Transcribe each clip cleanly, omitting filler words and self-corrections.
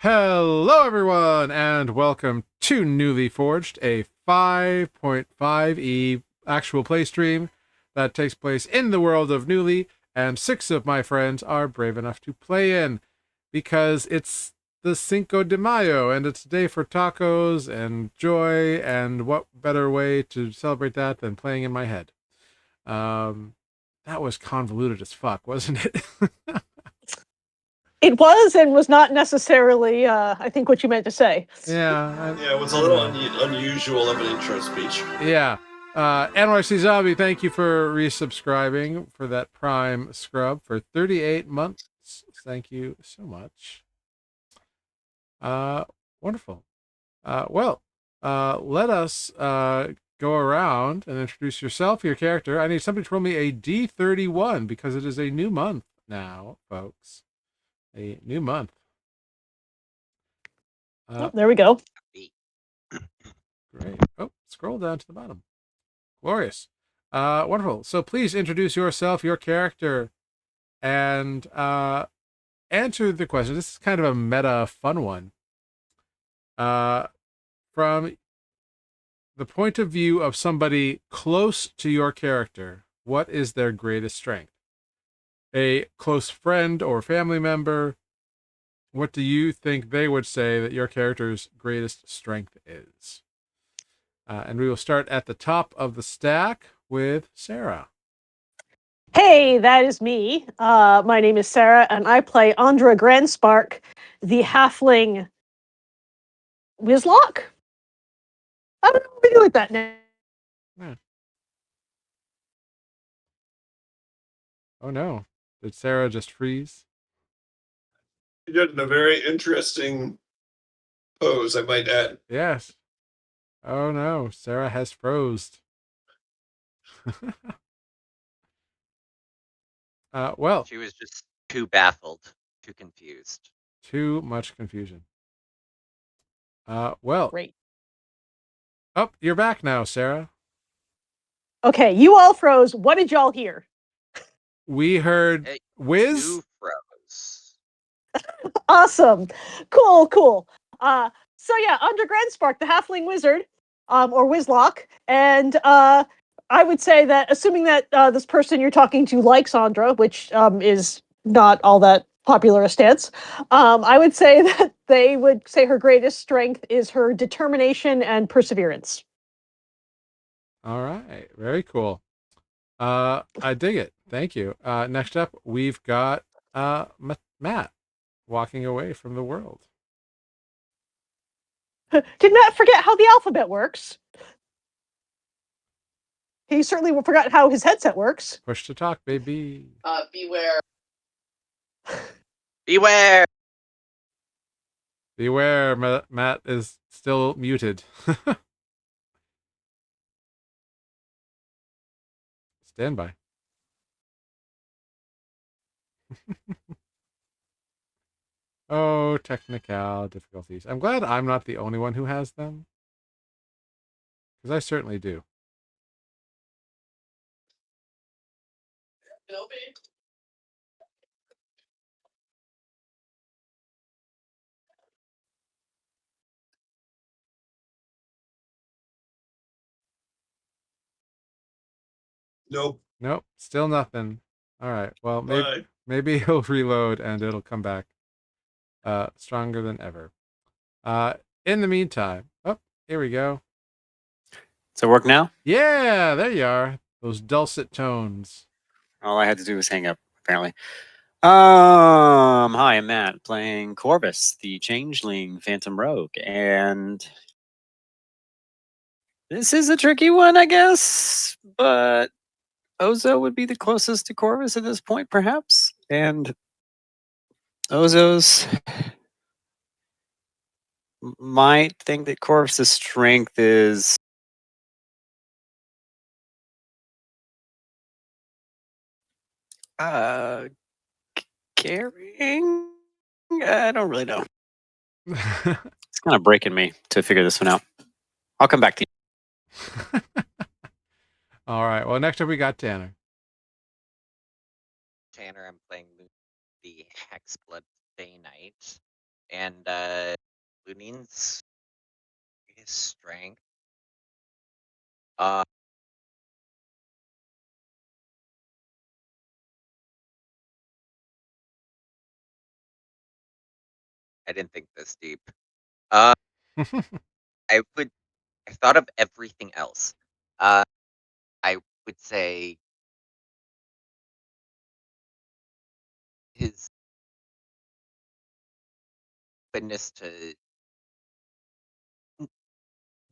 Hello, everyone, and welcome to Nuuli Forged, a 5.5e actual play stream that takes place in the world of Nuuli, and 6 of my friends are brave enough to play in because it's the Cinco de Mayo, and it's a day for tacos and joy, and what better way to celebrate that than playing in my head? Um, that was convoluted as fuck, wasn't it? It was and was not necessarily, I think, what you meant to say. Yeah. Yeah, it was a little unusual of an intro speech. Yeah. NYC Zombie, thank you for resubscribing for that Prime scrub for 38 months. Thank you so much. Wonderful. Let us go around and introduce yourself, your character. I need somebody to roll me a D31 because it is a new month now, folks. A new month. There we go. Great. Oh, scroll down to the bottom. Glorious. Wonderful. So please introduce yourself, your character, and answer the question. This is kind of a meta fun one. From the point of view of somebody close to your character, what is their greatest strength? A close friend or family member, what do you think they would say that your character's greatest strength is? And we will start at the top of the stack with Sarah. Hey, that is me. My name is Sarah, and I play Andra Grandspark, the halfling Wizlock? I don't know what to do with that now. Yeah. Oh no. Did Sarah just freeze? You did a very interesting pose, I might add. Yes. Oh no, Sarah has froze. Well, she was just too baffled, too confused. too much confusion. Well. Great. Oh, you're back now, Sarah. Okay, you all froze. What did y'all hear? We heard Wiz. You froze. Awesome. Cool. So yeah, Andra Grandspark, the halfling wizard, or Wizlock, and I would say that, assuming that this person you're talking to likes Andra, which is not all that popular a stance, I would say that they would say her greatest strength is her determination and perseverance. All right, very cool. I dig it. Thank you. Next up, we've got Matt walking away from the world. Did Matt forget how the alphabet works? He certainly forgot how his headset works. Push to talk, baby. Beware. Beware! Beware, Matt is still muted. Stand by. Oh, technical difficulties. I'm glad I'm not the only one who has them. Because I certainly do. Nope. Nope, still nothing. All right, well, maybe he'll reload and it'll come back stronger than ever. In the meantime, oh, here we go. Does it work now? Yeah, there you are. Those dulcet tones. All I had to do was hang up, apparently. Hi, I'm Matt, playing Corvus, the Changeling Phantom Rogue, and this is a tricky one, I guess, but Ozo would be the closest to Corvus at this point, perhaps, and Ozo's might think that Corvus's strength is carrying. I don't really know. It's kind of breaking me to figure this one out. I'll come back to you. All right. Well, next up we got Tanner. Tanner, I'm playing the Hexblood Day Knight, And Lunin's biggest strength. Uh, I didn't think this deep. Uh, I thought of everything else. I would say his openness to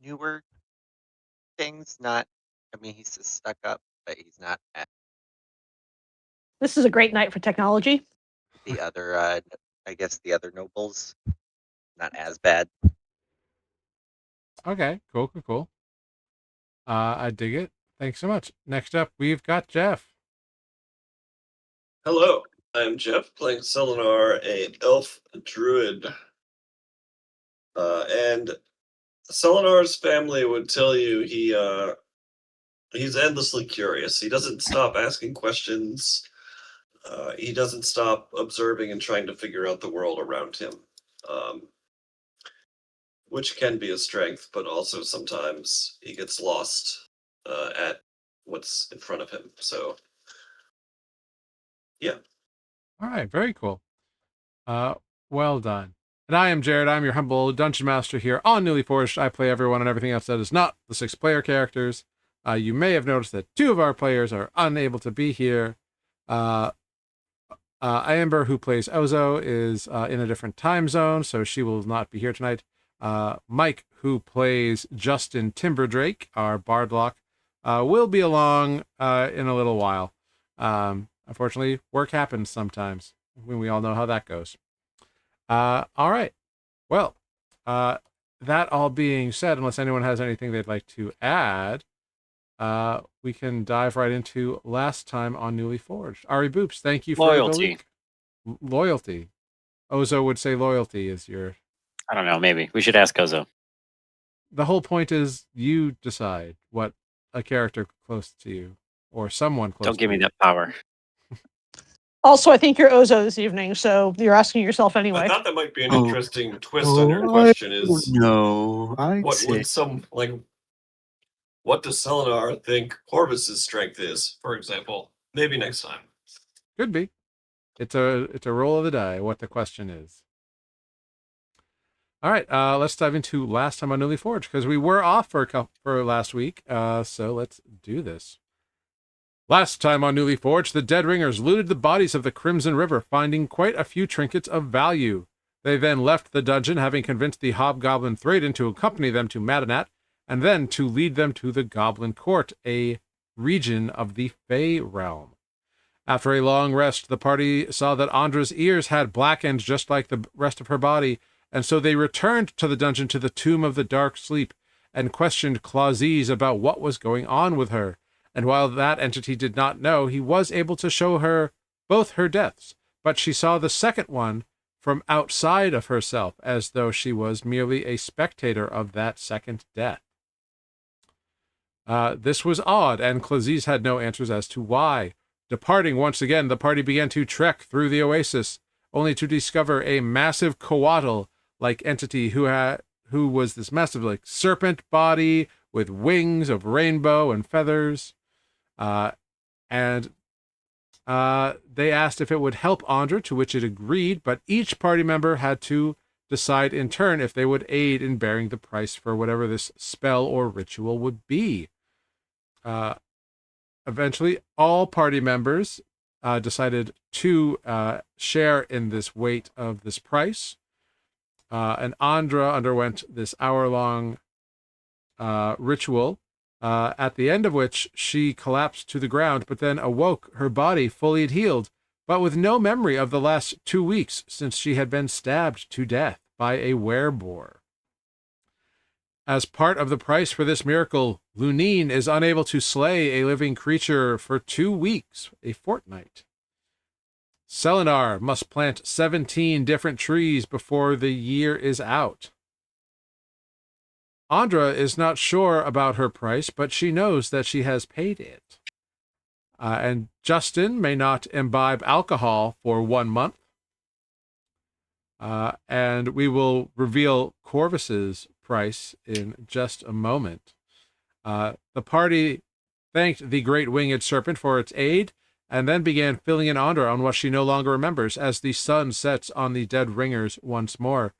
newer things. Not, I mean, he's just stuck up, but he's not at This is a great night for technology. the other. I guess the other nobles not as bad. Okay, cool. I dig it. Thanks so much. Next up, we've got Jeff. Hello, I'm Jeff, playing Selenar, a elf druid. And Selenar's family would tell you he's endlessly curious. He doesn't stop asking questions. He doesn't stop observing and trying to figure out the world around him, um, which can be a strength, but also sometimes he gets lost at what's in front of him. So, yeah. All right, very cool. Well done. And I am Jared. I'm your humble dungeon master here on Nuuli Forged. I play everyone and everything else that is not the 6 player characters. You may have noticed that 2 of our players are unable to be here. Amber, who plays Ozo, is in a different time zone, so she will not be here tonight. Mike, who plays Justin Timberdrake, our Bardlock, will be along in a little while. Unfortunately, work happens sometimes. We all know how that goes. All right. Well, that all being said, unless anyone has anything they'd like to add, we can dive right into last time on Nuuli Forged. Ari Boops, thank you for Loyalty. the link. Loyalty. Ozo would say loyalty is your... I don't know. Maybe we should ask Ozo. The whole point is you decide what a character close to you or someone close Don't give to me you. that power. Also, I think you're Ozo this evening, so you're asking yourself I anyway. thought that might be an Oh. interesting twist on your I question don't is know. I'd what say would what does Selenar think Corvus's strength is, for example? Maybe next time. Could be. It's a roll of the die, what the question is. All right, let's dive into last time on Nuuli Forge, because we were off for last week, so let's do this. Last time on Nuuli Forge, the Dead Ringers looted the bodies of the Crimson River, finding quite a few trinkets of value. They then left the dungeon, having convinced the hobgoblin Thraden to accompany them to Madanat, and then to lead them to the Goblin Court, a region of the Fey realm. After a long rest, the party saw that Andra's ears had blackened just like the rest of her body, and so they returned to the dungeon to the Tomb of the Dark Sleep and questioned Clauses about what was going on with her. And while that entity did not know, he was able to show her both her deaths, but she saw the second one from outside of herself, as though she was merely a spectator of that second death. This was odd, and Clauses had no answers as to why. Departing once again, the party began to trek through the oasis, only to discover a massive coatl-like entity who was this massive like serpent body with wings of rainbow and feathers. And they asked if it would help Andra, to which it agreed, but each party member had to decide in turn if they would aid in bearing the price for whatever this spell or ritual would be. Eventually, all party members decided to share in this weight of this price. And Andra underwent this hour-long ritual, at the end of which she collapsed to the ground, but then awoke, her body fully healed, but with no memory of the last 2 weeks since she had been stabbed to death by a wereboar. As part of the price for this miracle, Lunine is unable to slay a living creature for 2 weeks, a fortnight. Selenar must plant 17 different trees before the year is out. Andra is not sure about her price, but she knows that she has paid it. And Justin may not imbibe alcohol for 1 month. And we will reveal Corvus's price in just a moment. The party thanked the great winged serpent for its aid, and then began filling in Andra on what she no longer remembers as the sun sets on the dead ringers once more.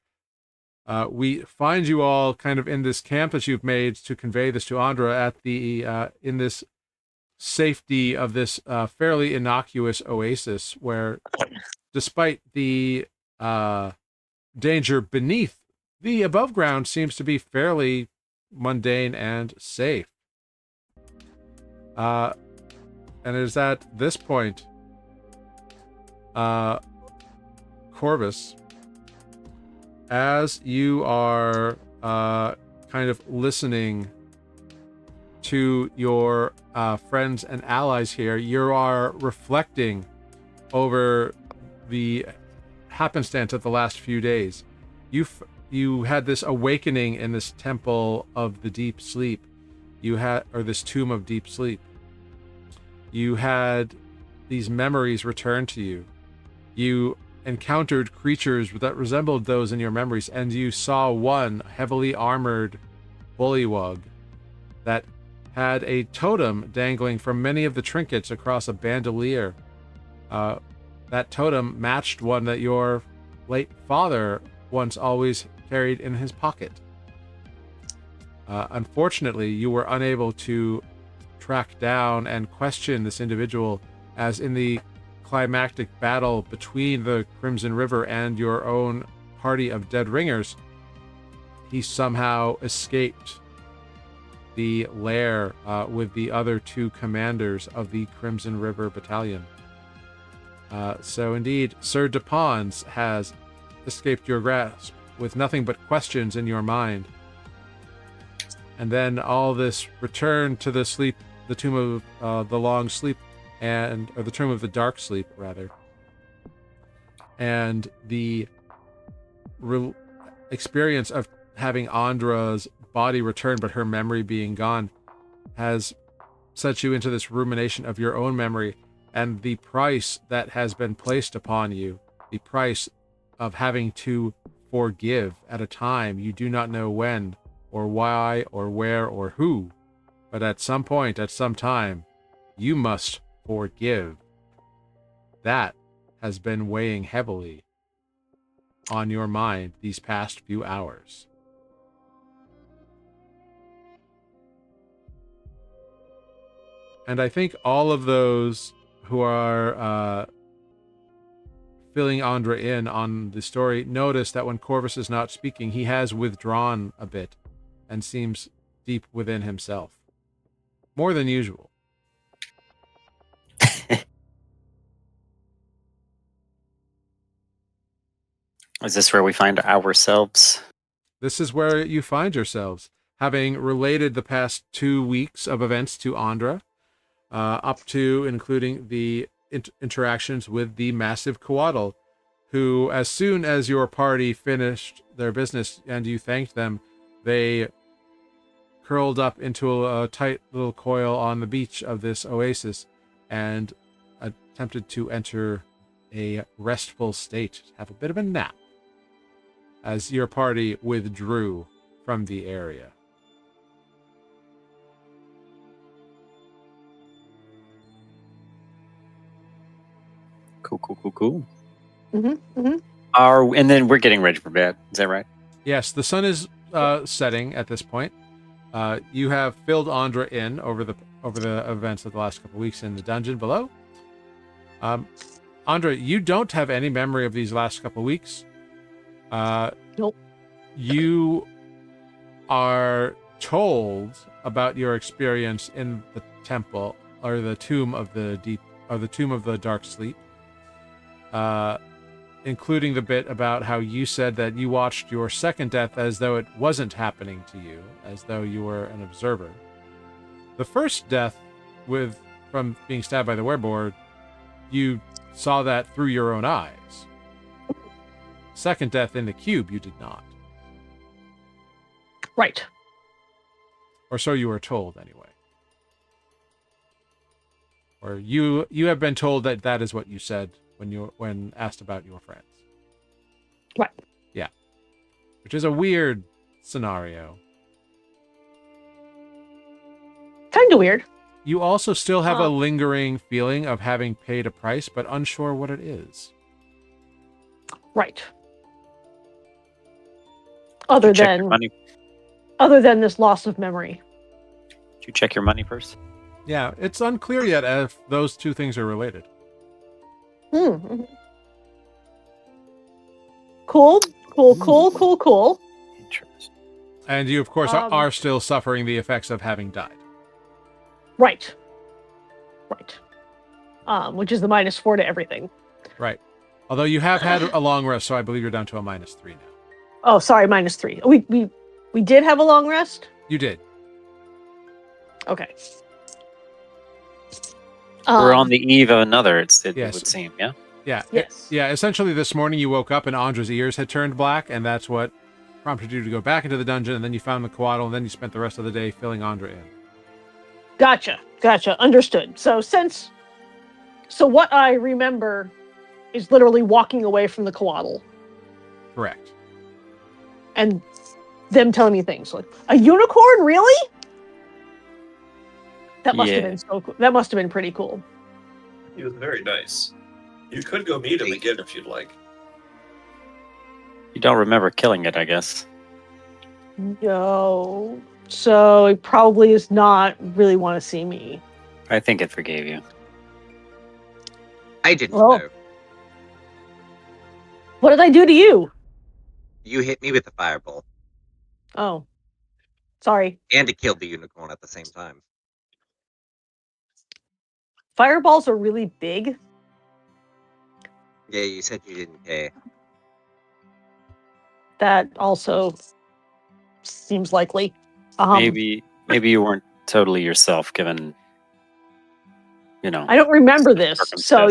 We find you all kind of in this camp that you've made to convey this to Andra at the in this safety of this fairly innocuous oasis, where, despite the danger beneath, the above ground seems to be fairly mundane and safe. And it is at this point, Corvus, as you are kind of listening to your friends and allies here, you are reflecting over the happenstance of the last few days. You had this awakening in this temple of the deep sleep. Or this tomb of deep sleep. You had these memories return to you. You encountered creatures that resembled those in your memories, and you saw one heavily armored bullywug that had a totem dangling from many of the trinkets across a bandolier. That totem matched one that your late father once always carried in his pocket. Unfortunately, you were unable to track down and question this individual, as in the climactic battle between the Crimson River and your own party of dead ringers, he somehow escaped the lair with the other two commanders of the Crimson River Battalion. So indeed, Sir Depons has escaped your grasp with nothing but questions in your mind. And then all this return to the sleep, the tomb of the long sleep, or the tomb of the dark sleep, rather. And the experience of having Andra's body return, but her memory being gone, has set you into this rumination of your own memory and the price that has been placed upon you, the price of having to forgive at a time you do not know when, or why, or where, or who, but at some point, at some time, you must forgive. That has been weighing heavily on your mind these past few hours. And I think all of those who are filling Andra in on the story notice that when Corvus is not speaking, he has withdrawn a bit and seems deep within himself. More than usual. Is this where we find ourselves? This is where you find yourselves, having related the past 2 weeks of events to Andra, up to including the interactions with the massive Coatl, who, as soon as your party finished their business and you thanked them, they curled up into a tight little coil on the beach of this oasis and attempted to enter a restful state, have a bit of a nap, as your party withdrew from the area. Cool. Mm-hmm. And then we're getting ready for bed. Is that right? Yes, the sun is setting at this point. You have filled Andra in over the events of the last couple of weeks in the dungeon below. Andra, you don't have any memory of these last couple of weeks. Nope. You are told about your experience in the temple, or the tomb of the deep, or the tomb of the dark sleep, including the bit about how you said that you watched your second death as though it wasn't happening to you, as though you were an observer. The first death, from being stabbed by the wereboard, you saw that through your own eyes. Second death in the cube, you did not. Right. Or so you were told, anyway. Or you have been told that is what you said when asked about your friends. Right. Yeah. Which is a weird scenario. Kind of weird. You also still have a lingering feeling of having paid a price, but unsure what it is. Right. Did you check your money? Other than this loss of memory. Did you check your money purse? Yeah, it's unclear yet if those two things are related. Mm-hmm. Cool. Interesting. And you, of course, are still suffering the effects of having died. Right. Which is the -4 to everything. Right. Although you have had a long rest, so I believe you're down to a -3 now. Oh, sorry, -3. We did have a long rest? You did. Okay. We're on the eve of another, it Yes. would seem, yeah? Yeah. Yes. Yeah, essentially this morning you woke up and Andra's ears had turned black, and that's what prompted you to go back into the dungeon, and then you found the coatl, and then you spent the rest of the day filling Andra in. Gotcha. Understood. So what I remember is literally walking away from the coatl. Correct. And them telling me things like, a unicorn, really? That must have been so cool. That must have been pretty cool. He was very nice. You could go meet him again if you'd like. You don't remember killing it, I guess. No. So it probably does not really want to see me. I think it forgave you. I didn't Well. know. What did I do to you? You hit me with a fireball. Oh. Sorry. And it killed the unicorn at the same time. Fireballs are really big. Yeah, you said you didn't care. That also seems likely. Maybe you weren't totally yourself, given, I don't remember this, so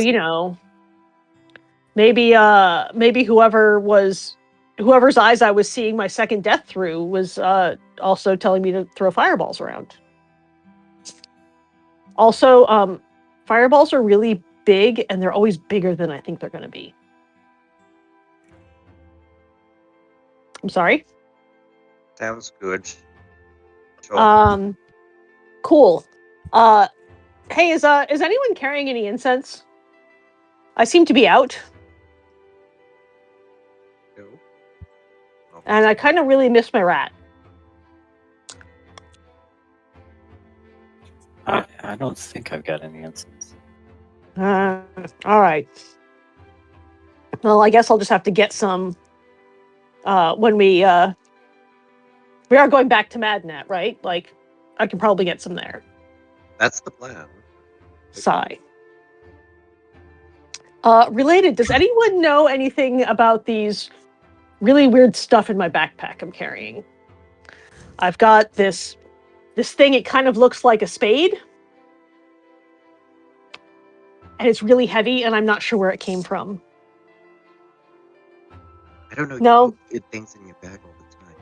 maybe whoever's eyes I was seeing my second death through was also telling me to throw fireballs around. Also, fireballs are really big, and they're always bigger than I think they're going to be. I'm sorry? Sounds good. Sure. Cool. Hey, is anyone carrying any incense? I seem to be out, No. and I kind of really miss my rat. I don't think I've got any incense. All right. Well, I guess I'll just have to get some when we are going back to Madnet, right? Like, I can probably get some there. That's the plan. Sigh. Related, does anyone know anything about these really weird stuff in my backpack I'm carrying? I've got this thing, it kind of looks like a spade. And it's really heavy, and I'm not sure where it came from. I don't know. No. You put good things in your bag all the time.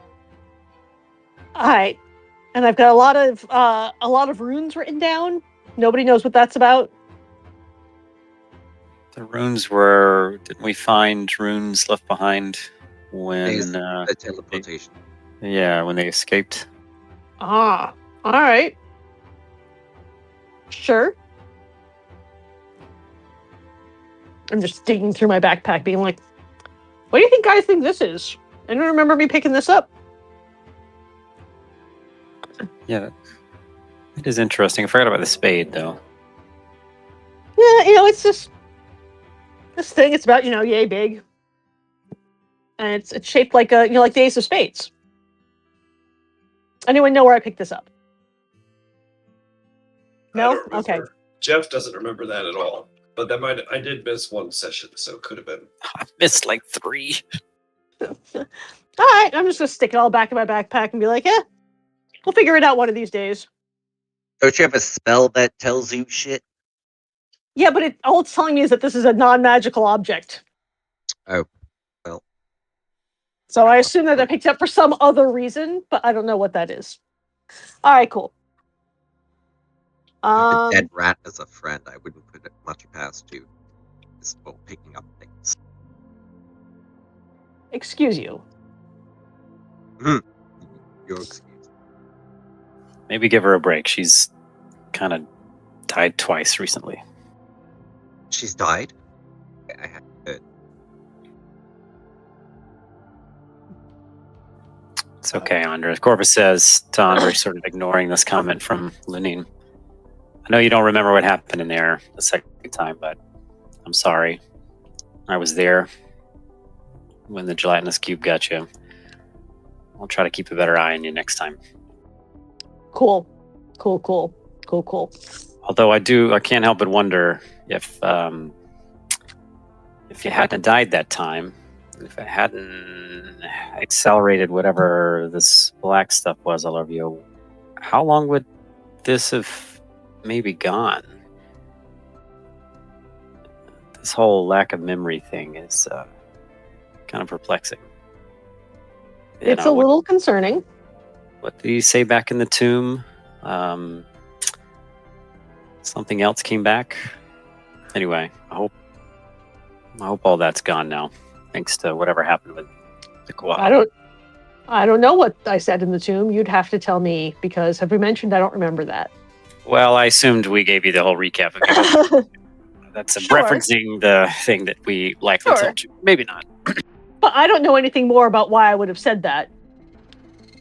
All right. And I've got a lot of runes written down. Nobody knows what that's about. The runes were... Didn't we find runes left behind when... The teleportation. when they escaped? Ah, all right. Sure. I'm just digging through my backpack, being like, what do you think guys think this is? Anyone remember me picking this up? Yeah, it is interesting. I forgot about the spade, though. Yeah, it's just this thing. It's about yay big, and it's shaped like like the Ace of Spades. Anyone know where I picked this up? No. I don't remember. Okay. Jeff doesn't remember that at all. But I did miss one session, so it could have been. I missed like 3. All right, I'm just gonna stick it all back in my backpack and be like, we'll figure it out one of these days. Don't you have a spell that tells you shit? Yeah, but all it's telling me is that this is a non-magical object. Oh, well. So I assume that I picked it up for some other reason, but I don't know what that is. All right, cool. With a dead rat as a friend, I wouldn't put it much past you. Just picking up things. Excuse you. Your excuse. Maybe give her a break. She's kind of died twice recently. She's died? I have to. It's okay, Andres. Corvus says to Andres, sort of ignoring this comment from Lunine. I know you don't remember what happened in there the second time, but I'm sorry. I was there when the gelatinous cube got you. I'll try to keep a better eye on you next time. Cool. Although I can't help but wonder if you hadn't died that time, if it hadn't accelerated whatever this black stuff was all over you, how long would this have maybe gone? This whole lack of memory thing is kind of perplexing. It's a little concerning. What did he say back in the tomb? Something else came back. Anyway, I hope all that's gone now, thanks to whatever happened with the koala. I don't know what I said in the tomb. You'd have to tell me, because have we mentioned I don't remember that. Well, I assumed we gave you the whole recap of it. That's Sure. referencing the thing that we likely Sure. told you. Maybe not. But I don't know anything more about why I would have said that.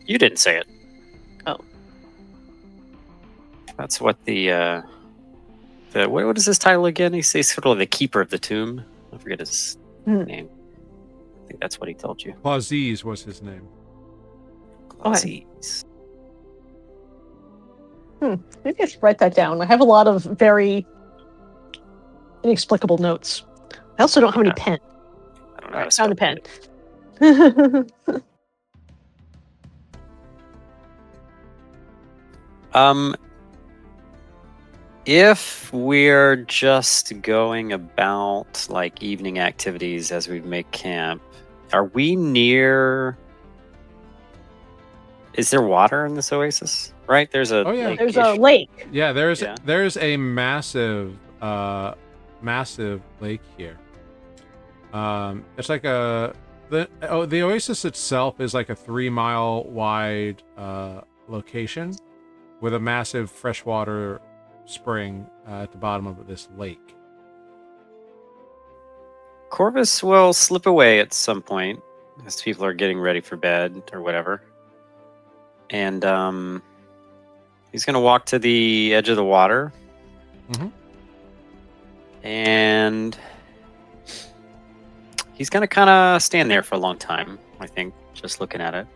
You didn't say it. Oh. That's what the what is his title again? He's sort of the keeper of the tomb. I forget his name. I think that's what he told you. Clauses was his name. Clauses. Maybe I should write that down. I have a lot of very inexplicable notes. I also don't have any pen. I don't know how to Found spell a pen. If we're just going about like evening activities as we make camp, are we near? Is there water in this oasis? Right? There's a lake. There's a lake. Yeah, there's a massive lake here. It's like the oasis itself is like a 3-mile wide location with a massive freshwater spring at the bottom of this lake. Corvus will slip away at some point as people are getting ready for bed or whatever. And he's going to walk to the edge of the water. Mm-hmm. And he's going to kind of stand there for a long time, I think, just looking at it.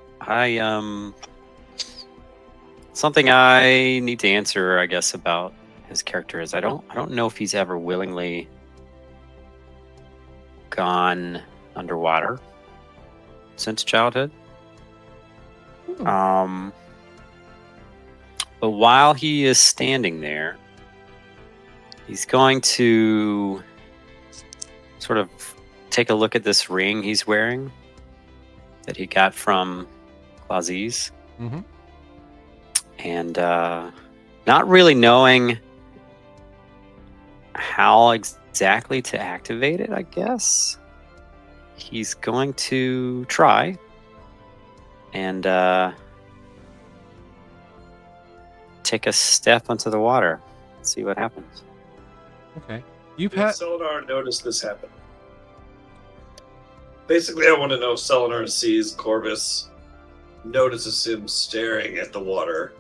Something I need to answer, I guess, about his character is I don't know if he's ever willingly gone underwater since childhood. But while he is standing there, he's going to sort of take a look at this ring he's wearing that he got from Clauses. Mm-hmm. And not really knowing how exactly to activate it, I guess. He's going to try and take a step onto the water. See what happens. Okay. Selenar noticed this happen. Basically, I want to know if Selenar sees Corvus, notices him staring at the water.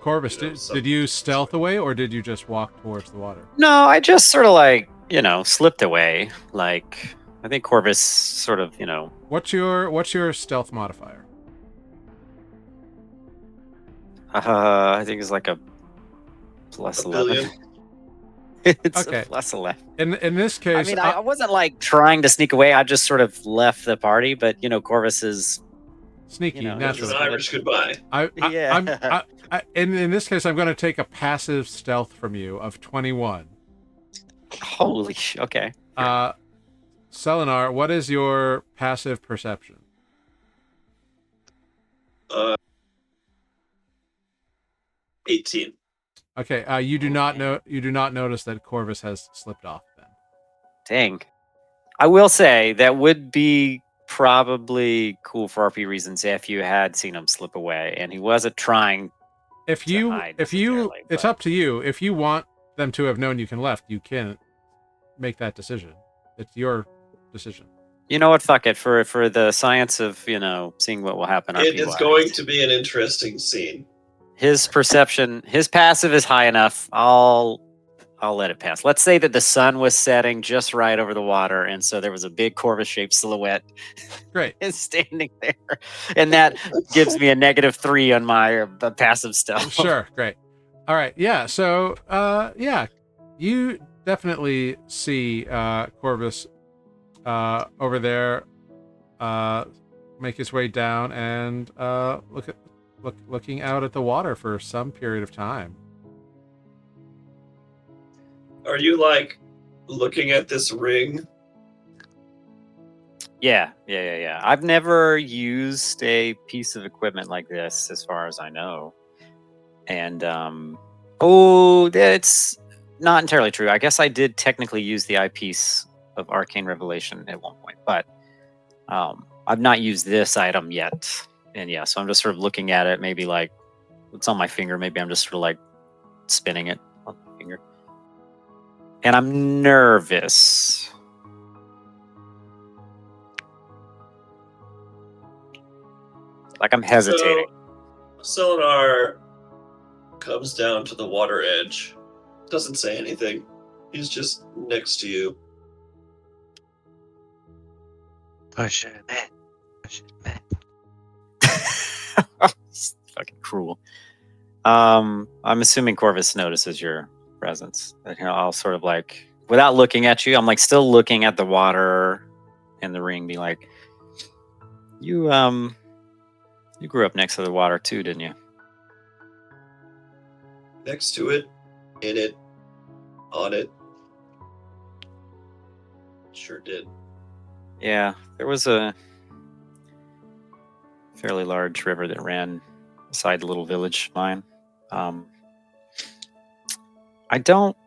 Corvus, did you stealth away or did you just walk towards the water? No, I just sort of slipped away. Like, I think Corvus sort of, What's your stealth modifier? I think it's like a plus 11. It's okay. A plus 11. In this case, I mean, I wasn't like trying to sneak away. I just sort of left the party, but Corvus is sneaky, It's naturally. an Irish goodbye. In this case, I'm going to take a passive stealth from you of 21. Holy shit! Okay. Selenar, what is your passive perception? 18. Okay. You do not notice that Corvus has slipped off. Then. Dang. I will say that would be probably cool for RP reasons if you had seen him slip away, and he wasn't trying If to you, hide if you, necessarily, it's but- up to you. If you want them to have known you can left, you can make that decision. It's your decision. You know what? Fuck it. For the science of seeing what will happen. It RP is going to be an interesting scene. His perception, his passive is high enough. I'll let it pass. Let's say that the sun was setting just right over the water, and so there was a big Corvus-shaped silhouette. Great. Standing there, and that gives me a -3 on my passive stuff. Sure, great. All right, yeah. So, yeah, you definitely see Corvus over there make his way down and looking out at the water for some period of time. Are you like looking at this ring? Yeah. I've never used a piece of equipment like this, as far as I know. And that's not entirely true. I guess I did technically use the eyepiece of Arcane Revelation at one point, but I've not used this item yet. And yeah, so I'm just sort of looking at it. Maybe like it's on my finger. Maybe I'm just sort of like spinning it on my finger. And I'm nervous. Like I'm hesitating. So, Selenar comes down to the water edge. Doesn't say anything. He's just next to you. Push it in. Push it in. It's fucking cruel. I'm assuming Corvus notices your presence. I'll sort of like, without looking at you, I'm like still looking at the water and the ring, be like, you grew up next to the water too, didn't you? Next to it, in it, on it. Sure did. Yeah, there was a fairly large river that ran beside the little village of mine. I don't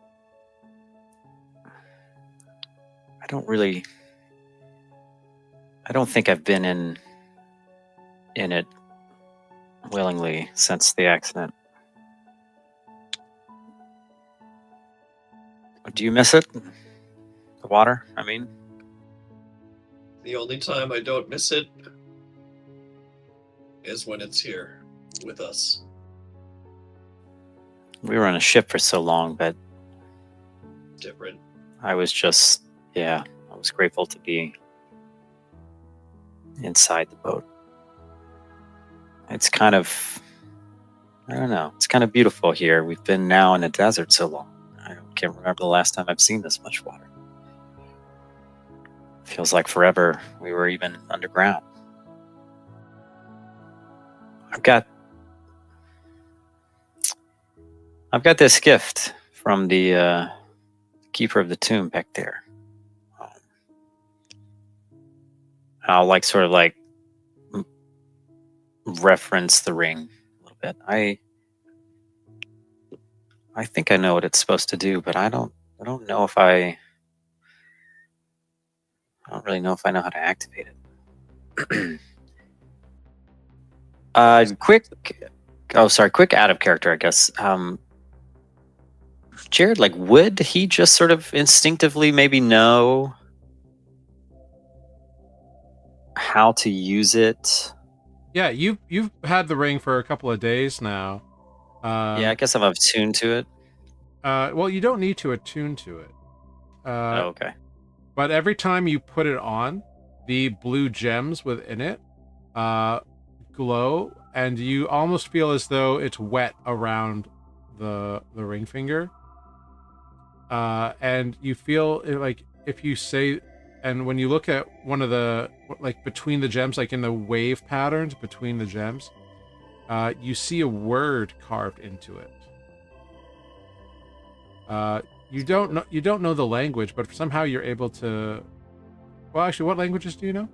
think I've been in it willingly since the accident. Do you miss it? The water, I mean? The only time I don't miss it is when it's here with us. We were on a ship for so long, but Different. I was just, I was grateful to be inside the boat. It's kind of, I don't know, it's kind of beautiful here. We've been now in the desert so long. I can't remember the last time I've seen this much water. Feels like forever. We were even underground. I've got this gift from the keeper of the tomb back there. I'll like sort of like reference the ring a little bit. I think I know what it's supposed to do, but I don't know if I don't really know if I know how to activate it. Quick out of character, I guess. Jared, like, would he just sort of instinctively maybe know how to use it? Yeah, you've had the ring for a couple of days now. Yeah, I guess I'm attuned to it. Well, you don't need to attune to it. Okay. But every time you put it on, the blue gems within it glow, and you almost feel as though it's wet around the ring finger. And you feel like if you say, and when you look at one of the, like between the gems, like in the wave patterns between the gems, you see a word carved into it. You don't know the language, but somehow you're able to. Well, actually, what languages do you know?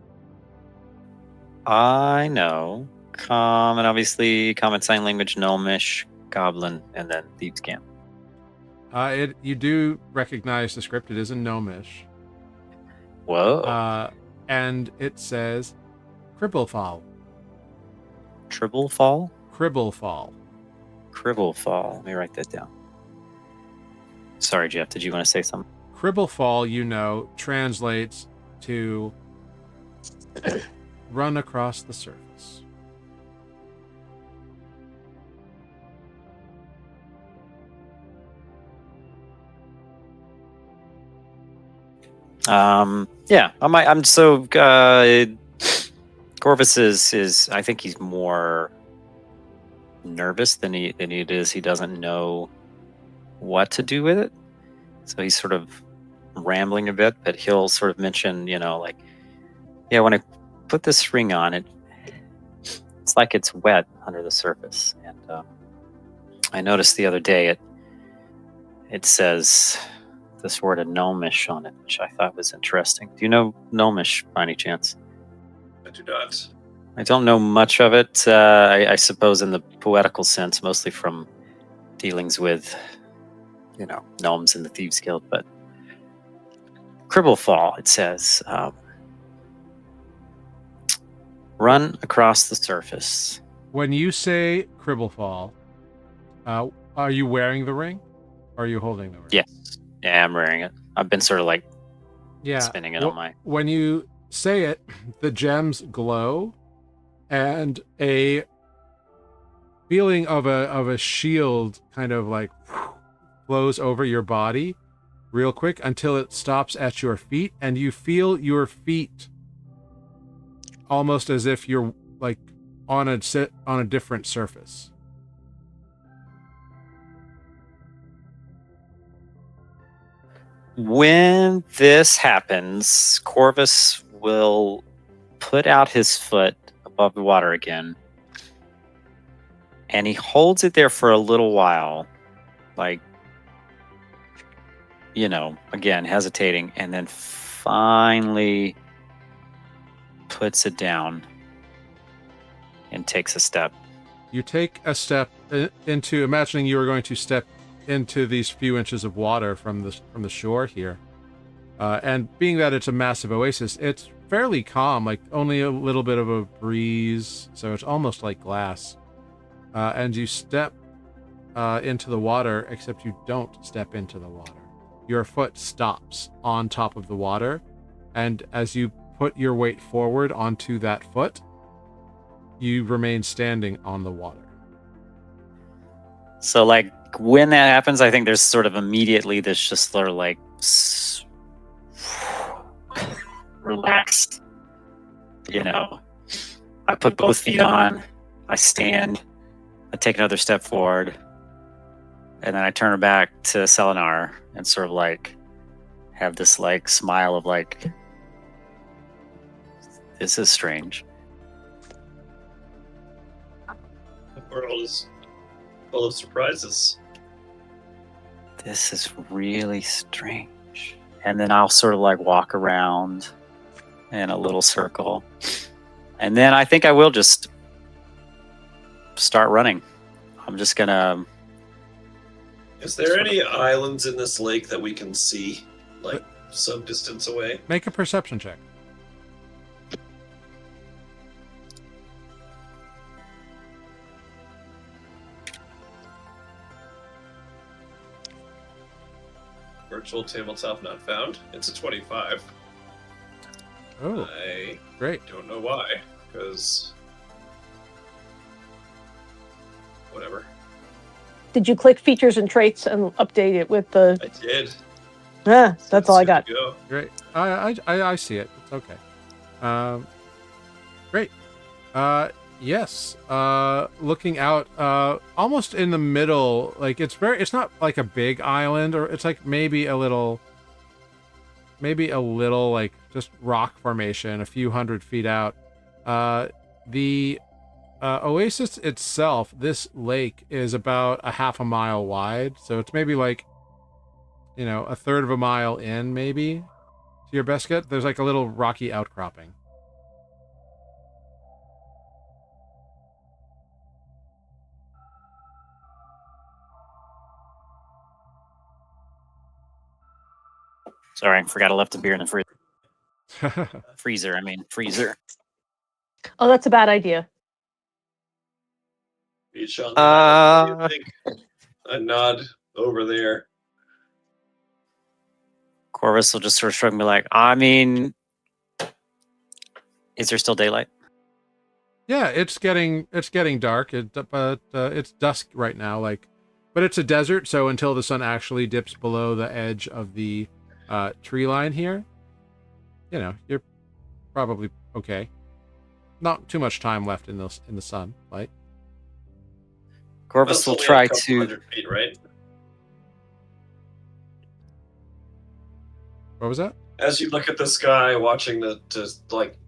I know common, obviously, common sign language, Gnomish, Goblin, and then Thieves' Camp. You do recognize the script. It is in Gnomish. Whoa. and it says Cribblefall. Tribblefall? Cribblefall. Cribblefall. Let me write that down. Sorry, Jeff. Did you want to say something? Cribblefall, translates to run across the surface. Yeah. I'm so Corvus is I think he's more nervous than he is. He doesn't know what to do with it. So he's sort of rambling a bit, but he'll sort of mention, like, yeah, when I put this ring on it, it's like it's wet under the surface. And I noticed the other day it says this word gnomish on it, which I thought was interesting. Do you know gnomish by any chance? I do not. I don't know much of it. I suppose in the poetical sense, mostly from dealings with, gnomes in the Thieves Guild. But Cribblefall, it says, run across the surface. When you say Cribblefall, are you wearing the ring? Or are you holding the ring? Yes. Yeah, I'm wearing it. I've been sort of like spinning it on my... When you say it, the gems glow, and a feeling of a shield kind of like flows over your body real quick until it stops at your feet, and you feel your feet almost as if you're like on a different surface. When this happens, Corvus will put out his foot above the water again, and he holds it there for a little while, like, again, hesitating, and then finally puts it down and takes a step. You take a step into imagining you are going to step into these few inches of water from the shore here, and being that it's a massive oasis, it's fairly calm, like only a little bit of a breeze, so it's almost like glass. And you step into the water, except you don't step into the water. Your foot stops on top of the water, and as you put your weight forward onto that foot, you remain standing on the water. So, like, when that happens, I think there's sort of immediately this just sort of like relaxed. I put both feet on, I stand, I take another step forward, and then I turn back to Selenar and sort of like have this like smile of like, this is strange. The world is full of surprises. This is really strange. And then I'll sort of like walk around in a little circle. And then I think I will just start running. I'm just gonna... Is there any islands in this lake that we can see, like, some distance away? Make a perception check. Virtual tabletop not found. It's a 25. Oh, I great. don't know why, because... whatever. Did you click features and traits and update it with the... I did. That's all I got. Go. Great. I see it. It's okay. Great. Yes. Looking out, almost in the middle, like it's not like a big island, or it's like maybe a little like just rock formation a few 100 feet out. The oasis itself, this lake, is about a half a mile wide, so it's maybe like, a third of a mile in, maybe, to your best guess. There's like a little rocky outcropping. Sorry, I forgot I left a beer in the fridge. Freezer, I mean, freezer. Oh, that's a bad idea. Beach on the island. What do you think? A nod over there. Corvus will just sort of shrug and be like, I mean, is there still daylight? Yeah, it's getting dark. But it's dusk right now. But it's a desert, so until the sun actually dips below the edge of the tree line here, you're probably okay. Not too much time left in the sun, right? Corvus That's will only a try couple to. 100 feet, right? What was that? As you look at the sky, watching to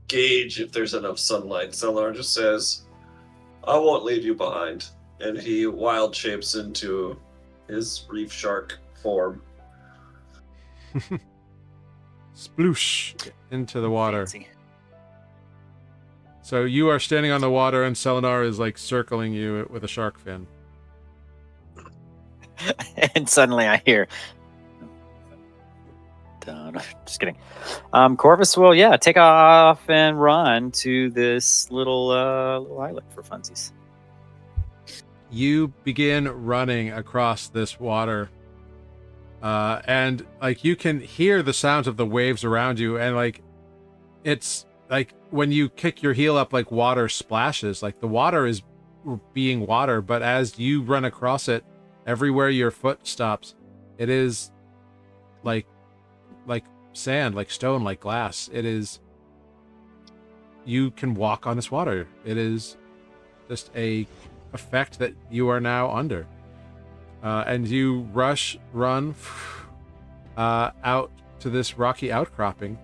gauge if there's enough sunlight, Selenar just says, "I won't leave you behind," and he wild shapes into his reef shark form. Sploosh into the water. Fancy. So you are standing on the water, and Selenar is circling you with a shark fin. And suddenly I hear. No, just kidding. Corvus will, take off and run to this little island for funsies. You begin running across this water, and you can hear the sounds of the waves around you, and it's when you kick your heel up, water splashes. The water is being water, but as you run across it, everywhere your foot stops, it is like sand, like stone, like glass. It is. You can walk on this water. It is just a effect that you are now under, and you run out to this rocky outcropping,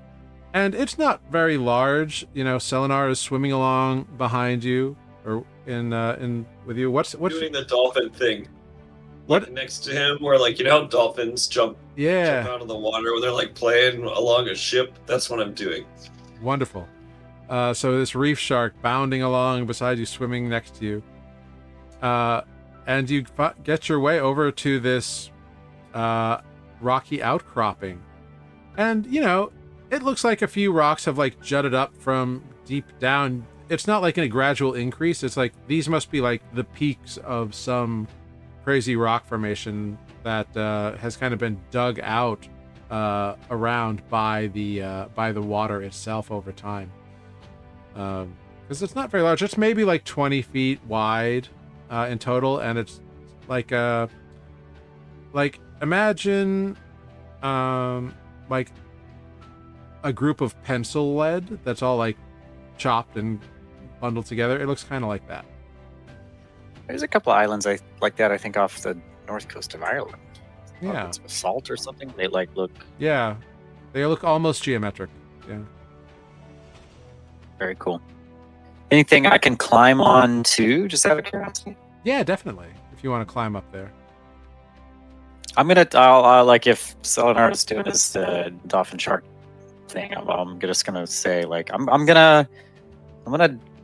and it's not very large. Selenar is swimming along behind you, or in with you. What's Doing the dolphin thing. What? Next to him, where how dolphins jump out of the water when they're playing along a ship. That's what I'm doing. Wonderful. So this reef shark bounding along beside you, swimming next to you, and you get your way over to this rocky outcropping, and it looks like a few rocks have jutted up from deep down. It's not in a gradual increase. It's these must be the peaks of some crazy rock formation that has kind of been dug out around by the water itself over time. Because it's not very large. It's maybe 20 feet wide in total, and it's imagine a group of pencil lead that's all chopped and bundled together. It looks kind of like that. There's a couple of islands like that, I think, off the north coast of Ireland. Yeah. It's basalt or something. They look. Yeah. They look almost geometric. Yeah. Very cool. Anything I can climb on too, just out of curiosity? Yeah, definitely. If you want to climb up there. I'll if Selenar is doing his dolphin shark thing, I'm just gonna say I'm gonna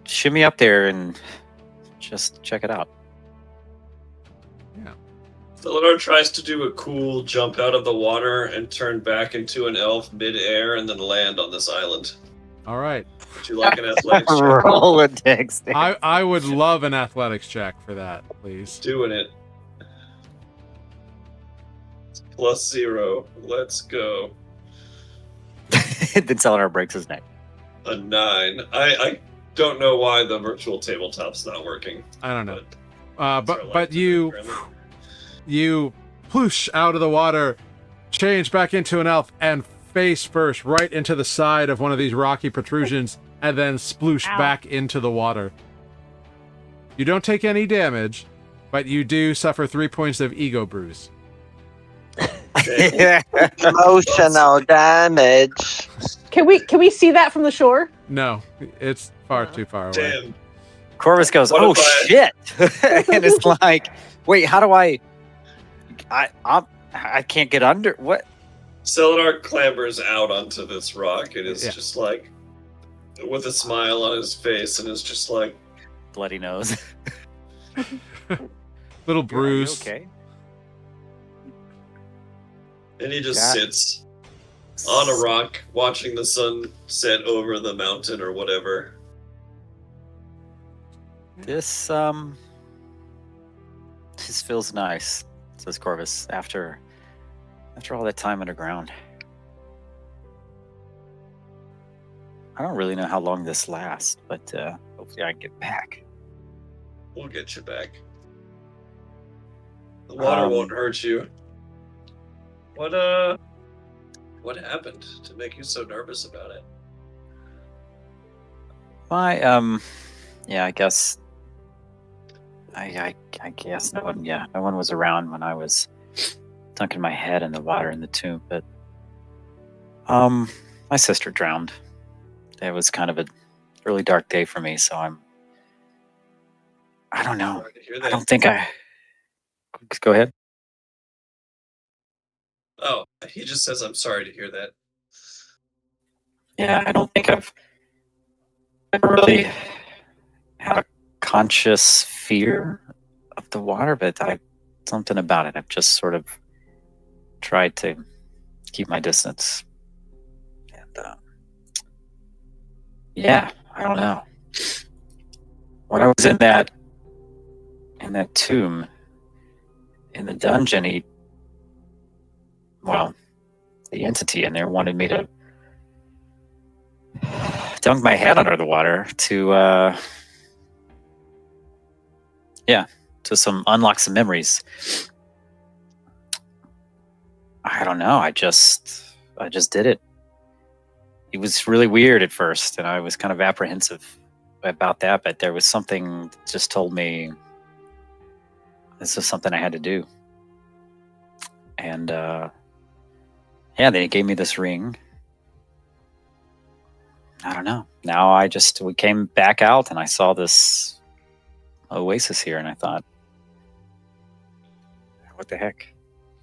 shimmy up there and just check it out. Yeah. Selenar tries to do a cool jump out of the water and turn back into an elf mid-air and then land on this island. All right. Would you like an athletics check? Roll a dex. I would love an athletics check for that, please. Doing it. +0. Let's go. Then Selenar breaks his neck. A 9. I don't know why the virtual tabletop's not working. I don't know. But But you ploosh out of the water, change back into an elf, and face first right into the side of one of these rocky protrusions, and then sploosh Ow. back into the water. You don't take any damage, but you do suffer 3 points of ego bruise. Emotional damage. Can we see that from the shore? No, it's far too far away. Damn. Corvus goes, What "Oh if I- shit!" And it's like, "Wait, how do I can't get under what?" Selenar clambers out onto this rock and is Yeah. just with a smile on his face, and is just Bloody nose. Little Are you bruise. okay. and he just Yeah. sits. on a rock, watching the sun set over the mountain or whatever. This feels nice, says Corvus, after all that time underground. I don't really know how long this lasts, but hopefully I can get back. We'll get you back. The water won't hurt you. What happened to make you so nervous about it? Yeah, I guess I guess no one was around when I was dunking my head in the water in the tomb, but my sister drowned. It was kind of a really dark day for me, so I don't know. Sorry to hear I that. don't think I go ahead. Oh, he just says, "I'm sorry to hear that." Yeah, I don't think I've never really had a conscious fear of the water, but something about it. I've just sort of tried to keep my distance. And yeah, I don't know. When I was in that tomb in the dungeon, the entity in there wanted me to dunk my head under the water to unlock some memories. I don't know. I just did it. It was really weird at first, and I was kind of apprehensive about that, but there was something that just told me this was something I had to do. And they gave me this ring. I don't know. Now we came back out and I saw this oasis here, and I thought, what the heck?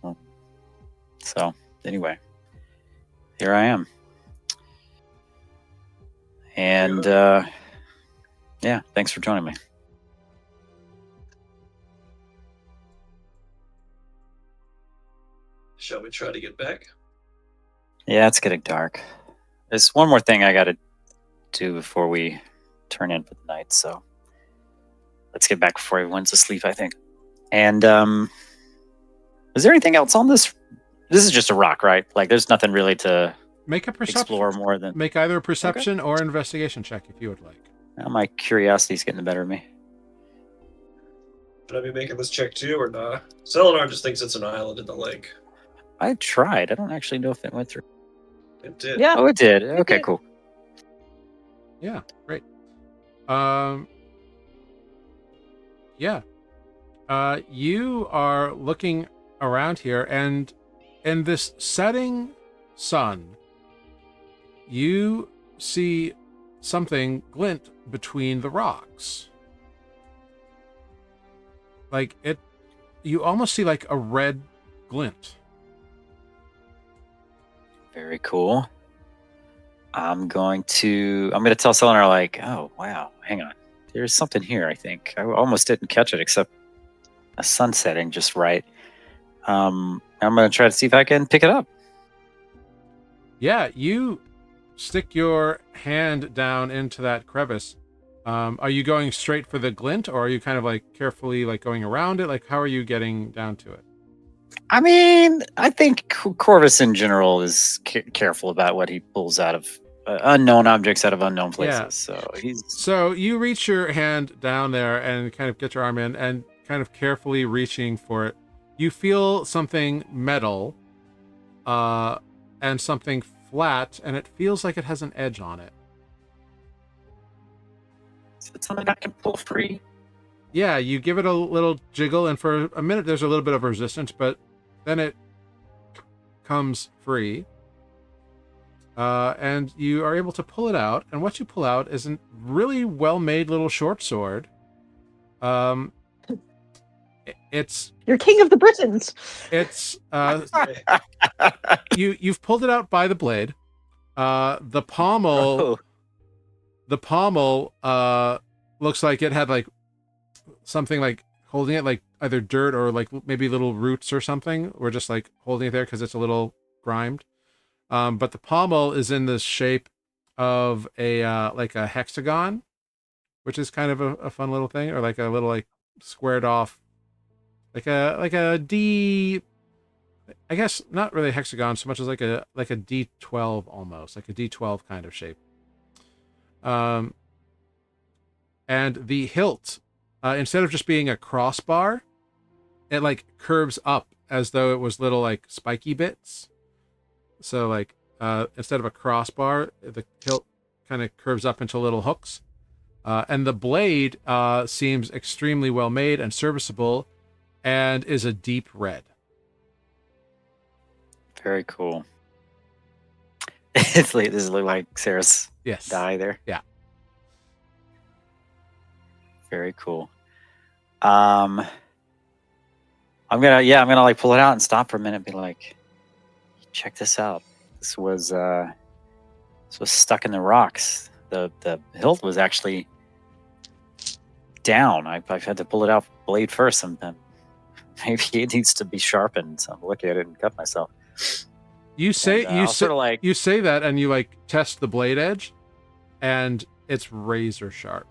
Well, so anyway, here I am. And thanks for joining me. Shall we try to get back? Yeah, it's getting dark. There's one more thing I got to do before we turn in for the night, so let's get back before everyone's asleep, I think. And is there anything else on this? This is just a rock, right? Like, there's nothing really to Make a perception. explore more than. Make either a perception or investigation check if you would like. Now my curiosity's getting the better of me. Should I be making this check too, or not? Selenar just thinks it's an island in the lake. I tried. I don't actually know if it went through. It did. Yeah. Oh, it did. Okay, did. cool. Yeah, great. Yeah. You are looking around here, and in this setting sun, you see something glint between the rocks. Like you almost see like a red glint. Very cool. I'm going to tell Selenar, like, oh wow, hang on. There's something here, I think. I almost didn't catch it except a sun setting just right. I'm gonna try to see if I can pick it up. Yeah, you stick your hand down into that crevice. Are you going straight for the glint, or are you kind of like carefully like going around it? Like, how are you getting down to it? I mean, I think Corvus in general is careful about what he pulls out of unknown objects out of unknown places. Yeah. So you reach your hand down there and kind of get your arm in and kind of carefully reaching for it. You feel something metal and something flat, and it feels like it has an edge on it. Is it something I can pull free? Yeah, you give it a little jiggle, and for a minute there's a little bit of resistance, but then it comes free. And you are able to pull it out, and what you pull out is a really well-made little short sword. It's You're king of the Britons. It's you've pulled it out by the blade. The pommel looks like it had like something like holding it, like either dirt or like maybe little roots or something. We're just like holding it there because it's a little grimed. but the pommel is in the shape of a like a hexagon, which is kind of a fun little thing, or like a little like squared off, like a D. I guess not really a hexagon so much as like a D12 almost, like a D12 kind of shape. And the hilt, instead of just being a crossbar, it like curves up as though it was little like spiky bits. So like instead of a crossbar, the hilt kind of curves up into little hooks. And the blade seems extremely well made and serviceable, and is a deep red. Very cool. This look like Sarah's Yes. die there. Yeah. Very cool. I'm gonna like pull it out and stop for a minute and be like, check this out. This was stuck in the rocks. The hilt was actually down. I've had to pull it out blade first, and maybe it needs to be sharpened. So I'm looking at it and cut myself. You say sort of like, you say that, and you like test the blade edge, and it's razor sharp.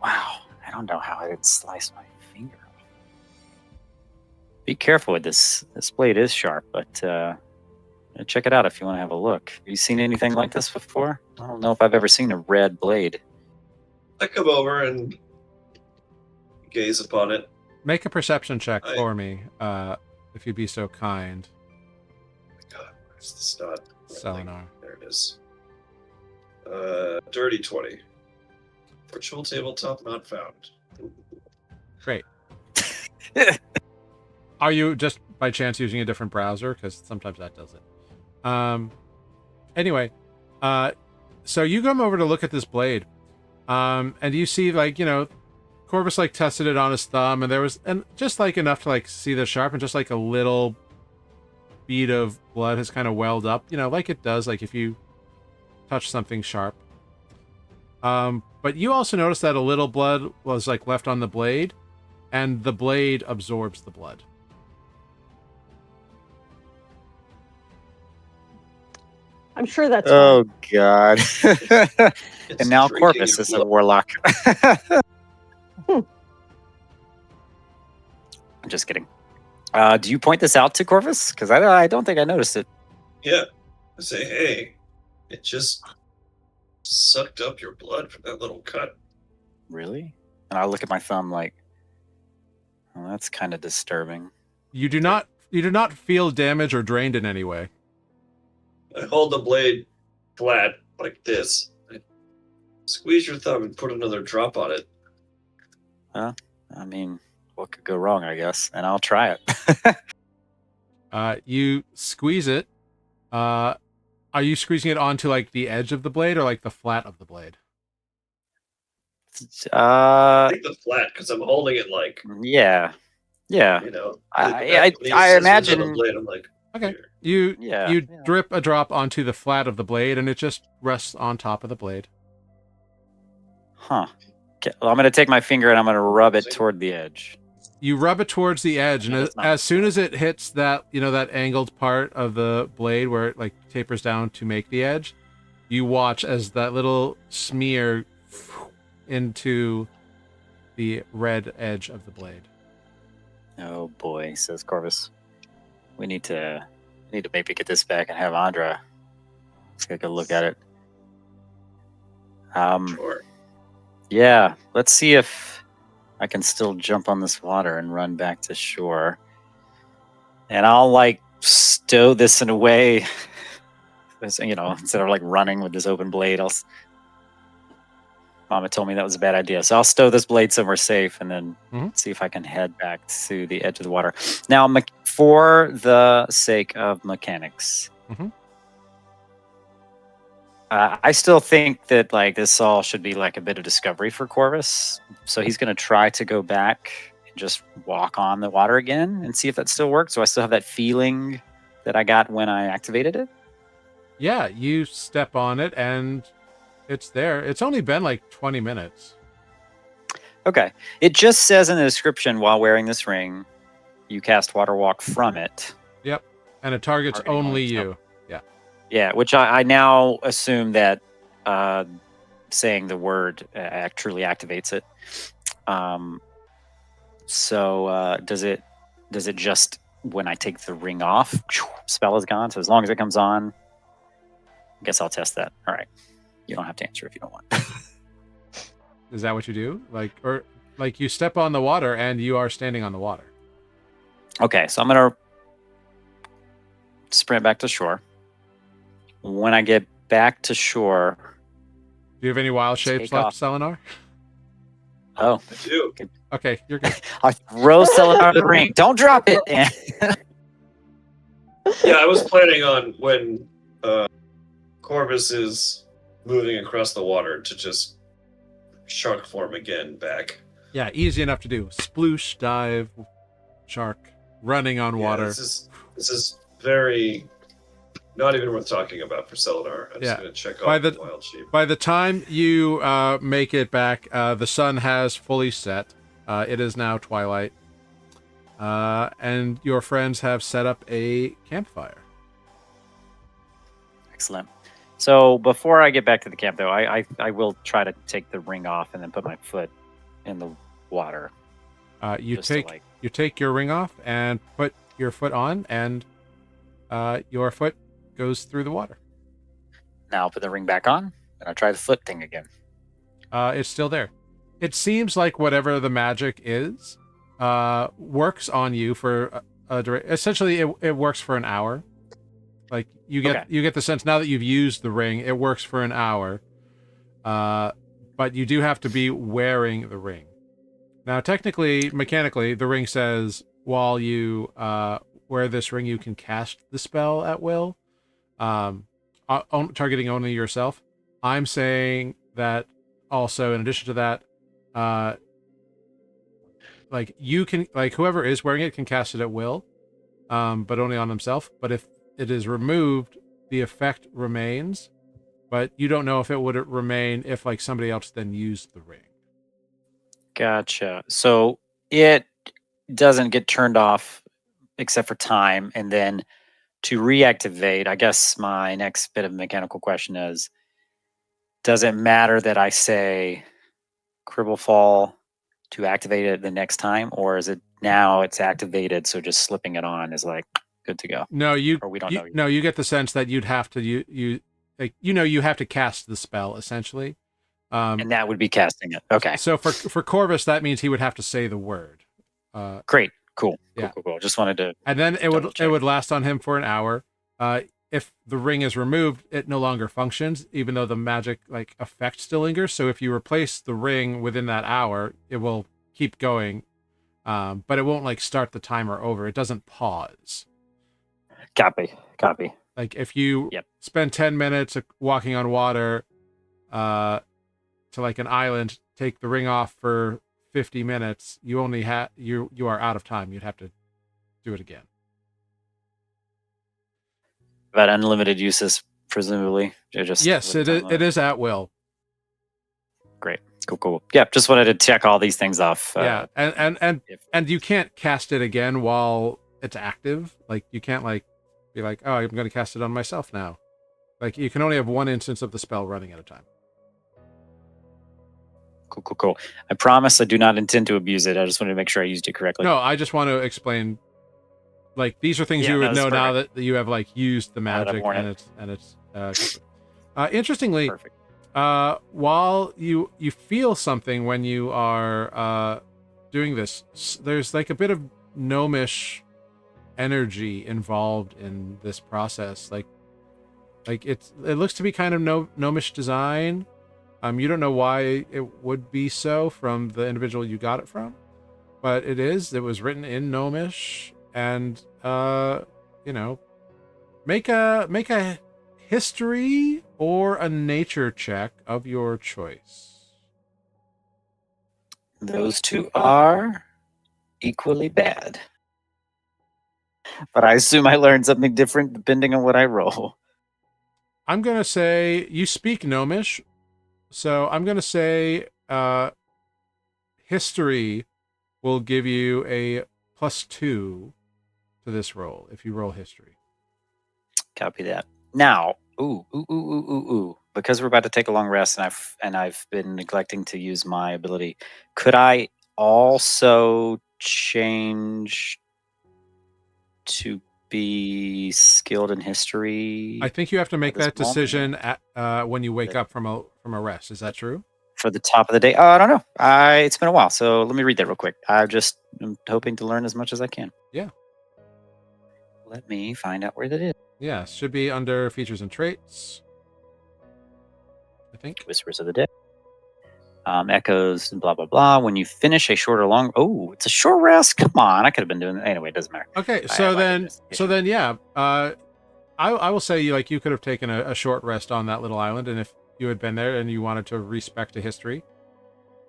wow, I don't know how I would slice my finger. Be careful with this. This blade is sharp, but check it out if you want to have a look. Have you seen anything like this before? I don't know if I've ever seen a red blade. I come over and gaze upon it. Make a perception check for me, if you'd be so kind. God, where's the stud? Selenar. There it is. Dirty 20. Virtual tabletop not found. Great. Are you just by chance using a different browser? Because sometimes that does it. Anyway, so you come over to look at this blade, and you see like, you know, Corvus like tested it on his thumb, and there was just like enough to like see the sharp, and just like a little bead of blood has kind of welled up, you know, like it does like if you touch something sharp. But you also notice that a little blood was like left on the blade, and the blade absorbs the blood. I'm sure that's Oh God! It's And now drinking Corvus your is a blood. warlock. I'm just kidding. Do you point this out to Corvus? Because I don't think I noticed it. Yeah. I say, hey, it just sucked up your blood from that little cut. Really? And I look at my thumb like, well, that's kind of disturbing. You do not feel damage or drained in any way. I hold the blade flat like this. I squeeze your thumb and put another drop on it. I mean, what could go wrong, I guess? And I'll try it. You squeeze it. Are you squeezing it onto like the edge of the blade or like the flat of the blade? I think the flat, because I'm holding it like, Yeah. you know. I when you scissors imagine- on the blade, I'm like, Okay. here. You drip a drop onto the flat of the blade, and it just rests on top of the blade. Huh. Okay, well, I'm going to take my finger and I'm going to rub it toward the edge. You rub it towards the edge, and It's not- as soon as it hits that, you know, that angled part of the blade where it like tapers down to make the edge, you watch as that little smear into the red edge of the blade. Oh boy, says Corvus. We need to maybe get this back and have Andra take a look at it. Sure. Yeah, let's see if I can still jump on this water and run back to shore. And I'll like stow this in a way, you know, instead of like running with this open blade. Mama told me that was a bad idea, so I'll stow this blade somewhere safe and then see if I can head back to the edge of the water. Now, for the sake of mechanics, I still think that like this all should be like a bit of discovery for Corvus. So he's going to try to go back and just walk on the water again and see if that still works. So I still have that feeling that I got when I activated it. Yeah, you step on it, and it's there. It's only been like 20 minutes. Okay. It just says in the description, while wearing this ring, you cast Water Walk from it. Yep. And it targets Targeting only only you. Yeah, which I now assume that saying the word truly activates it. So does it just when I take the ring off, spell is gone? So as long as it comes on, I guess I'll test that. All right. You don't have to answer if you don't want. Is that what you do? Like you step on the water and you are standing on the water. Okay, so I'm gonna sprint back to shore. When I get back to shore, Do you have any wild shapes Take left, off. Selenar? oh, I do. Okay, you're good. I throw Selenar the ring. Don't drop it. Yeah, I was planning on when Corvus is moving across the water to just shark form again back. Yeah, easy enough to do. Sploosh, dive, shark, running on Yeah, water. this is very not even worth talking about for Selenar. I'm just Yeah. gonna check By off the- the wild shape. By the time you make it back, the sun has fully set. It is now twilight. And your friends have set up a campfire. Excellent. So before I get back to the camp, though, I will try to take the ring off and then put my foot in the water. You just to, take your ring off and put your foot on, and your foot goes through the water. Now I'll put the ring back on, and I'll try the foot thing again. It's still there. It seems like whatever the magic is works on you for essentially it works for an hour. Like you get the sense now that you've used the ring, it works for an hour. But you do have to be wearing the ring. Now, technically, mechanically, the ring says while you wear this ring, you can cast the spell at will, targeting only yourself. I'm saying that also, in addition to that, like you can, like whoever is wearing it can cast it at will, but only on themselves. But if it is removed, the effect remains, but you don't know if it would remain if like somebody else then used the ring. Gotcha. So it doesn't get turned off except for time, and then to reactivate, I guess my next bit of mechanical question is, does it matter that I say Cribble Fall to activate it the next time, or is it now it's activated, so just slipping it on is like good to go? No, Or we don't know yet. No, you get the sense that you'd have to you have to cast the spell essentially. And that would be casting it. Okay. So for Corvus, that means he would have to say the word. Great. Cool. Yeah. Cool. Just wanted to. And then it double-check. would last on him for an hour. If the ring is removed, it no longer functions, even though the magic like effect still lingers. So if you replace the ring within that hour, it will keep going, but it won't like start the timer over. It doesn't pause. Copy. Like if you spend 10 minutes walking on water, to like an island, take the ring off for 50 minutes, you only you are out of time. You'd have to do it again. But unlimited uses, presumably. Yes, it is at will. Great. Cool. Yeah, just wanted to check all these things off. Yeah, and you can't cast it again while it's active. Like you can't like be like, oh, I'm going to cast it on myself now. Like you can only have one instance of the spell running at a time. Cool. I promise I do not intend to abuse it. I just wanted to make sure I used it correctly. No, I just want to explain. Like these are things you would know now that you have like used the magic, and it's interestingly. Perfect. While you feel something when you are doing this, there's like a bit of gnomish energy involved in this process. Like it looks to be kind of gnomish design. You don't know why it would be so from the individual you got it from, but it is. It was written in gnomish, and make a history or a nature check of your choice. Those two are equally bad. But I assume I learned something different depending on what I roll. I'm going to say you speak gnomish, so I'm going to say history will give you a +2 to this roll if you roll history. Copy that. Now, because we're about to take a long rest, and I've been neglecting to use my ability. Could I also change to be skilled in history I think you have to make this that moment? decision at when you wake up from a rest. Is that true? For the top of the day? I don't know. It's been a while, so let me read that real quick. I'm hoping to learn as much as I can. Yeah. Let me find out where that is. Yeah, should be under features and traits. I think. Whispers of the Dead. Echoes and blah blah blah. When you finish a short or long, it's a short rest. Come on, I could have been doing that anyway. It doesn't matter. Okay, I so have then, identification. yeah. I will say you could have taken a short rest on that little island, and if you had been there and you wanted to respect a history,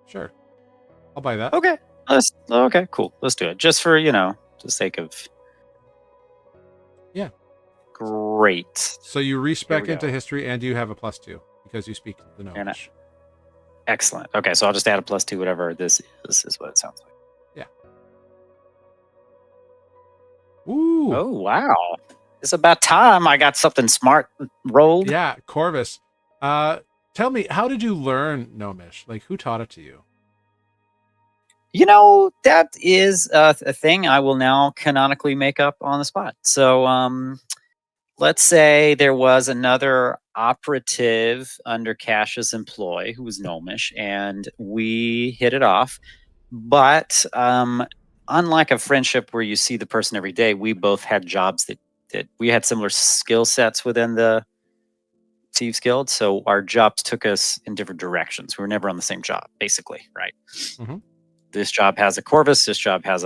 sure, I'll buy that. Okay, cool. Let's do it. Just for the sake of. Yeah. Great. So you respec go. into history, and you have a +2 because you speak the Gnomish. Excellent. Okay, so I'll just add a +2, whatever this is what it sounds like. Yeah. Ooh. Oh wow! It's about time I got something smart rolled. Yeah, Corvus. Tell me, how did you learn Gnomish? Like, who taught it to you? That is a thing I will now canonically make up on the spot. So, let's say there was another operative under Cash's employ who was Gnomish, and we hit it off. But unlike a friendship where you see the person every day, we both had jobs that we had similar skill sets within the Thieves Guild, so our jobs took us in different directions. We were never on the same job, basically, right? Mm-hmm. This job has a Corvus. This job has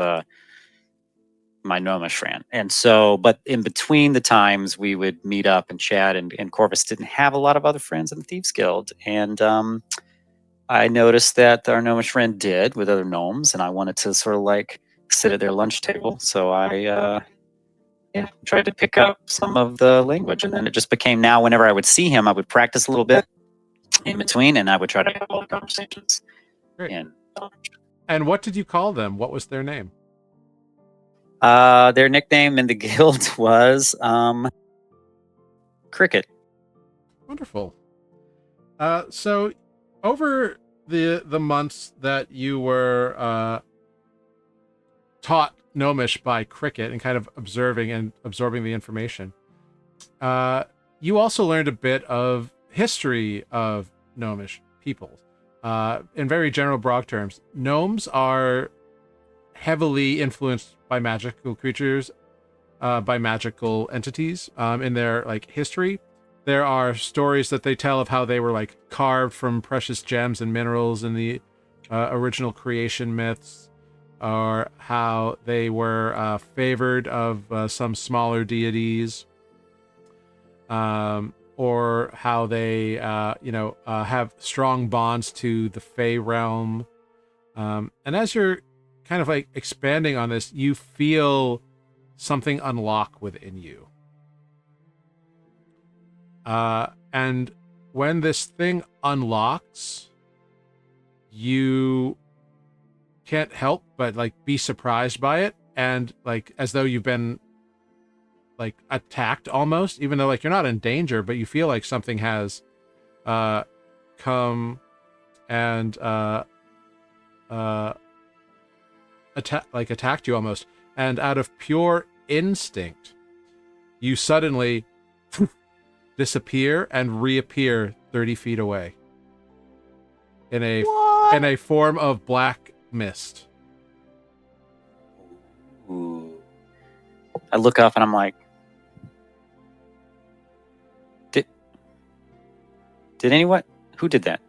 my Gnomish friend. And so, but in between the times, we would meet up and chat, and Corvus didn't have a lot of other friends in the Thieves Guild. And I noticed that our Gnomish friend did with other gnomes, and I wanted to sort of like sit at their lunch table. So I tried to pick up some of the language. And then it just became now whenever I would see him, I would practice a little bit in between, and I would try to have all the conversations. Great. And what did you call them? What was their name? their nickname in the guild was Cricket. Wonderful. So over the months that you were taught Gnomish by Cricket and kind of observing and absorbing the information, you also learned a bit of history of Gnomish peoples. In very general broad terms, gnomes are heavily influenced by magical creatures, by magical entities in their history. There are stories that they tell of how they were carved from precious gems and minerals in the original creation myths, or how they were favored of some smaller deities, or how they have strong bonds to the Fey realm. And as you're kind of expanding on this, you feel something unlock within you. And when this thing unlocks, you can't help but be surprised by it, and as though you've been attacked almost, even though you're not in danger, but you feel like something has come and attacked you almost, and out of pure instinct, you suddenly disappear and reappear 30 feet away in a form of black mist. Ooh. I look up and I'm like, did anyone? Who did that?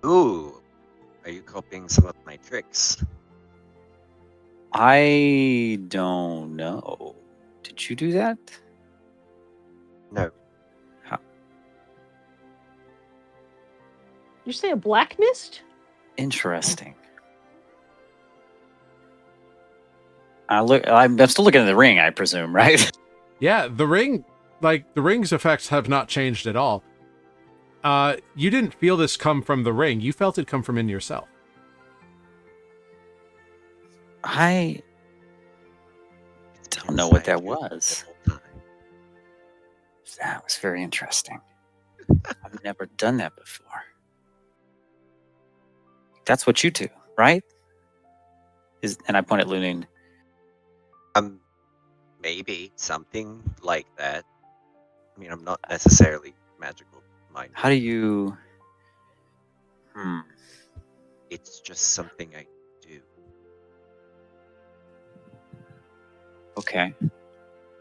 Ooh, are you copying some of my tricks? I don't know. Did you do that? No. How? You say a black mist? Interesting. I'm still looking at the ring, I presume, right? Yeah, the ring, the ring's effects have not changed at all. You didn't feel this come from the ring. You felt it come from in yourself. I don't know what that was. That was very interesting. I've never done that before. That's what you do, right? And I point at Lunin. Maybe something like that. I mean, I'm not necessarily magical minded. How do you? It's just something I do. Okay.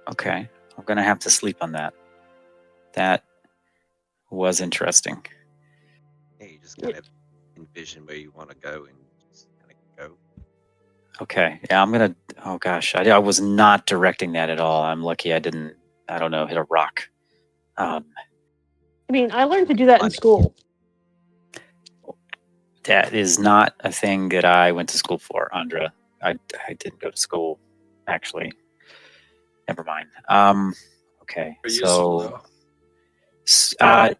I'm gonna have to sleep on that. That was interesting. Yeah, you just kind of envision where you want to go and just kind of go. Okay. Yeah, I'm gonna. Oh gosh, I was not directing that at all. I'm lucky I didn't. I don't know, hit a rock. I mean, I learned to do that in school. That is not a thing that I went to school for, Andra. I didn't go to school, actually. Never mind. Okay. Are useful, So, though.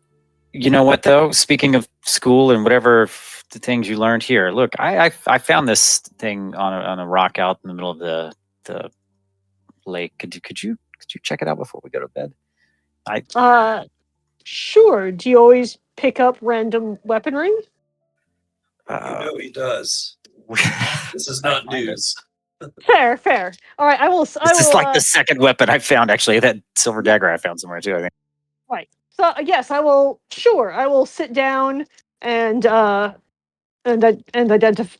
you know what though? Speaking of school and whatever the things you learned here, look, I found this thing on a rock out in the middle of the lake. Could you check it out before we go to bed? Sure. Do you always pick up random weaponry? He does. This is I not find it. news. Fair. All right, I will. This is like the second weapon I found. Actually, that silver dagger I found somewhere too. I think. Right. So yes, I will. Sure, I will sit down and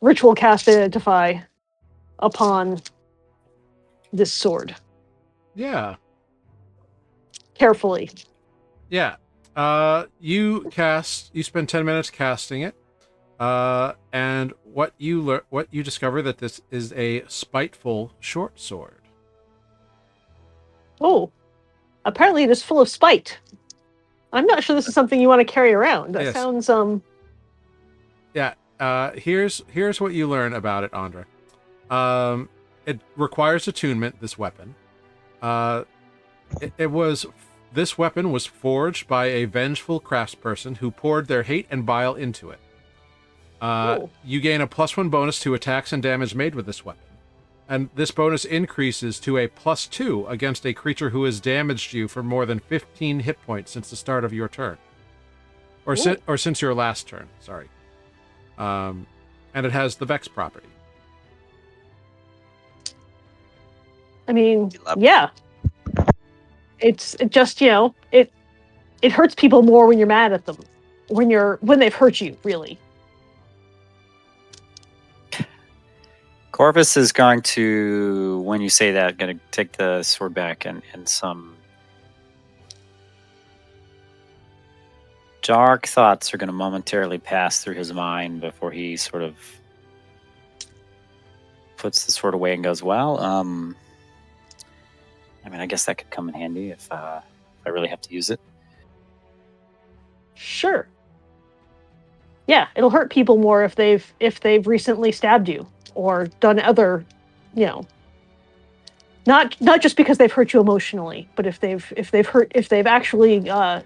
ritual cast identify upon this sword Yeah. carefully. Yeah. You spend 10 minutes casting it. And what you discover that this is a spiteful short sword. Oh, apparently it is full of spite. I'm not sure this is something you want to carry around. That Yes. sounds Yeah. Here's what you learn about it, Andra. It requires attunement, this weapon. This weapon was forged by a vengeful craftsperson who poured their hate and bile into it. You gain a +1 bonus to attacks and damage made with this weapon. And this bonus increases to a +2 against a creature who has damaged you for more than 15 hit points since the start of your turn. Or since your last turn, sorry. And it has the Vex property. I mean, yeah. It just, it hurts people more when you're mad at them. When they've hurt you, really. Corvus is going to, when you say that, going to take the sword back and some dark thoughts are going to momentarily pass through his mind before he sort of puts the sword away and goes, well, I mean, I guess that could come in handy if I really have to use it. Sure. Yeah, it'll hurt people more if they've recently stabbed you or done other, not just because they've hurt you emotionally, but if they've actually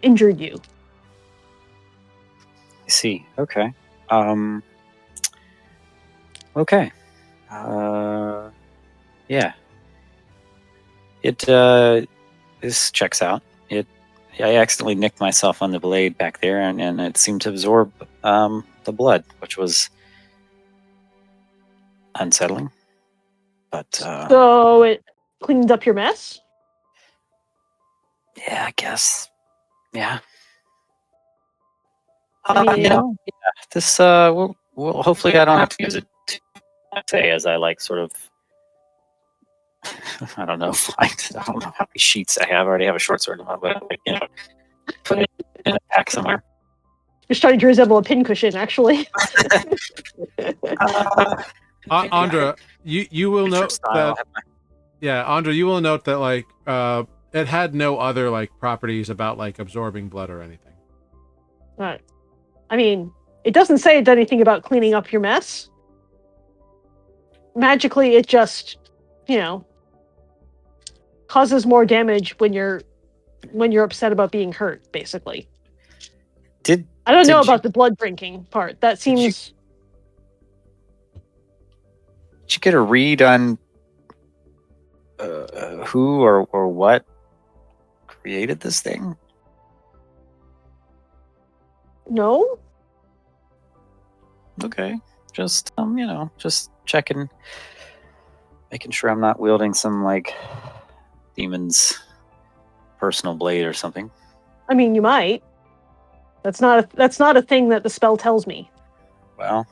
injured you. I see. Okay. Okay. Yeah. This checks out. I accidentally nicked myself on the blade back there, and it seemed to absorb the blood, which was unsettling. But so it cleaned up your mess? Yeah, I guess. Yeah. I mean, This well, hopefully I don't have to use it. Say as I sort of. I don't know. I don't know how many sheets I have. I already have a short sword in my but put it in a pack somewhere. You're starting to resemble a pincushion, actually. Andra, you will note that. Yeah, Andra, you will note that it had no other properties about absorbing blood or anything. Right. I mean, it doesn't say it did anything about cleaning up your mess. Magically, it just, causes more damage when you're upset about being hurt, basically. I don't know about the blood drinking part. That seems. Did you get a read on who or what created this thing? No? Okay. Just just checking, making sure I'm not wielding some like demon's personal blade or something. I mean, you might. That's not a thing that the spell tells me. Well,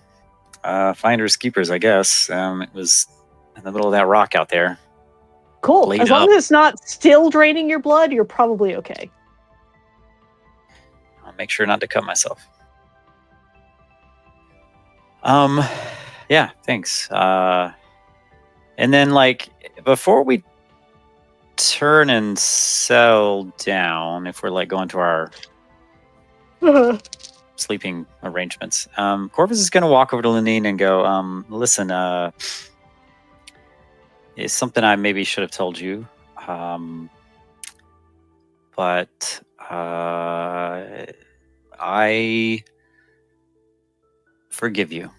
finders keepers, I guess. It was in the middle of that rock out there. Cool. Blade As long up. as it's not still draining your blood, you're probably okay. I'll make sure not to cut myself. Yeah, thanks. And then like before we turn and settle down, if we're like going to our sleeping arrangements, Corvus is gonna walk over to Lenine and go, listen, it's something I maybe should have told you. But I forgive you.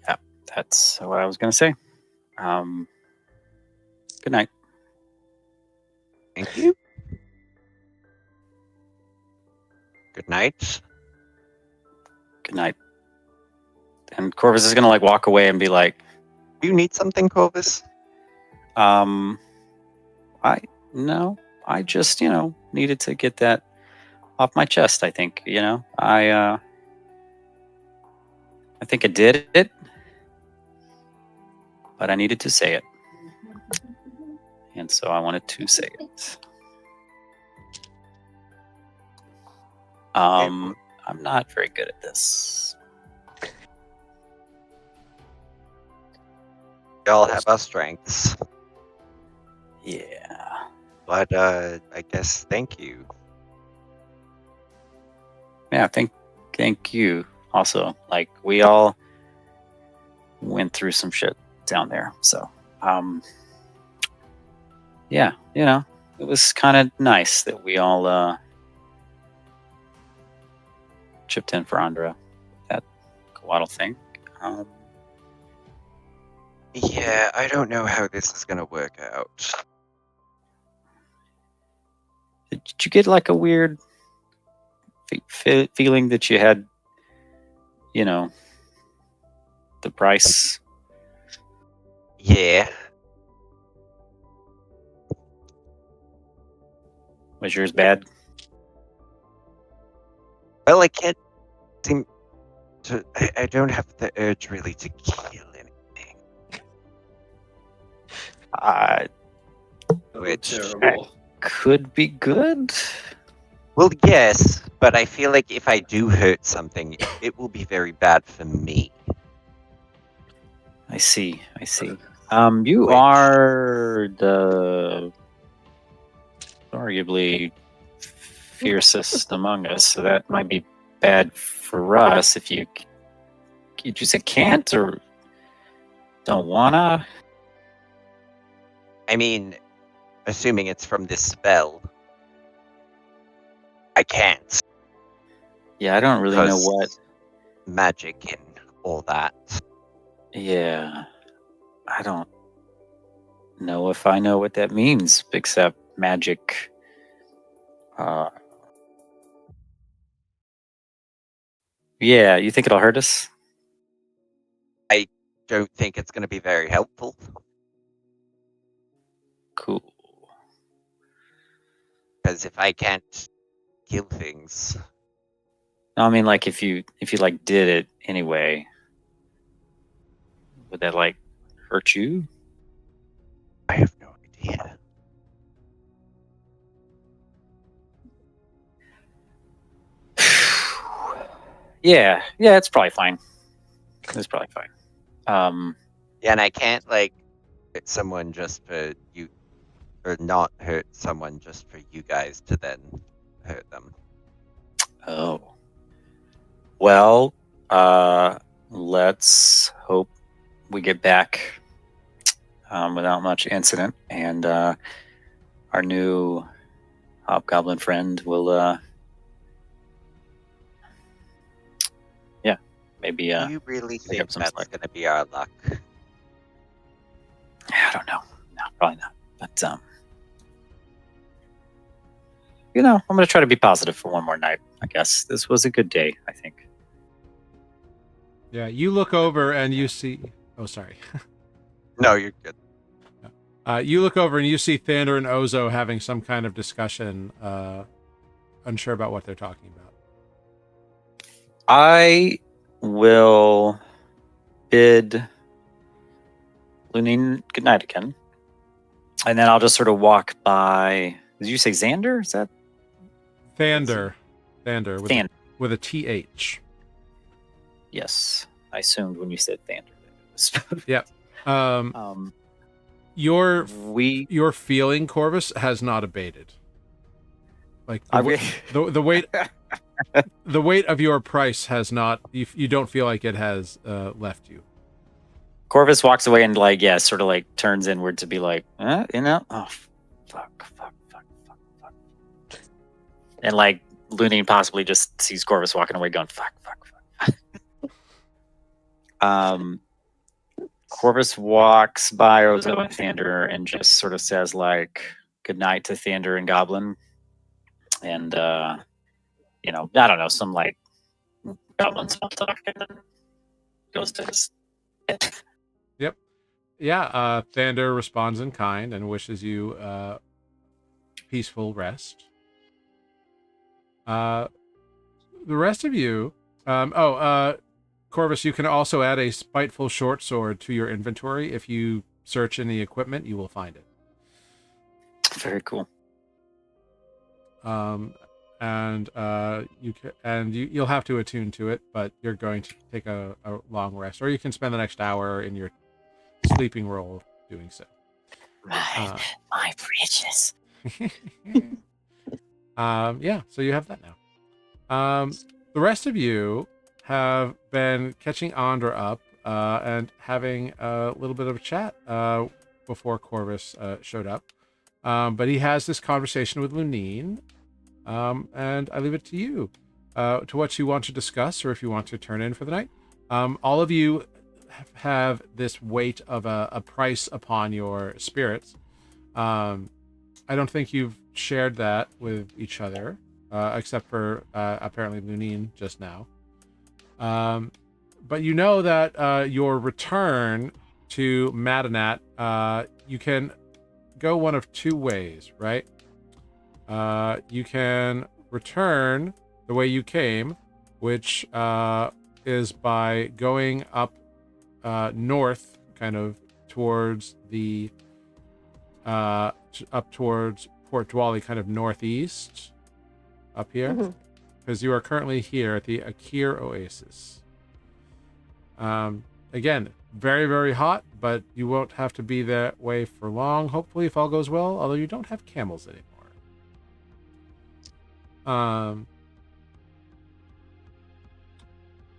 Yeah, that's what I was going to say. Good night. Thank you. Good night. Good night. And Corvus is going to like walk away and be like, Do you need something, Corvus? I just, needed to get that off my chest, I think, I think I did it, but I needed to say it. And so I wanted to say it. I'm not very good at this. We all have our strengths. Yeah. But I guess thank you. Yeah, thank you. Also, like we all went through some shit down there. So, yeah, it was kind of nice that we all chipped in for Andra, that Coatl thing. Yeah, I don't know how this is gonna work out. Did you get like a weird feeling that you had, the price? Yeah. Was yours bad? Well, I can't seem to. I don't have the urge really to kill anything. Which Terrible. Could be good. Well, yes, but I feel like if I do hurt something, it will be very bad for me. I see. You Which- are the arguably fiercest among us, so that might be bad for us if you just can't or don't wanna. I mean, assuming it's from this spell, I can't. Yeah, I don't really know because what. magic and all that. Yeah, I don't know if I know what that means, except magic. Yeah, you think it'll hurt us? I don't think it's going to be very helpful. Cool. Because if I can't kill things, No, I mean, like if you like did it anyway, would that like hurt you? I have no idea. Yeah, it's probably fine. It's probably fine. Yeah, and I can't like hurt someone just for you, or not hurt someone just for you guys to then hurt them. Oh. Well, let's hope we get back without much incident, and our new hobgoblin friend will, maybe Do you really pick think up some that's slack. going to be our luck? I don't know. No, probably not. But you know, I'm gonna try to be positive for one more night. I guess this was a good day. I think. Yeah, you look over and you see. Oh, sorry. No, you're good. You look over and you see Thander and Ozo having some kind of discussion, unsure about what they're talking about. I will bid Lunin good night again, and then I'll just sort of walk by. Did you say Xander? Is that Thander with Thander? with a TH. Yes, I assumed when you said Thander. Yep. um, Your we feeling, Corvus, has not abated. Like I mean, the weight the weight of your price has not. You don't feel like it has left you. Corvus walks away and like sort of like turns inward to be like, you know, oh fuck, and like Lunin possibly just sees Corvus walking away, going fuck. Corvus walks by Ozo and Thander and just sort of says like good night to Thander and Goblin, and you know, I don't know, some like Goblin small talk, and then goes to his. Yep. Yeah. Thander responds in kind and wishes you peaceful rest. The rest of you. Corvus, you can also add a spiteful short sword to your inventory. If you search in the equipment, you will find it. Very cool. You'll have to attune to it, but you're going to take a long rest, or you can spend the next hour in your sleeping role doing so. My precious. Yeah, so you have that now. The rest of you have been catching Andra up and having a little bit of a chat before Corvus showed up. But he has this conversation with Lunin, and I leave it to you to what you want to discuss, or if you want to turn in for the night. All of you have this weight of a price upon your spirits. I don't think you've shared that with each other, except for apparently Lunin just now. But you know that your return to Madanat, you can go one of two ways, right? You can return the way you came, which is by going up north, kind of towards the up towards Port Dwali, kind of northeast, up here, because you are currently here at the Akir Oasis. Again, very, very hot, but you won't have to be that way for long, hopefully, if all goes well, although you don't have camels anymore.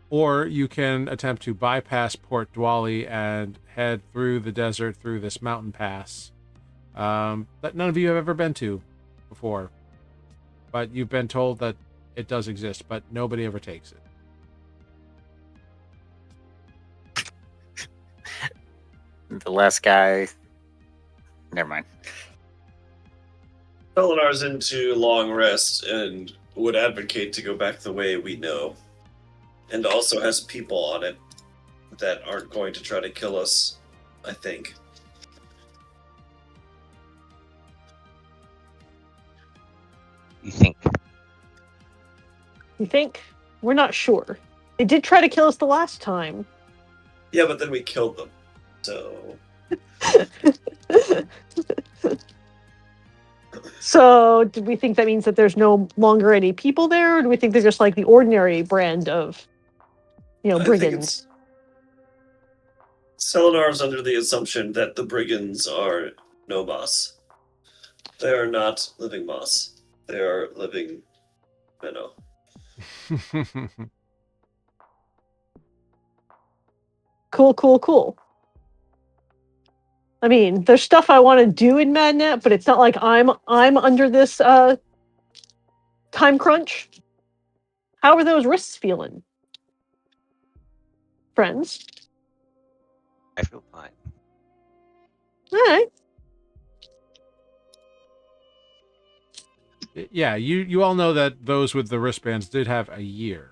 Or you can attempt to bypass Port Dwali and head through the desert through this mountain pass that none of you have ever been to before. But you've been told that it does exist, but nobody ever takes it. The last guy. Never mind. Selenar's into long rest and would advocate to go back the way we know. And also has people on it that aren't going to try to kill us, I think. You think? You think? We're not sure. They did try to kill us the last time. Yeah, but then we killed them. So... So, do we think that means that there's no longer any people there, or do we think they're just like the ordinary brand of, brigands? Selenar's under the assumption that the brigands are no moss. They are not living moss. They are living minnow. Cool. I mean, there's stuff I want to do in Madnet, but it's not like I'm under this time crunch. How are those wrists feeling? friends. I feel fine. All right. Yeah, you all know that those with the wristbands did have a year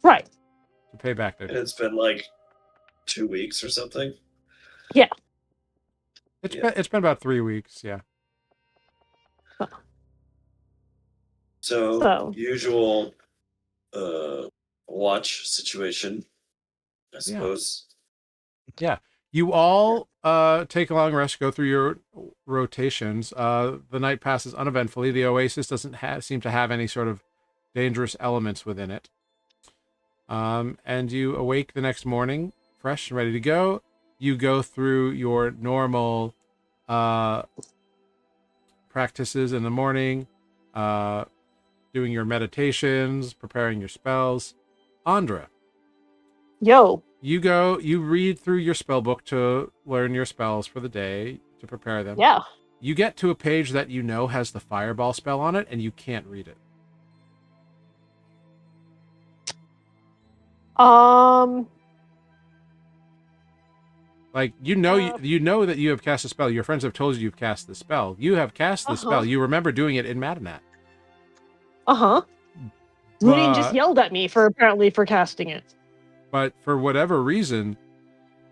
Right. to pay back their And debt. it's been like 2 weeks or something. It's been about 3 weeks. Yeah. So usual watch situation, I suppose. Yeah. You all take a long rest, go through your rotations. The night passes uneventfully. The oasis doesn't seem to have any sort of dangerous elements within it. And you awake the next morning, fresh and ready to go. You go through your normal practices in the morning, doing your meditations, preparing your spells. Andra, Yo. you read through your spell book to learn your spells for the day, to prepare them. Yeah. You get to a page that you know has the fireball spell on it, and you can't read it. Like, you know that you have cast a spell. Your friends have told you you've cast the spell. You have cast the spell. You remember doing it in Madanat. Looney just yelled at me for casting it. But for whatever reason,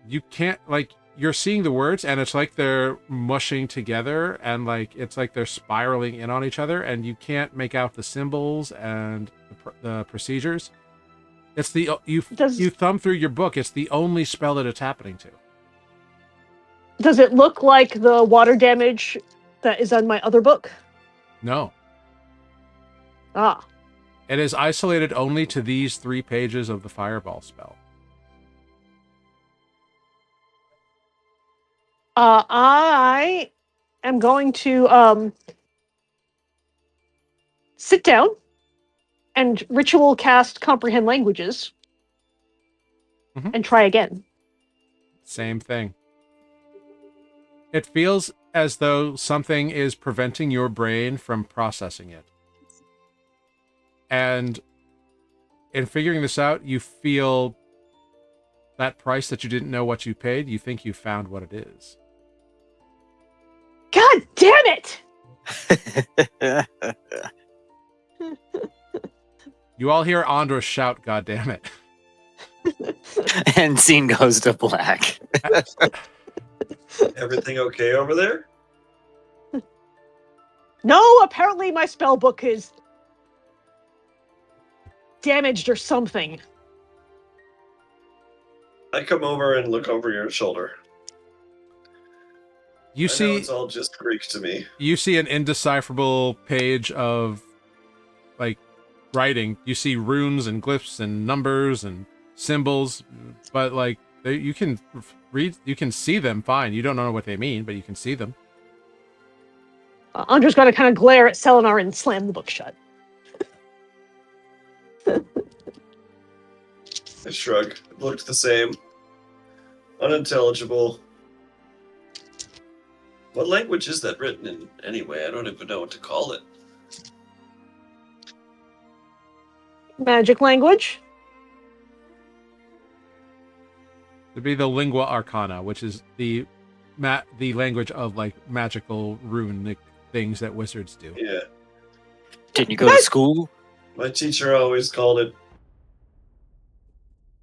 you can't, like, you're seeing the words and it's like they're mushing together and like it's like they're spiraling in on each other and you can't make out the symbols and the procedures. It's the you thumb through your book. It's the only spell that it's happening to. Does it look like the water damage that is on my other book? No. Ah. It is isolated only to these 3 pages of the fireball spell. I am going to sit down and ritual cast comprehend languages and try again. Same thing. It feels as though something is preventing your brain from processing it. And in figuring this out, you feel that price that you didn't know what you paid, you think you found what it is. God damn it! You all hear Andra shout, "God damn it." And scene goes to black. Everything okay over there? No, apparently my spell book is damaged or something. I come over and look over your shoulder. You I see, know it's all just Greek to me. You see an indecipherable page of, like, writing. You see runes and glyphs and numbers and symbols, but like you can read, you can see them fine. You don't know what they mean, but you can see them. Andra's got to kind of glare at Selenar and slam the book shut. I shrug. It looked the same. Unintelligible. What language is that written in anyway? I don't even know what to call it. Magic language? It'd be the lingua arcana, which is the language of like magical runic things that wizards do. Yeah. Didn't you go to school? My teacher always called it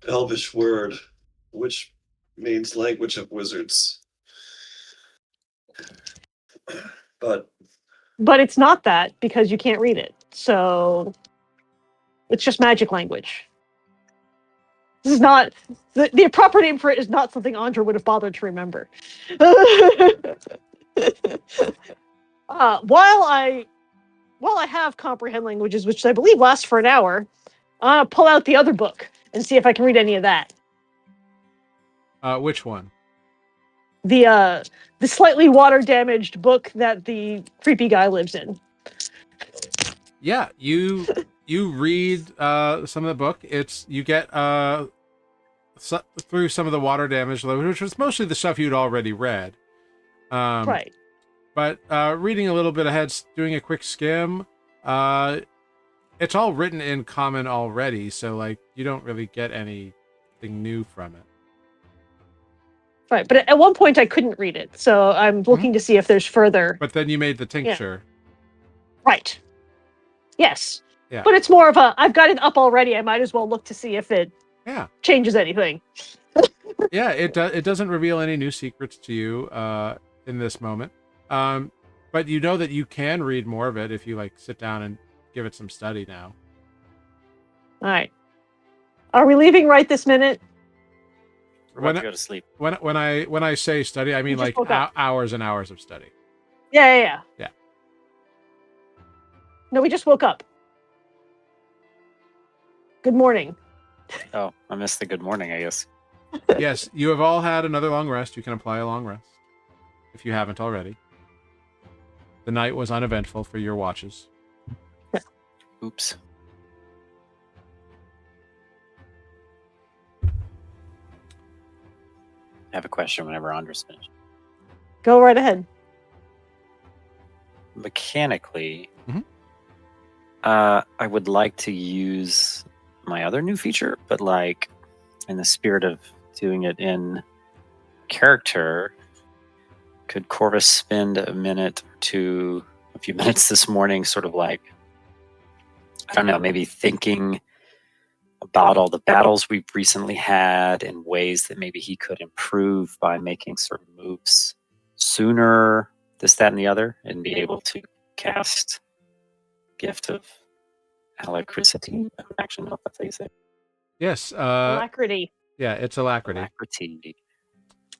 Elvish word, which means language of wizards. But it's not that because you can't read it. So it's just magic language. This is not the proper name for it is not something Andra would have bothered to remember. While I have comprehend languages, which I believe lasts for an hour, I'm gonna pull out the other book and see if I can read any of that. Which one? The slightly water damaged book that the creepy guy lives in. Yeah, you read some of the book. You get through some of the water damage, which was mostly the stuff you'd already read. Right. But reading a little bit ahead, doing a quick skim, it's all written in common already, so like you don't really get any something new from it. Right, but at one point I couldn't read it, so I'm looking to see if there's further. But then you made the tincture. Right. Yes. Yeah. But it's more of a, I've got it up already, I might as well look to see if it Yeah. changes anything. Yeah, it doesn't reveal any new secrets to you in this moment. But you know that you can read more of it if you like sit down and give it some study now. All right. Are we leaving right this minute? We're about to go to sleep. When I say study, I mean just like woke up. hours and hours of study. Yeah. Yeah. No, we just woke up. Good morning. Oh, I missed the good morning, I guess. Yes, you have all had another long rest. You can apply a long rest if you haven't already. The night was uneventful for your watches. Oops. I have a question whenever Andre's finished. Go right ahead. Mechanically, Mhm. I would like to use my other new feature, but like in the spirit of doing it in character, could Corvus spend a few minutes this morning, sort of like, I don't know, maybe thinking about all the battles we've recently had and ways that maybe he could improve by making certain moves sooner, this, that, and the other, and be able to cast Gift of Alacrity. I don't actually know if that's how you say it. Yes. Alacrity. Yeah, it's alacrity. Alacrity.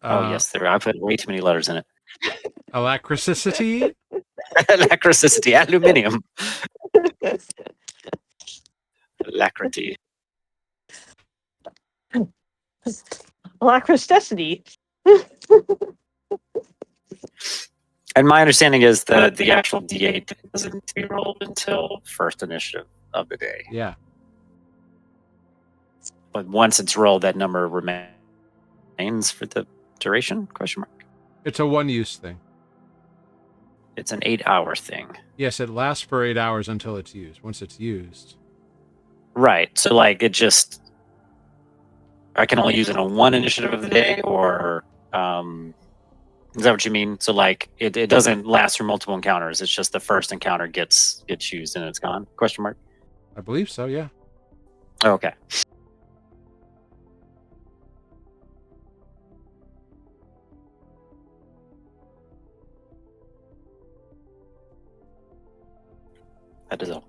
Yes, I put way too many letters in it. Alacricity. Alacrity, aluminium. Alacrity. Alacrity. And my understanding is that the actual D8 doesn't be rolled until first initiative of the day. Yeah. But once it's rolled, that number remains for the duration? Question mark. It's a one-use thing. It's an 8-hour thing. Yes, it lasts for 8 hours until it's used. Once it's used. Right. So like it just, I can only use it on one initiative of the day, or is that what you mean? So like it doesn't last for multiple encounters. It's just the first encounter gets used and it's gone? Question mark. I believe so, yeah. Okay. That is all.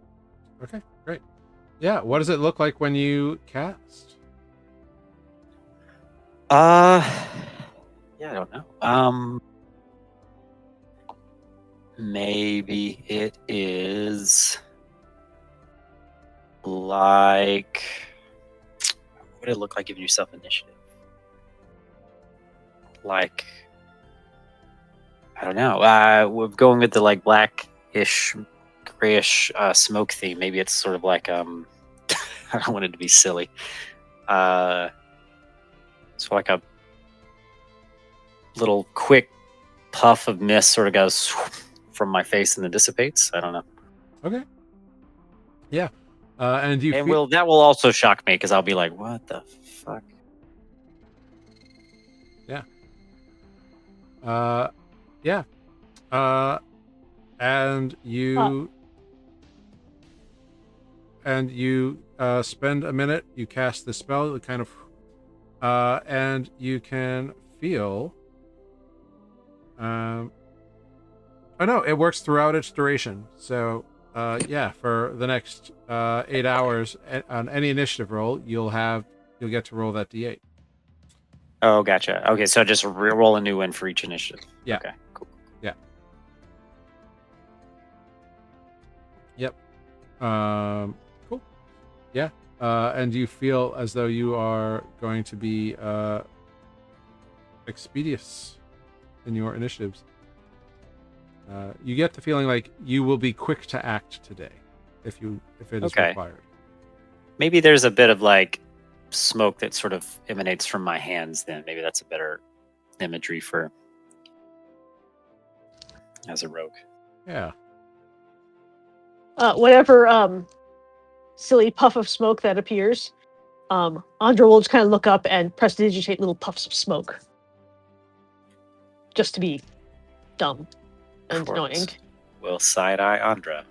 Okay, great. Yeah, what does it look like when you cast? Yeah, I don't know. Maybe it is like, what would it look like giving yourself initiative? Like, I don't know. We're going with the like blackish, grayish smoke theme. Maybe it's sort of like I don't want it to be silly. So like a little quick puff of mist sort of goes from my face and then dissipates. I don't know. Okay. Yeah. And you And feel... that will also shock me because I'll be like, what the fuck? Yeah. Yeah. And you spend a minute, you cast the spell, it kind of and you can feel oh no, it works throughout its duration. So yeah, for the next 8 hours on any initiative roll, you'll get to roll that D8. Oh, gotcha. Okay, so just roll a new one for each initiative. Yeah. Okay, cool. Yeah. Yep. Cool. Yeah. And you feel as though you are going to be expeditious in your initiatives. You get the feeling like you will be quick to act today if it is required. Maybe there's a bit of like smoke that sort of emanates from my hands. Then maybe that's a better imagery for as a rogue. Yeah. Whatever silly puff of smoke that appears. Andra will just kind of look up and prestidigitate little puffs of smoke. Just to be dumb and Court annoying. will side-eye Andra.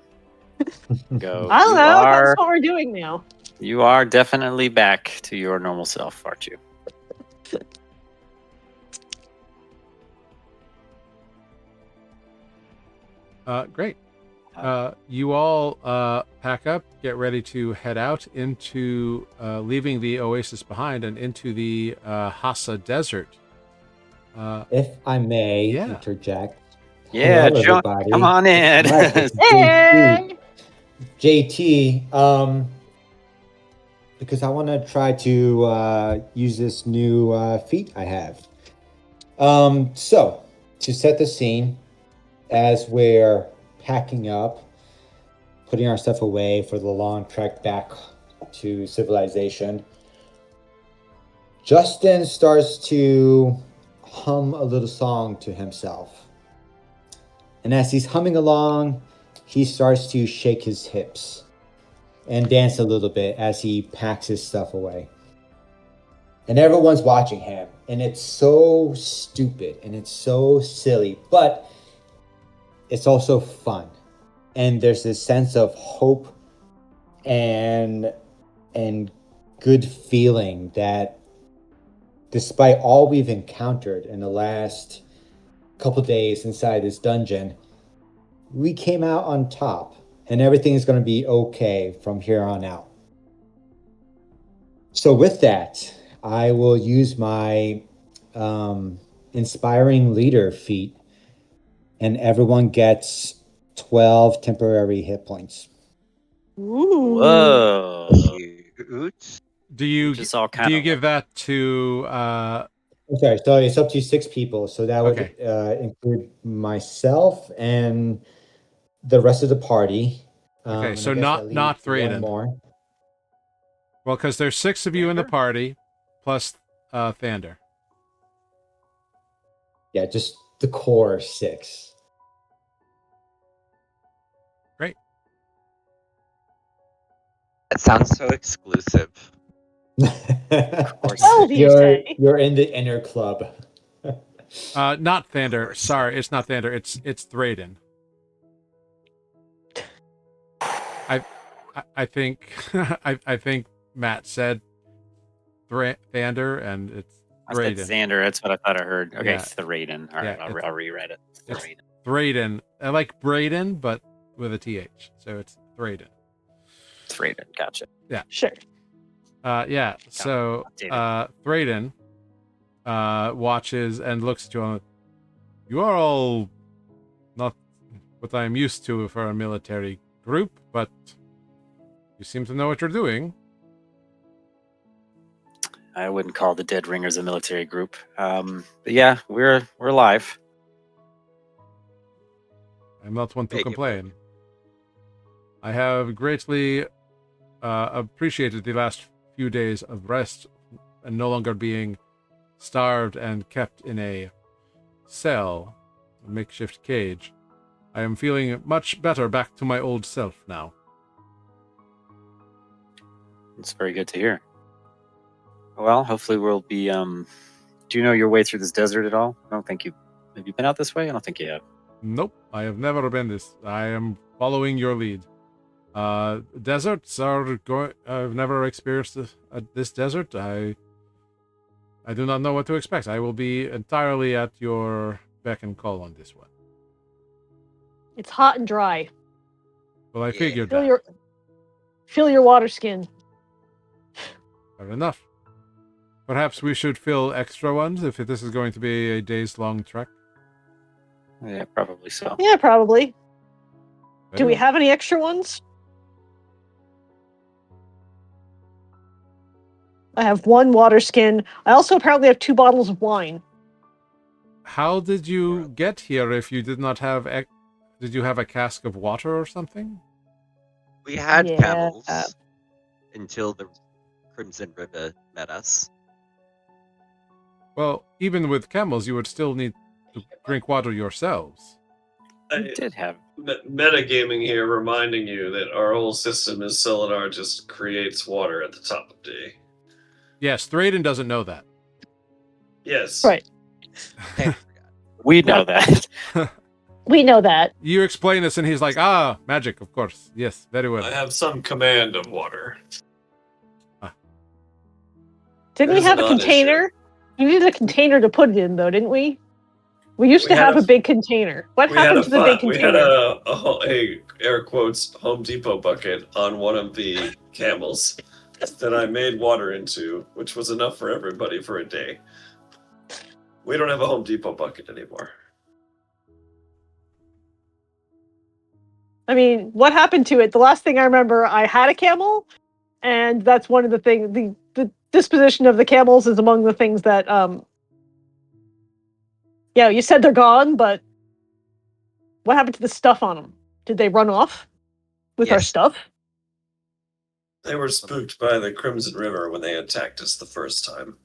Go. I don't You know. are, That's what we're doing now. you are definitely back to your normal self, aren't you? Great. You all pack up, get ready to head out into leaving the oasis behind and into the Hasa desert. If I may Yeah. interject. Yeah, Hello, John, everybody. come on in. Right, this is Hey! JT, because I want to try to use this new feat I have. So, to set the scene, as we're packing up, putting our stuff away for the long trek back to civilization, Justin starts to hum a little song to himself. And as he's humming along, he starts to shake his hips and dance a little bit as he packs his stuff away. And everyone's watching him. And it's so stupid and it's so silly, but it's also fun. And there's this sense of hope and good feeling that despite all we've encountered in the last couple days inside this dungeon, we came out on top and everything is going to be okay from here on out. So with that, I will use my inspiring leader feat, and everyone gets 12 temporary hit points. Ooh. Whoa. Cute. Do you Just all do kind you of give that to I'm sorry, so it's up to 6 people. So that would Okay. include myself and the rest of the party. Okay, And so I guess not at least not one Thraden. more. Well, because there's 6 of you in the Thander? party, plus Thander. Yeah, just the core 6. Great. That sounds so exclusive. Of course. 12, you say? You're in the inner club. Not Of Thander. course. Sorry, it's not Thander. It's Thraden. I think I think Matt said Thander, and it's I said Thraden. Xander. That's what I thought I heard. Okay, Yeah. Thraden. All Yeah, right, I'll reread it. it's Thraden. Thraden. I like Braden, but with a TH, so it's Thraden. Thraden. Gotcha. Sure. Yeah. So Thraden watches and looks at you on. You are all not what I am used to for a military group, but you seem to know what you're doing. I wouldn't call the Dead Ringers a military group. But yeah, we're alive. I'm not one to Make it complain. I have greatly appreciated the last few days of rest and no longer being starved and kept in a cell, a makeshift cage. I am feeling much better, back to my old self now. It's very good to hear. Well, hopefully we'll be. Do you know your way through this desert at all? I don't think you. Have you been out this way? I don't think you have. Nope, I have never been this. I am following your lead. Deserts are going. I've never experienced this desert. I do not know what to expect. I will be entirely at your beck and call on this one. It's hot and dry. Well, I Yeah. figured Feel that. your water skin. Fair enough. Perhaps we should fill extra ones if this is going to be a days-long trek. Yeah, probably so. Yeah, probably. Do we Very well. have any extra ones? I have 1 water skin. I also apparently have 2 bottles of wine. How did you get here if you did not have... Did you have a cask of water or something? We had Yeah. camels until the Crimson River met us. Well, even with camels, you would still need to drink water yourselves. We did have. Metagaming here, reminding you that our whole system is Selenar just creates water at the top of day. Yes, Thraden doesn't know that. Yes. Right. We know that. We know that. You explain this, and he's like, magic, of course. Yes, very well. I have some command of water. Didn't It we is have a a non-issue. container? We needed a container to put it in, though, didn't we? We used We to had have a- a big container. What We had happened a to the big we had container? a air quotes Home Depot bucket on one of the camels that I made water into, which was enough for everybody for a day. We don't have a Home Depot bucket anymore. I mean, what happened to it? The last thing I remember, I had a camel, and that's one of the things. The disposition of the camels is among the things that, yeah, you said they're gone, but what happened to the stuff on them? Did they run off with our Yes. stuff? They were spooked by the Crimson River when they attacked us the first time.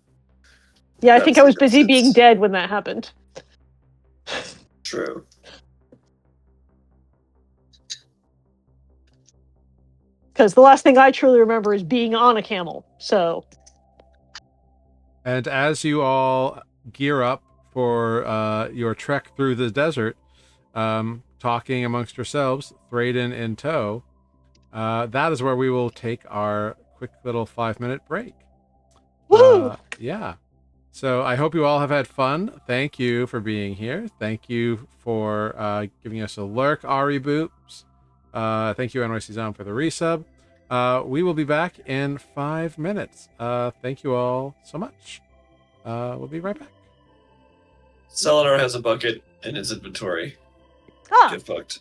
Yeah, I That's think I the was busy being difference. dead when that happened. True. Because the last thing I truly remember is being on a camel. So, And as you all gear up for your trek through the desert, talking amongst yourselves, Thraden in tow, that is where we will take our quick little 5-minute break. woohoo! Yeah. So I hope you all have had fun. Thank you for being here. Thank you for giving us a lurk, Ari Boops. Thank you, NYC Zone, for the resub. We will be back in 5 minutes. Thank you all so much. We'll be right back. Selenar has a bucket in his inventory. Ah, Get fucked.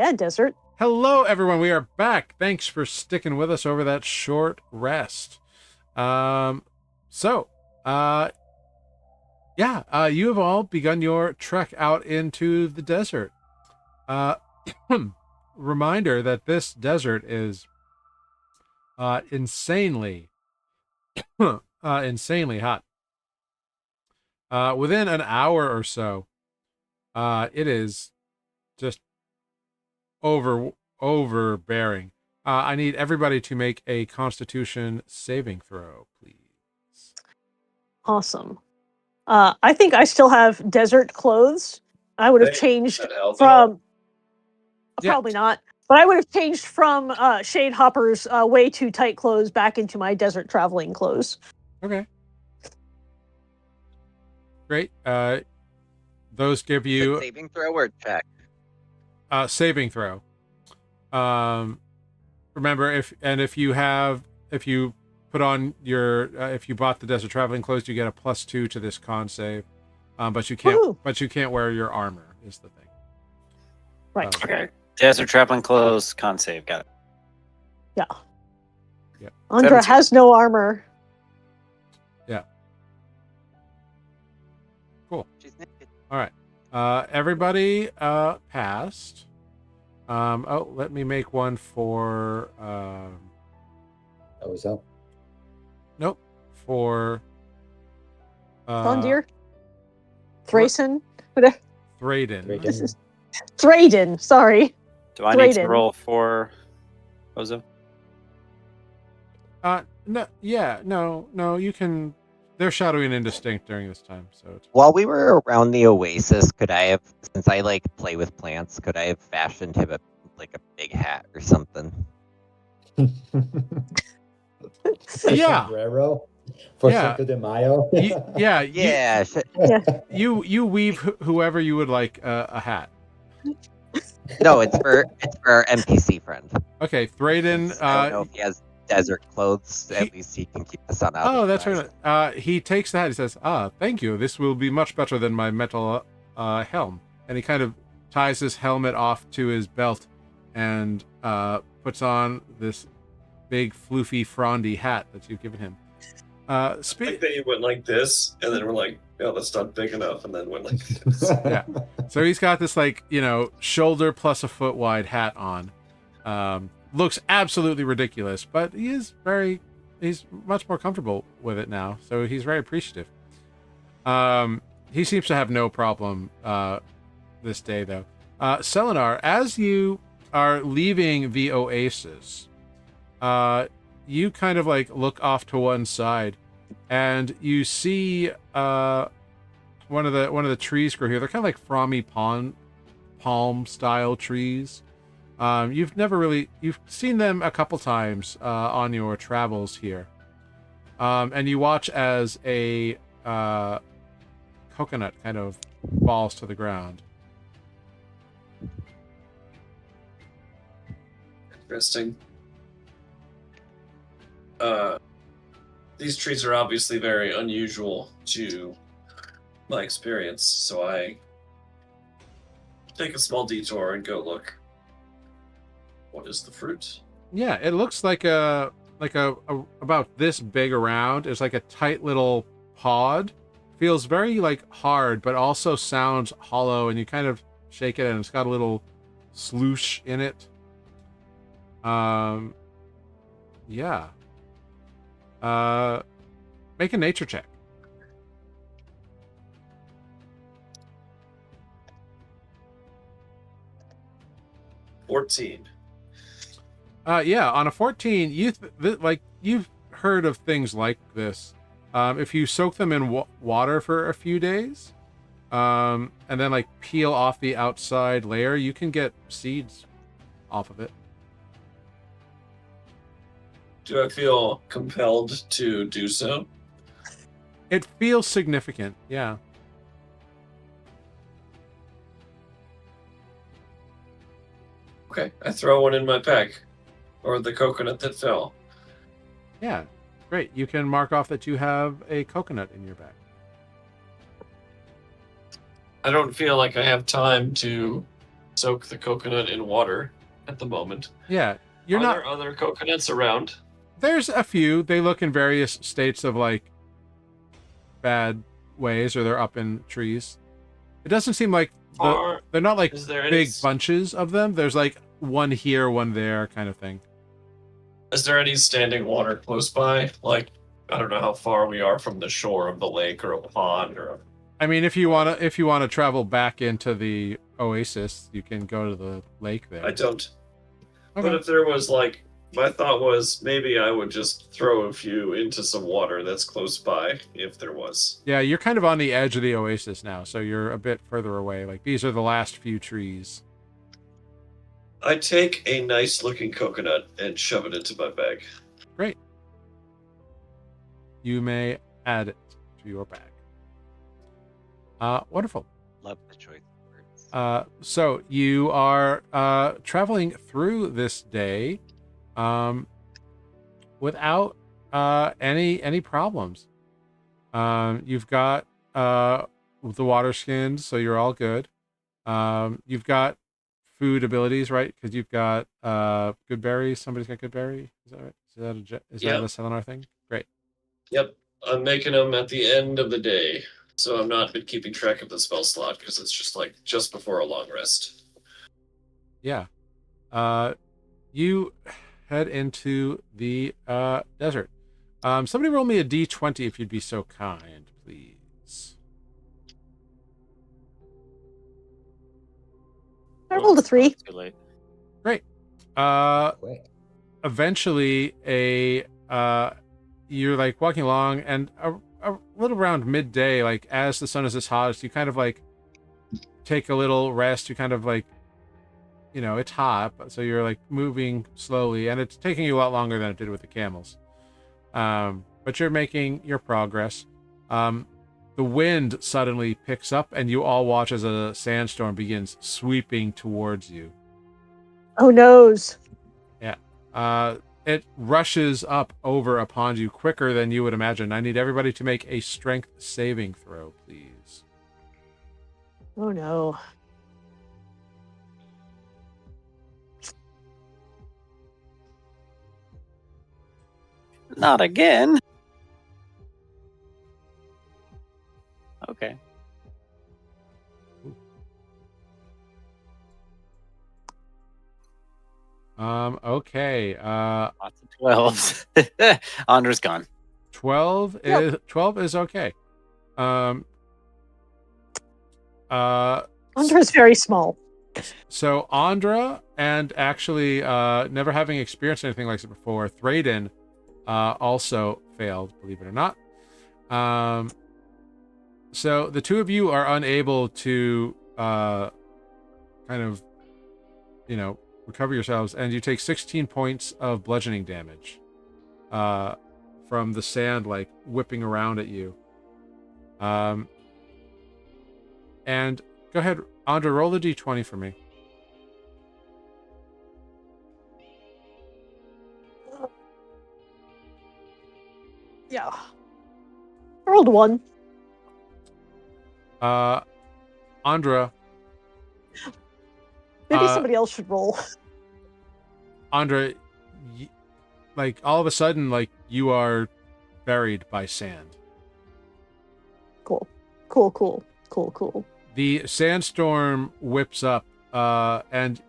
and desert. Hello, everyone. We are back. Thanks for sticking with us over that short rest. You have all begun your trek out into the desert. Reminder that this desert is insanely hot. Within an hour or so, it is just overbearing. I need everybody to make a Constitution saving throw, please. Awesome. I think I still have desert clothes. I would have Hey, changed that help at from Yeah. probably not, but I would have changed from Shade Hopper's way too tight clothes back into my desert traveling clothes. Okay. Great. Those give you Saving throw or check? saving throw. Remember, if you put on your if you bought the desert traveling clothes, you get a +2 to this con save. But you can't Woohoo. but you can't wear your armor is the thing. Right. Okay. Desert traveling clothes, con save. Got it. Yeah. Yeah. Andra 17. has no armor. Yeah. Cool. She's naked. All right. Everybody passed. Let me make one for That was up. nope, for Thondir? Thrayson? Whatever. Thraden. This is Thraden, sorry. Do I need to Thraden. roll for Ozo? No, you can. They're shadowy and indistinct during this time, so it's While we were around the oasis, could I have, since I like play with plants, could I have fashioned him a big hat or something? Yeah. Sombrero for Yeah. Cinco de Mayo. Yeah. You weave whoever you would like a hat. No, it's for our NPC friend. Okay, Thraden. I don't know if he has desert clothes. At least he can keep the sun out. Oh, of that's his right. eyes. He takes the hat. He says, thank you. This will be much better than my metal helm." And he kind of ties his helmet off to his belt and puts on this big, floofy, frondy hat that you've given him. Like that you went like this, and then we're like, "Oh, that's not big enough," and then went like this. Yeah. So he's got this shoulder plus a foot wide hat on. Looks absolutely ridiculous, but he's much more comfortable with it now, so he's very appreciative. He seems to have no problem this day, though. Selenar, as you are leaving the oasis, you kind of look off to one side, and you see one of the trees grow here. They're kind of like frommy palm style trees. You've seen them a couple times on your travels here, and you watch as a coconut kind of falls to the ground. Interesting. These trees are obviously very unusual to my experience, so I take a small detour and go look. What is the fruit? Yeah, it looks like a about this big around. It's like a tight little pod. Feels very hard, but also sounds hollow, and you kind of shake it and it's got a little sloosh in it. Yeah. Make a nature check. $14. Yeah, on a 14, you've heard of things like this. If you soak them in water for a few days, and then peel off the outside layer, you can get seeds off of it. Do I feel compelled to do so? It feels significant, yeah. Okay, I throw one in my pack. Or the coconut that fell. Yeah, great. You can mark off that you have a coconut in your bag. I don't feel like I have time to soak the coconut in water at the moment. Yeah, you're Are not. there other coconuts around? There's a few. They look in various states of like bad ways, or they're up in trees. It doesn't seem like they're not like Is there any big bunches of them. There's like one here, one there, kind of thing. Is there any standing water close by? Like, I don't know how far we are from the shore of the lake or a pond or. I mean, if you wanna travel back into the oasis, you can go to the lake there. I don't. Okay. But if there was like, my thought was maybe I would just throw a few into some water that's close by if there was. Yeah, you're kind of on the edge of the oasis now, so you're a bit further away. Like these are the last few trees. I take a nice looking coconut and shove it into my bag. Great. You may add it to your bag. Wonderful. Love the choice of words. So you are traveling through this day without any problems. You've got the water skins, so you're all good. You've got food abilities, right? Because you've got good berries. Somebody's got good berry. Is that right? Is that a Selenar thing? Great. Yep, I'm making them at the end of the day, so I'm not been keeping track of the spell slot because it's just before a long rest. Yeah. You head into the desert. Somebody roll me a d20 if you'd be so kind, please. I rolled a 3. Too late. Great. Quick. Eventually you're like walking along, and a little around midday, like as the sun is as hottest, you kind of like take a little rest. You kind of like, it's hot, so you're like moving slowly, and it's taking you a lot longer than it did with the camels. But you're making your progress. The wind suddenly picks up, and you all watch as a sandstorm begins sweeping towards you. Oh noes. Yeah. It rushes up over upon you quicker than you would imagine. I need everybody to make a strength saving throw, please. Oh no. Not again. Okay. Okay. Lots of 12s. Andra's gone. 12 is okay. Andra's very small. So Andra, and actually never having experienced anything like this before, Thraden also failed, believe it or not. So the two of you are unable to kind of, recover yourselves, and you take 16 points of bludgeoning damage from the sand like whipping around at you. And go ahead, Andra, roll the d20 for me. Yeah. I rolled 1. Andra. Maybe somebody else should roll. Andra, like all of a sudden, like you are buried by sand. Cool. The sandstorm whips up, and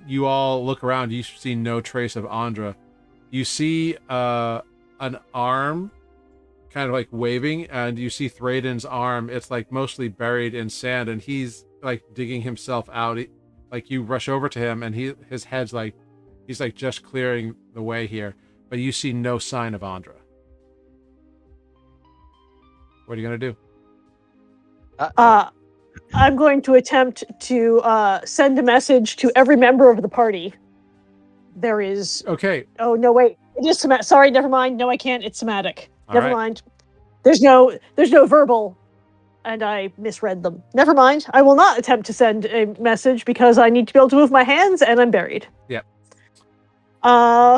you all look around. You see no trace of Andra. You see an arm kind of like waving, and you see Thraden's arm. It's like mostly buried in sand, and he's like digging himself out. Like you rush over to him, and his head's like, he's like just clearing the way here, but you see no sign of Andra. What are you gonna do? I'm going to attempt to send a message to every member of the party. There is. Okay. Oh no! Wait, it is somatic. Sorry, never mind. No, I can't. It's somatic. Never right. mind. There's no verbal, and I misread them. Never mind. I will not attempt to send a message because I need to be able to move my hands, and I'm buried. Yep.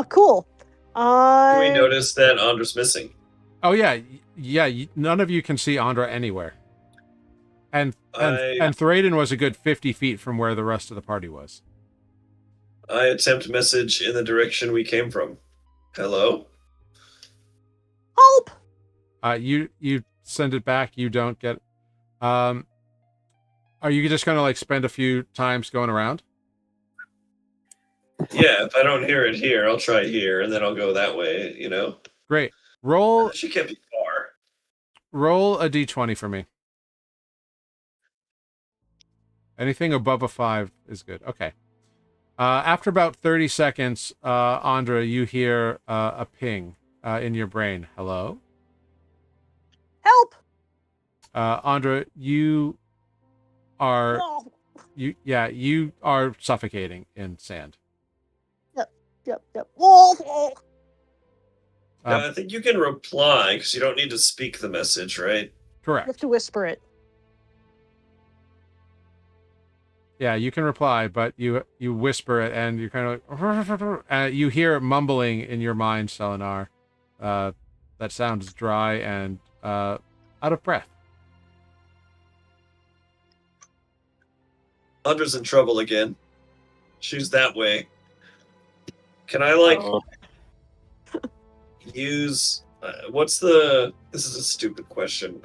Cool. Do we notice that Andra's missing? Oh yeah. None of you can see Andra anywhere. And Thraden was a good 50 feet from where the rest of the party was. I attempt message in the direction we came from. Hello? Help! You send it back. You don't get. Are you just gonna like spend a few times going around? Yeah, if I don't hear it here, I'll try here, and then I'll go that way. Great. Roll She can't be far. roll a d20 for me. Anything above a 5 is good. Okay. After about 30 seconds, Andra, you hear a ping in your brain. Hello? Help! Andra, you are Oh. you are suffocating in sand. Yep. Oh. I think you can reply because you don't need to speak the message, right? You have Correct. to whisper it. Yeah, you can reply, but you whisper it, and you're kind of like you hear it mumbling in your mind, Selenar. That sounds dry and out of breath. Hunter's in trouble again. She's that way. Can I Oh, use? This is a stupid question.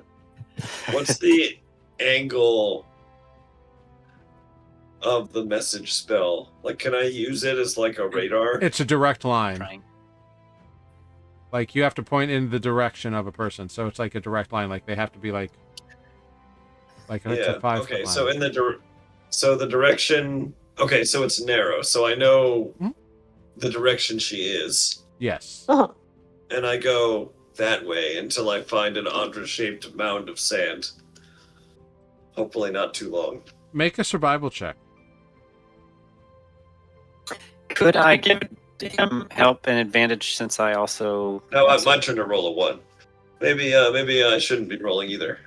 What's the angle of the message spell? Like, can I use it as like a radar? It's a direct line. trying. Like you have to point in the direction of a person, so it's like a direct line. Like they have to be like it's a 5 Okay. foot line. So the direction. Okay, so it's narrow. So I know Mhm. the direction she is, Yes. Uh-huh. and I go that way until I find an Andra-shaped mound of sand. Hopefully, not too long. Make a survival check. Could I give him help and advantage since I also? No, it's my turn to roll a 1. Maybe I shouldn't be rolling either.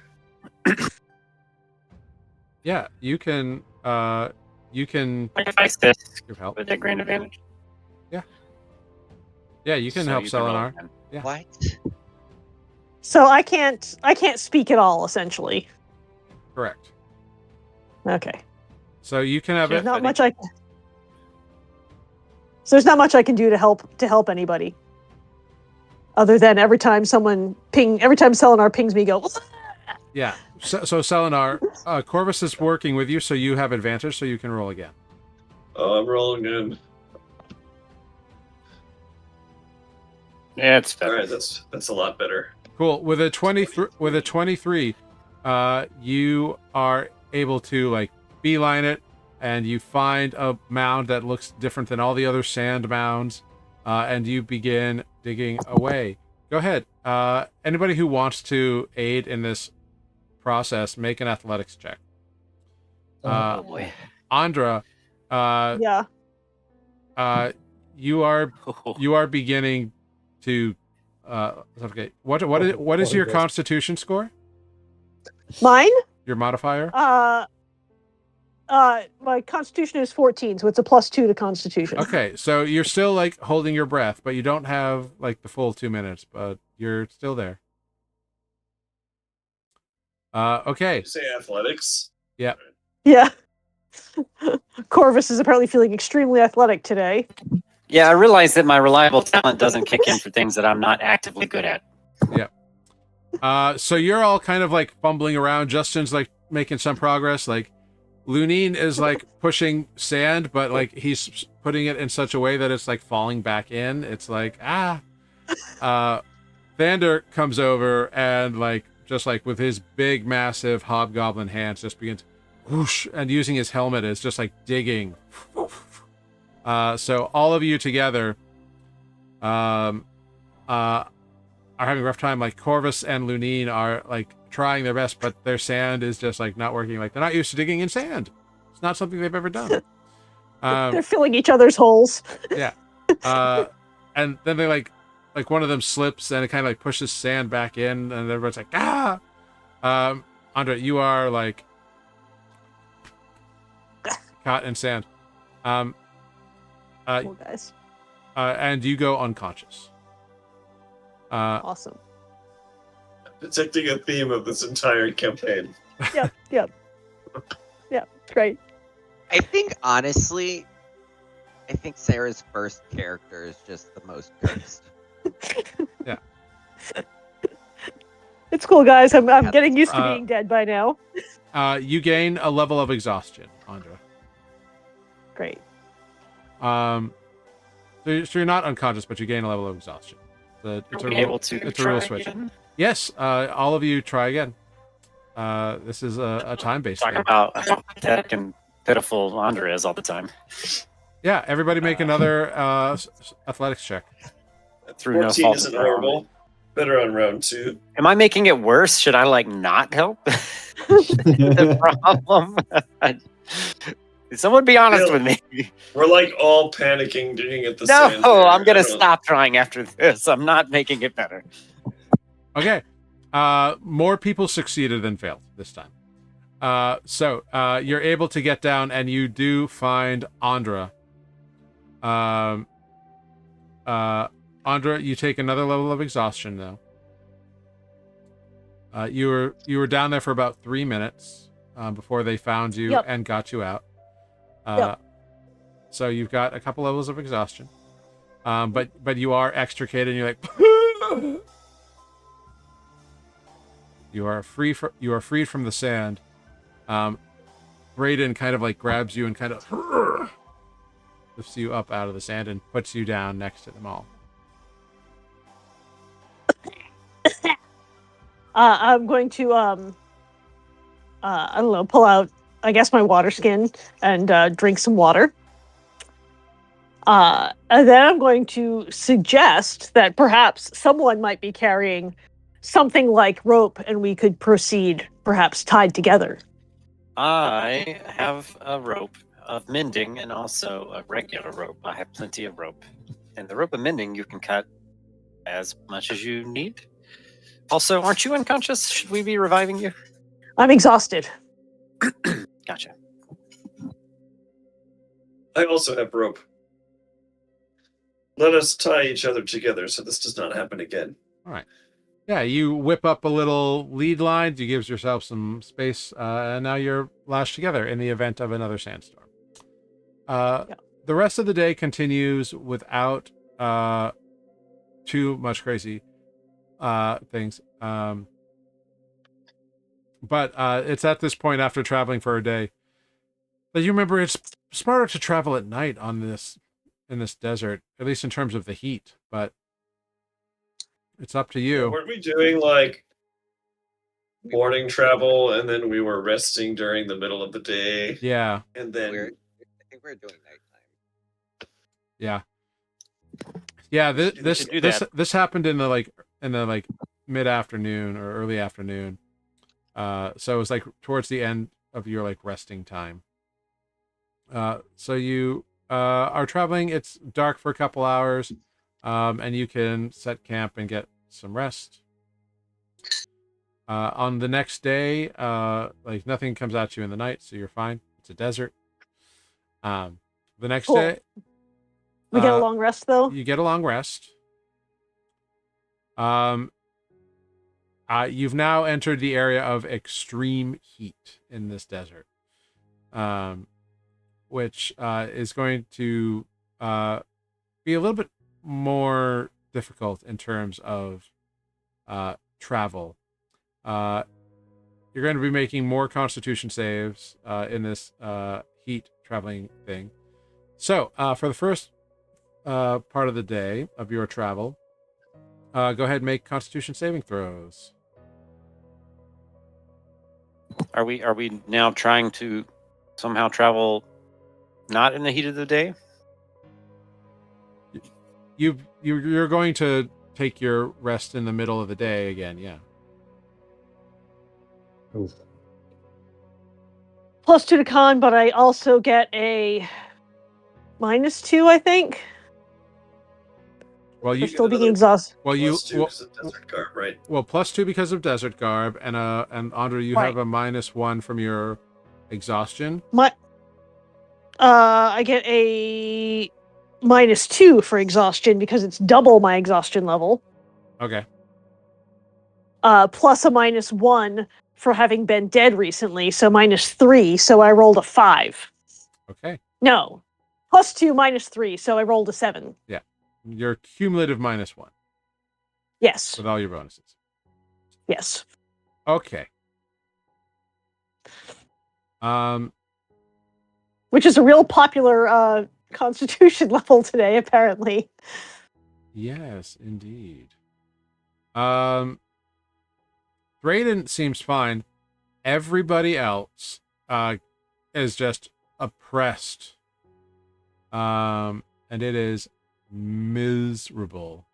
Yeah, you can. You can Like if I assist give help. with a grand advantage. Yeah, you can So help you can roll Selenar. again. Yeah. What? So I can't speak at all, essentially. Correct. Okay. So you can have Yeah. it. Not much I. So there's not much I can do to help anybody, other than every time Selenar pings me, go. Yeah. So Selenar, Corvus is working with you, so you have advantage, so you can roll again. Oh, I'm rolling in. Yeah, it's All better. right, that's a lot better. Cool. With a 23, you are able to like beeline it, and you find a mound that looks different than all the other sand mounds, and you begin digging away. Go ahead. Anybody who wants to aid in this process, make an athletics check. Oh boy. Andra, Yeah. you are beginning to okay. What is your constitution score? Mine? Your modifier? My constitution is 14, so it's a +2 to constitution. Okay, so you're still like holding your breath, but you don't have like the full 2 minutes, but you're still there. Okay. You say athletics? Yeah. Yeah. Corvus is apparently feeling extremely athletic today. Yeah, I realize that my reliable talent doesn't kick in for things that I'm not actively good at. So you're all kind of like fumbling around. Justin's like making some progress. Like Lunine is like pushing sand, but like he's putting it in such a way that it's like falling back in. It's like Vander comes over and like just like with his big massive hobgoblin hands just begins whoosh, and using his helmet is just like digging. So all of you together are having a rough time. Like Corvus and Lunine are like trying their best, but their sand is just like not working. Like they're not used to digging in sand. It's not something they've ever done. They're filling each other's holes. Yeah. And then they like one of them slips and it kind of like pushes sand back in, and everyone's like, ah. Andre, you are like caught in sand. Cool, guys. And you go unconscious. Awesome. Detecting a theme of this entire campaign. Yep. Yeah, it's great. I think honestly, Sarah's first character is just the most cursed. It's cool, guys. I'm Had getting this used to problem. being dead by now. You gain a level of exhaustion, Andra. Great. So you're not unconscious, but you gain a level of exhaustion. It's Are a we rule, able to it's a try rule switch. again? Yes, all of you try again. This is a time-based Talking thing. about how pathetic and pitiful Andrea is all the time. Yeah, everybody make another athletics check. Through no 14 fault isn't of their own. horrible. Better on round 2. Am I making it worse? Should I like not help? The problem. Someone be honest with me. We're like all panicking, doing at the No, same time. I'm gonna stop trying after this. I'm not making it better. Okay. More people succeeded than failed this time. So you're able to get down, and you do find Andra. Andra, you take another level of exhaustion though. You were down there for about 3 minutes before they found you Yep. and got you out. Yep. So you've got a couple levels of exhaustion, but you are extricated. And you're like, you are freed from the sand. Brayden kind of like grabs you and kind of lifts you up out of the sand and puts you down next to them all. I'm going to I don't know, pull out, I guess, my water skin and drink some water. And then I'm going to suggest that perhaps someone might be carrying something like rope, and we could proceed, perhaps tied together. I have a rope of mending and also a regular rope. I have plenty of rope. And the rope of mending you can cut as much as you need. Also, aren't you unconscious? Should we be reviving you? I'm exhausted. Gotcha. I also have rope. Let us tie each other together so this does not happen again. All right. Yeah, you whip up a little lead line. You gives yourself some space, and now you're lashed together in the event of another sandstorm. The rest of the day continues without too much crazy things. But it's at this point after traveling for a day that you remember it's smarter to travel at night in this desert, at least in terms of the heat. But it's up to you. Weren't we doing like morning travel and then we were resting during the middle of the day? Yeah. And then I think we're doing nighttime. Yeah. Yeah, this happened in the mid afternoon or early afternoon. So it was like towards the end of your like resting time. So you are traveling. It's dark for a couple hours, and you can set camp and get some rest. On the next day, like nothing comes at you in the night, so you're fine. It's a desert. The next Cool. day, We get a long rest, though. you get a long rest. You've now entered the area of extreme heat in this desert, which is going to be a little bit more difficult in terms of travel. You're going to be making more Constitution saves in this heat traveling thing. So, for the first part of the day of your travel, go ahead and make Constitution saving throws. Are we now trying to somehow travel not in the heat of the day? You're going to take your rest in the middle of the day again, yeah. Oof. +2 to con, but I also get a -2, I think. Well, For still being exhausted. well you +2 because of desert garb, right? well +2 because of desert garb, and Andre, you have a -1 from your exhaustion. I get a -2 for exhaustion because it's double my exhaustion level. Okay. Plus a -1 for having been dead recently, so -3, so I rolled a 5. Okay. No. +2 -3, so I rolled a 7. Your cumulative -1 Yes. with all your bonuses. Yes. Okay. Which is a real popular Constitution level today, apparently. Yes, indeed. Drayden seems fine. Everybody else is just oppressed. And it is miserable.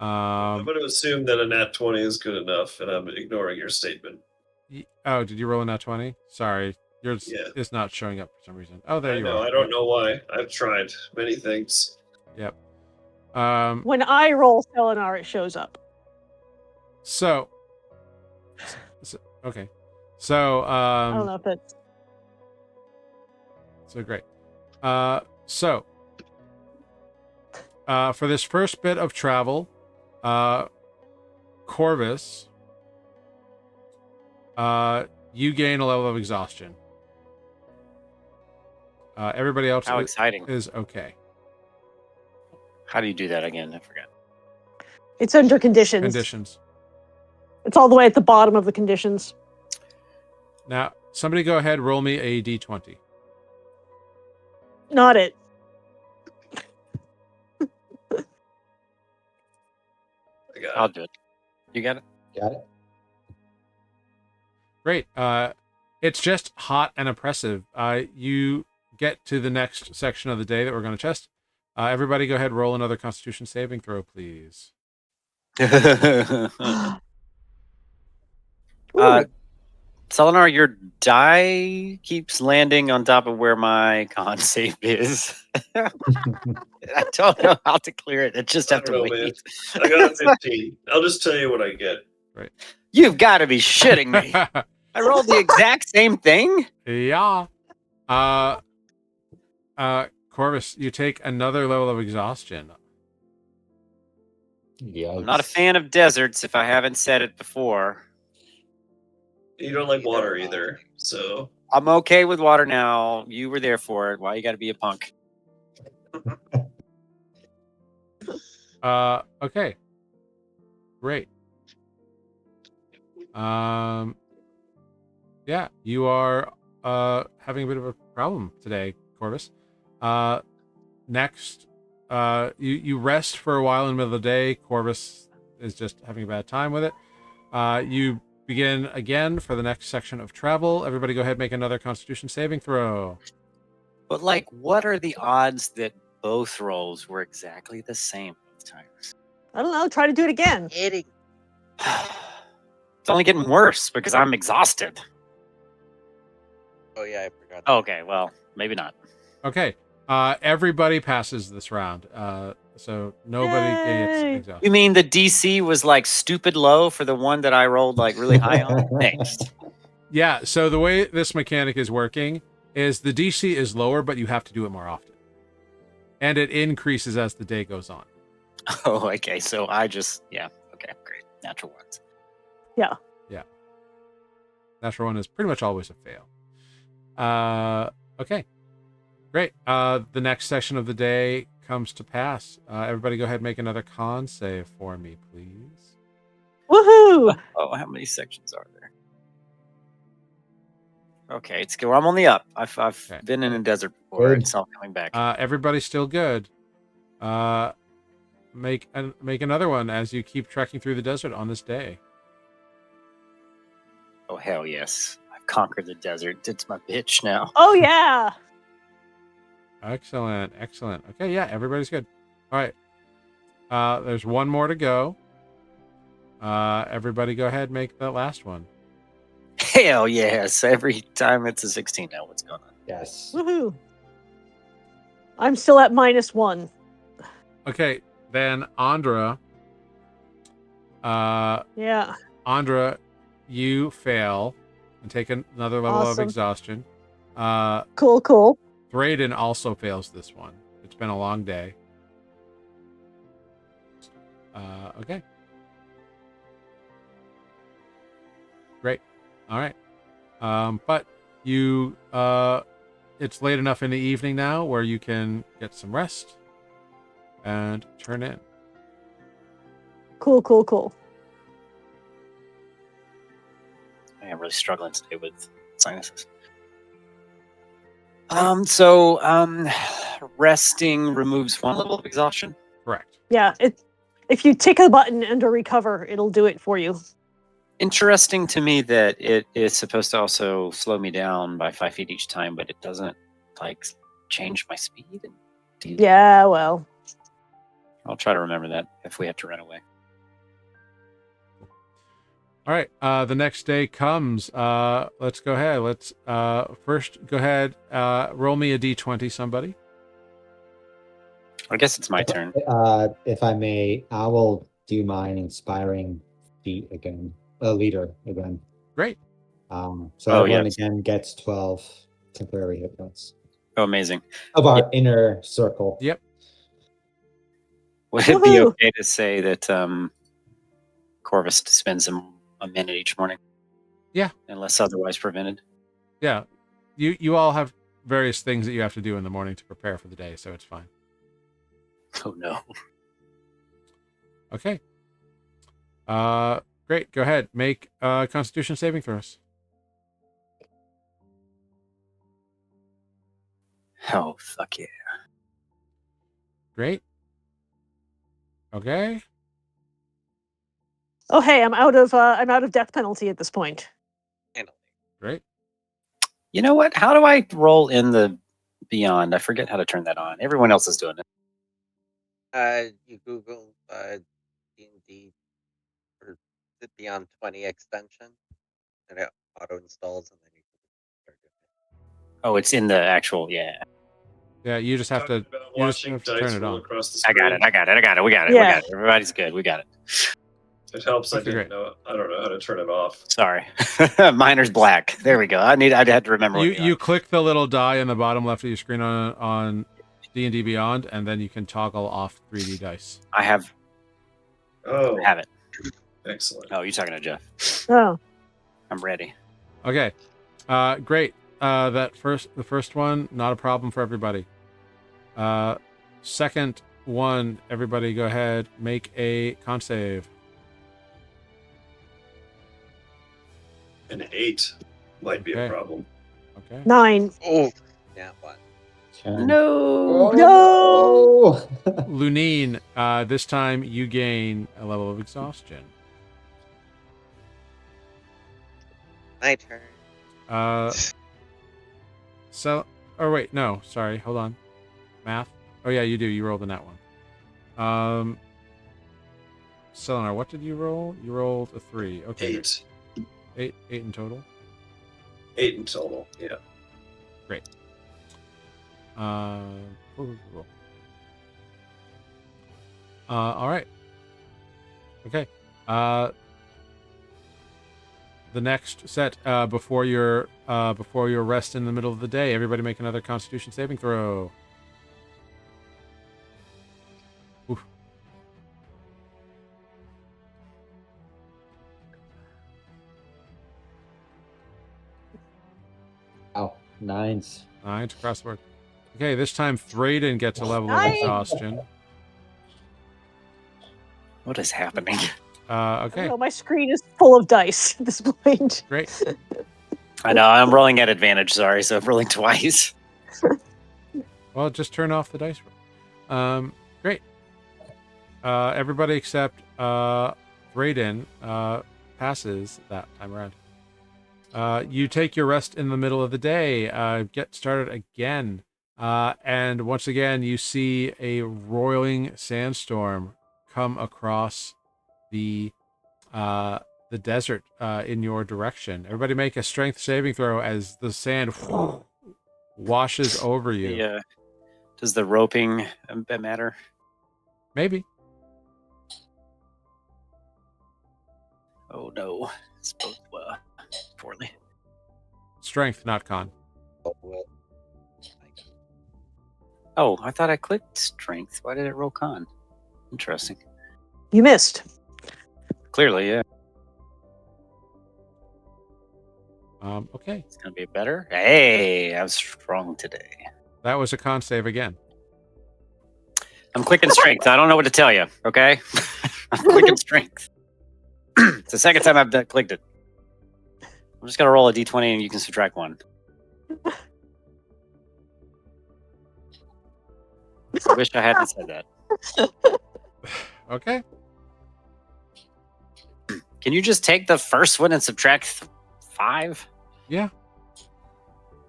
I'm going to assume that a nat 20 is good enough, and I'm ignoring your statement. Oh, did you roll a nat 20? Sorry. Yours Yeah. is not showing up for some reason. Oh, there I you know. are. I don't know why. I've tried many things. Yep. When I roll Selenar, it shows up. So okay. So I don't know if it's... So great. For this first bit of travel, Corvus, you gain a level of exhaustion. Everybody else How exciting. is okay. How do you do that again? I forgot. It's under conditions. Conditions. It's all the way at the bottom of the conditions. Now, somebody go ahead, roll me a d20. Not it. I'll do it. You got it? Got it. Great. It's just hot and oppressive. You get to the next section of the day that we're going to test. Everybody go ahead, roll another Constitution saving throw, please. Selenar, your die keeps landing on top of where my con save is. I don't know how to clear it. I just have to Man. wait. I got a 15. I'll just tell you what I get. Right. You've got to be shitting me. I rolled the exact same thing. Yeah. Corvus, you take another level of exhaustion. Yikes. I'm not a fan of deserts if I haven't said it before. You don't like water either, so I'm okay with water now. You were there for it. Why you got to be a punk? Okay. Great. Yeah, you are having a bit of a problem today, Corvus. Next, you rest for a while in the middle of the day. Corvus is just having a bad time with it. You begin again for the next section of travel. Everybody go ahead and make another Constitution saving throw. But, like, what are the odds that both rolls were exactly the same both times? I don't know. Try to do it again. Kidding. It's only getting worse because I'm exhausted. Oh yeah, I forgot. Okay, well, maybe not. Okay. Everybody passes this round. So nobody gets Yay. exhausted. You mean the DC was like stupid low for the one that I rolled like really high on? Thanks. Yeah, so the way this mechanic is working is the DC is lower, but you have to do it more often. And it increases as the day goes on. Oh, okay. So I just, yeah. Okay, great. Natural ones. Yeah. Natural one is pretty much always a fail. Okay. Great. The next session of the day comes to pass. Everybody go ahead and make another con save for me, please. Woohoo! Oh, how many sections are there? Okay, it's good. I'm on the up. I've Okay. been in a desert before, Good. and so I'm coming back. Everybody's still good. Make another one as you keep trekking through the desert on this day. Oh, hell yes. I've conquered the desert. It's my bitch now. Oh, yeah. Excellent. Okay, yeah, everybody's good. All right. There's one more to go. Everybody go ahead and make that last one. Hell yes. Every time it's a 16 now. What's going on? Yes. Woohoo. I'm still at -1. Okay, then Andra. Yeah. Andra, you fail and take another level of Awesome. exhaustion. Cool. Drayden also fails this one. It's been a long day. Okay. All right. But you, it's late enough in the evening now where you can get some rest and turn in. Cool, cool, cool. I am really struggling today with sinuses. So resting removes one level of exhaustion. Correct. Yeah, if you tick a button and or recover, it'll do it for you. Interesting to me that it is supposed to also slow me down by 5 feet each time, but it doesn't like change my speed. Yeah, well. I'll try to remember that if we have to run away. All right. The next day comes. Let's go ahead. Let's first go ahead. Roll me a d20, somebody. I guess it's my turn. If I may, I will do mine inspiring feat again. Leader again. Great. So Oh, everyone yes. again gets 12 temporary hit points Oh, amazing. of our Yep. inner circle. Yep. Would it be Woohoo! okay to say that Corvus spends a minute each morning? Yeah. Unless otherwise prevented. Yeah. You all have various things that you have to do in the morning to prepare for the day, so it's fine. Oh no. Okay. Great. Go ahead. Make Constitution saving throws. Oh fuck yeah. Great. Okay. Oh hey, I'm out of death penalty at this point. Great. You know what? How do I roll in the Beyond? I forget how to turn that on. Everyone else is doing it. You Google D&D or the Beyond 20 extension, and it auto installs, and then you can start doing it. Oh, it's in the actual, yeah. Yeah, you just have Talking to. about You just watching have to dice turn it roll on. across the I screen. got it. We got it. Yeah. Everybody's good. We got it. It helps. I Okay, didn't great. know. I don't know how to turn it off. Sorry. Miner's black. There we go. I had to remember what You click the little die in the bottom left of your screen on D&D Beyond, and then you can toggle off 3D dice. I have Oh, it. excellent. Oh, you're talking to Jeff. Oh. I'm ready. Okay. Great. The first one, not a problem for everybody. Second one, everybody go ahead, make a con save. An 8 might be a Okay. problem. Okay. 9. Oh, yeah, one. 10. No. Oh, no! Lunine, this time you gain a level of exhaustion. My turn. So, oh wait, no, sorry, hold on. Math. Oh yeah, you do. You rolled in that one. Selenar, what did you roll? You rolled a 3. Okay. 8. Eight in total. 8 in total. Yeah. Great. Cool. All right. Okay. The next set before your rest in the middle of the day, everybody make another Constitution saving throw. Oof. Oh, 9s. 9 across the board. Okay, this time Thraden gets a level of Nice. exhaustion. What is happening? I Okay, don't know, my screen is full of dice at this point. great. I know. I'm rolling at advantage. Sorry, so I'm rolling twice. Well, just turn off the dice roll. Great. Everybody except Thraden passes that time around. You take your rest in the middle of the day. Get started again. And once again, you see a roiling sandstorm come across the desert in your direction. Everybody make a strength saving throw as the sand washes over you. Does the roping matter? Maybe. Oh no, it's both poorly. Strength, not con. Oh, I thought I clicked strength. Why did it roll con? Interesting. You missed. Clearly, yeah. Okay. It's gonna be better. Hey, I was strong today. That was a con save again. I'm clicking strength. I don't know what to tell you. Okay, I'm clicking strength. It's the second time I've clicked it. I'm just gonna roll a d20 and you can subtract 1. I wish I hadn't said that. Okay. Can you just take the first one and subtract 5? Yeah.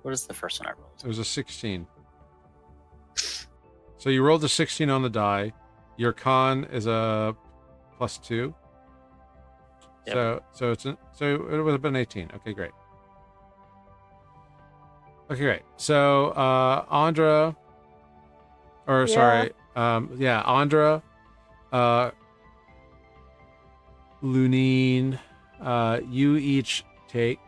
What is the first one I rolled? It was a 16. So you rolled a 16 on the die. Your con is a +2. Yep. So it would have been 18. Okay, great. Okay, great. So Andra, or Yeah. sorry, Andra, Lunine, you each take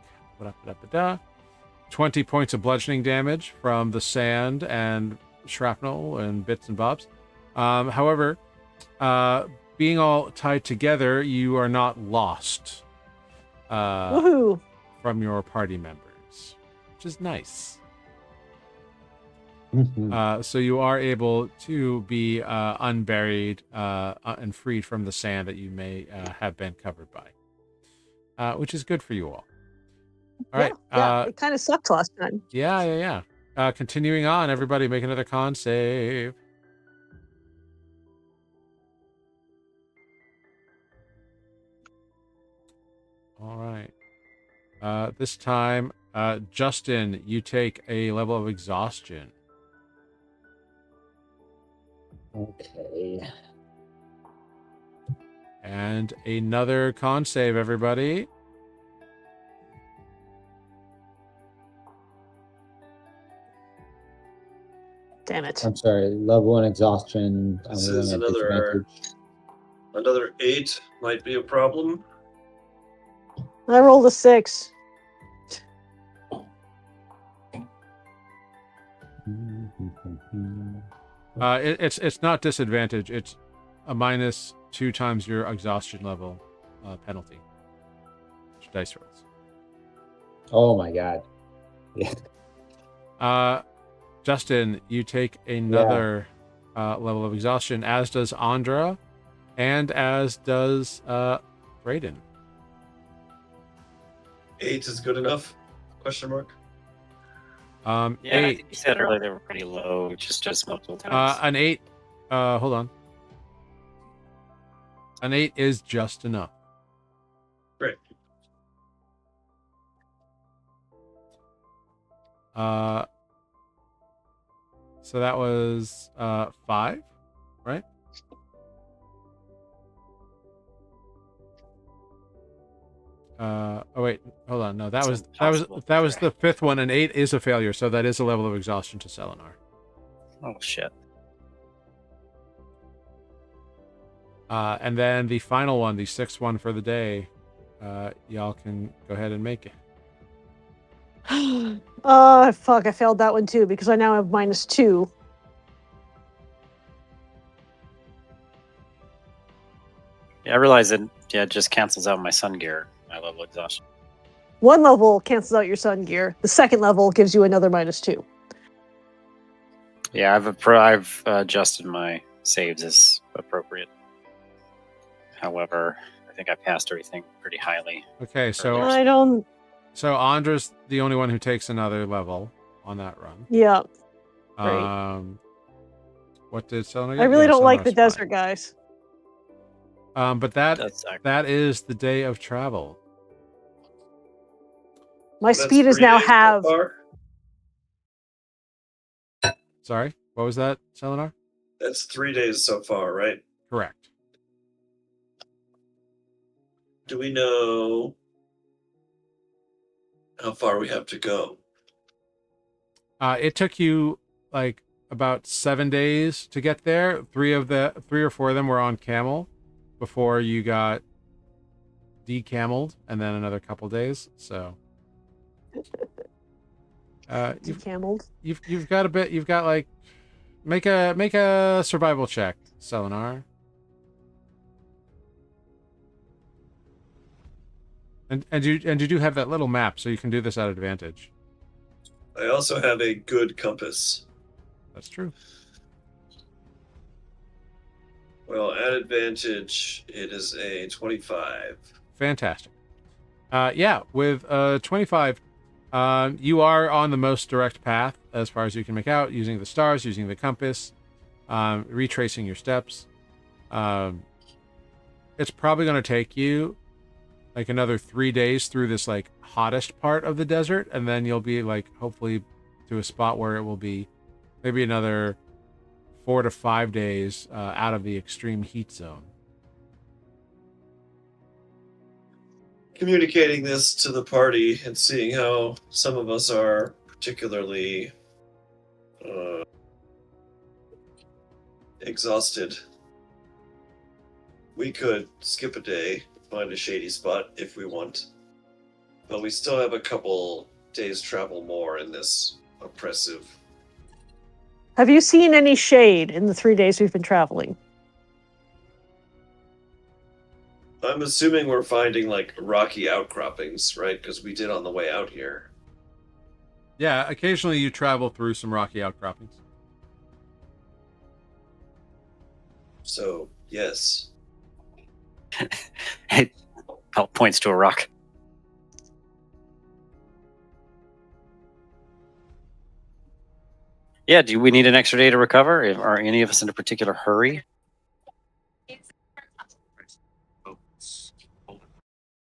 20 points of bludgeoning damage from the sand and shrapnel and bits and bobs. However, being all tied together, you are not lost Woohoo! from your party members, which is nice. Mhm. So you are able to be unburied and freed from the sand that you may have been covered by, which is good for you all. All right. Yeah, it kind of sucked last time. Yeah. Continuing on, everybody make another con save. All right. This time, Justin, you take a level of exhaustion. Okay. And another con save, everybody. Damn it. I'm sorry. Level 1 exhaustion. I'm This rolling is at another- disadvantage. Another 8 might be a problem. I rolled a 6. It's not disadvantage. It's a -2 times your exhaustion level penalty. Dice rolls. Oh my god. Yeah. Justin, you take another level of exhaustion, as does Andra, and as does Brayden. 8 is good enough? Question mark. Yeah, I 8. think you said earlier they were pretty low, just multiple times. An 8. Hold on. An 8 is just enough. Great. So that was 5, right? Oh wait, hold on. No, that was impossible. the 5th one, and 8 is a failure, so that is a level of exhaustion to Selenar. Oh shit. And then the final one, the 6th one for the day, y'all can go ahead and make it. Fuck, I failed that one too because I now have -2. Yeah, I realize that it just cancels out my sun gear, my level of exhaustion. One level cancels out your sun gear. The second level gives you another -2. Yeah, I've adjusted my saves as appropriate. However, I think I passed everything pretty highly. Okay, so I don't. Andra's the only one who takes another level on that run. Yeah. Great. What did Selenar get? I really Yeah, don't like the Selenar's desert fine. guys. But that That's that is the day of travel. My That's speed is 3 now days so halved. far. Sorry, what was that, Selenar? That's 3 days so far, right? Correct. Do we know how far we have to go? It took you like about 7 days to get there. 3 or 4 of them were on camel before you got decameled, and then another couple days. So Decameled. you've got a bit. You've got like make a survival check, Selenar. And you do have that little map, so you can do this at advantage. I also have a good compass. That's true. Well, at advantage, it is a 25. Fantastic. Yeah, with 25, you are on the most direct path as far as you can make out, using the stars, using the compass, retracing your steps. It's probably going to take you like another 3 days through this like hottest part of the desert, and then you'll be like hopefully to a spot where it will be maybe another 4 to 5 days out of the extreme heat zone. Communicating this to the party and seeing how some of us are particularly exhausted. We could skip a day, find a shady spot if we want, but we still have a couple days travel more in this oppressive. Have you seen any shade in the 3 days we've been traveling? I'm assuming we're finding like rocky outcroppings, right? Because we did on the way out here. Yeah, occasionally you travel through some rocky outcroppings. So, yes. It points to a rock. Yeah, do we need an extra day to recover? Are any of us in a particular hurry?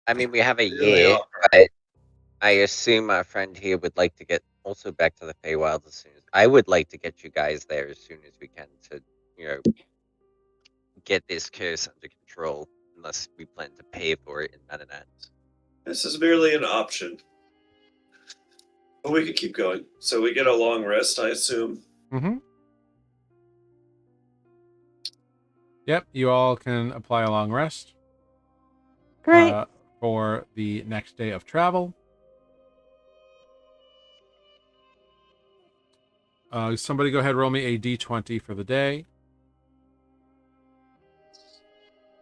I mean, we have a Really year, are. but I assume our friend here would like to get also back to the Feywild as soon as I would like to get you guys there as soon as we can to, get this curse under control. Unless we plan to pay for it in Metanet. This is merely an option. But we could keep going. So we get a long rest, I assume. Mm-hmm. Yep, you all can apply a long rest. Great. For the next day of travel. Somebody go ahead and roll me a d20 for the day.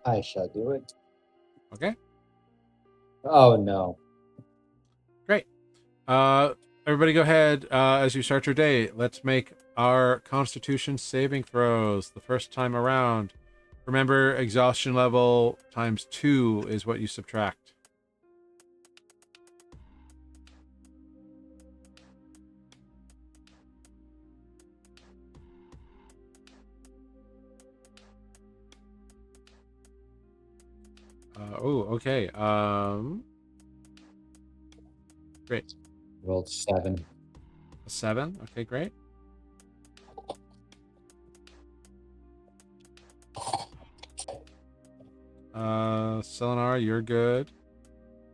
I shall do it. Okay, Oh no. great. Everybody go ahead as you start your day. Let's make our Constitution saving throws the first time around. Remember, exhaustion level times 2 is what you subtract. Okay. Great. Rolled 7. A 7. Okay, great. Selenar, you're good.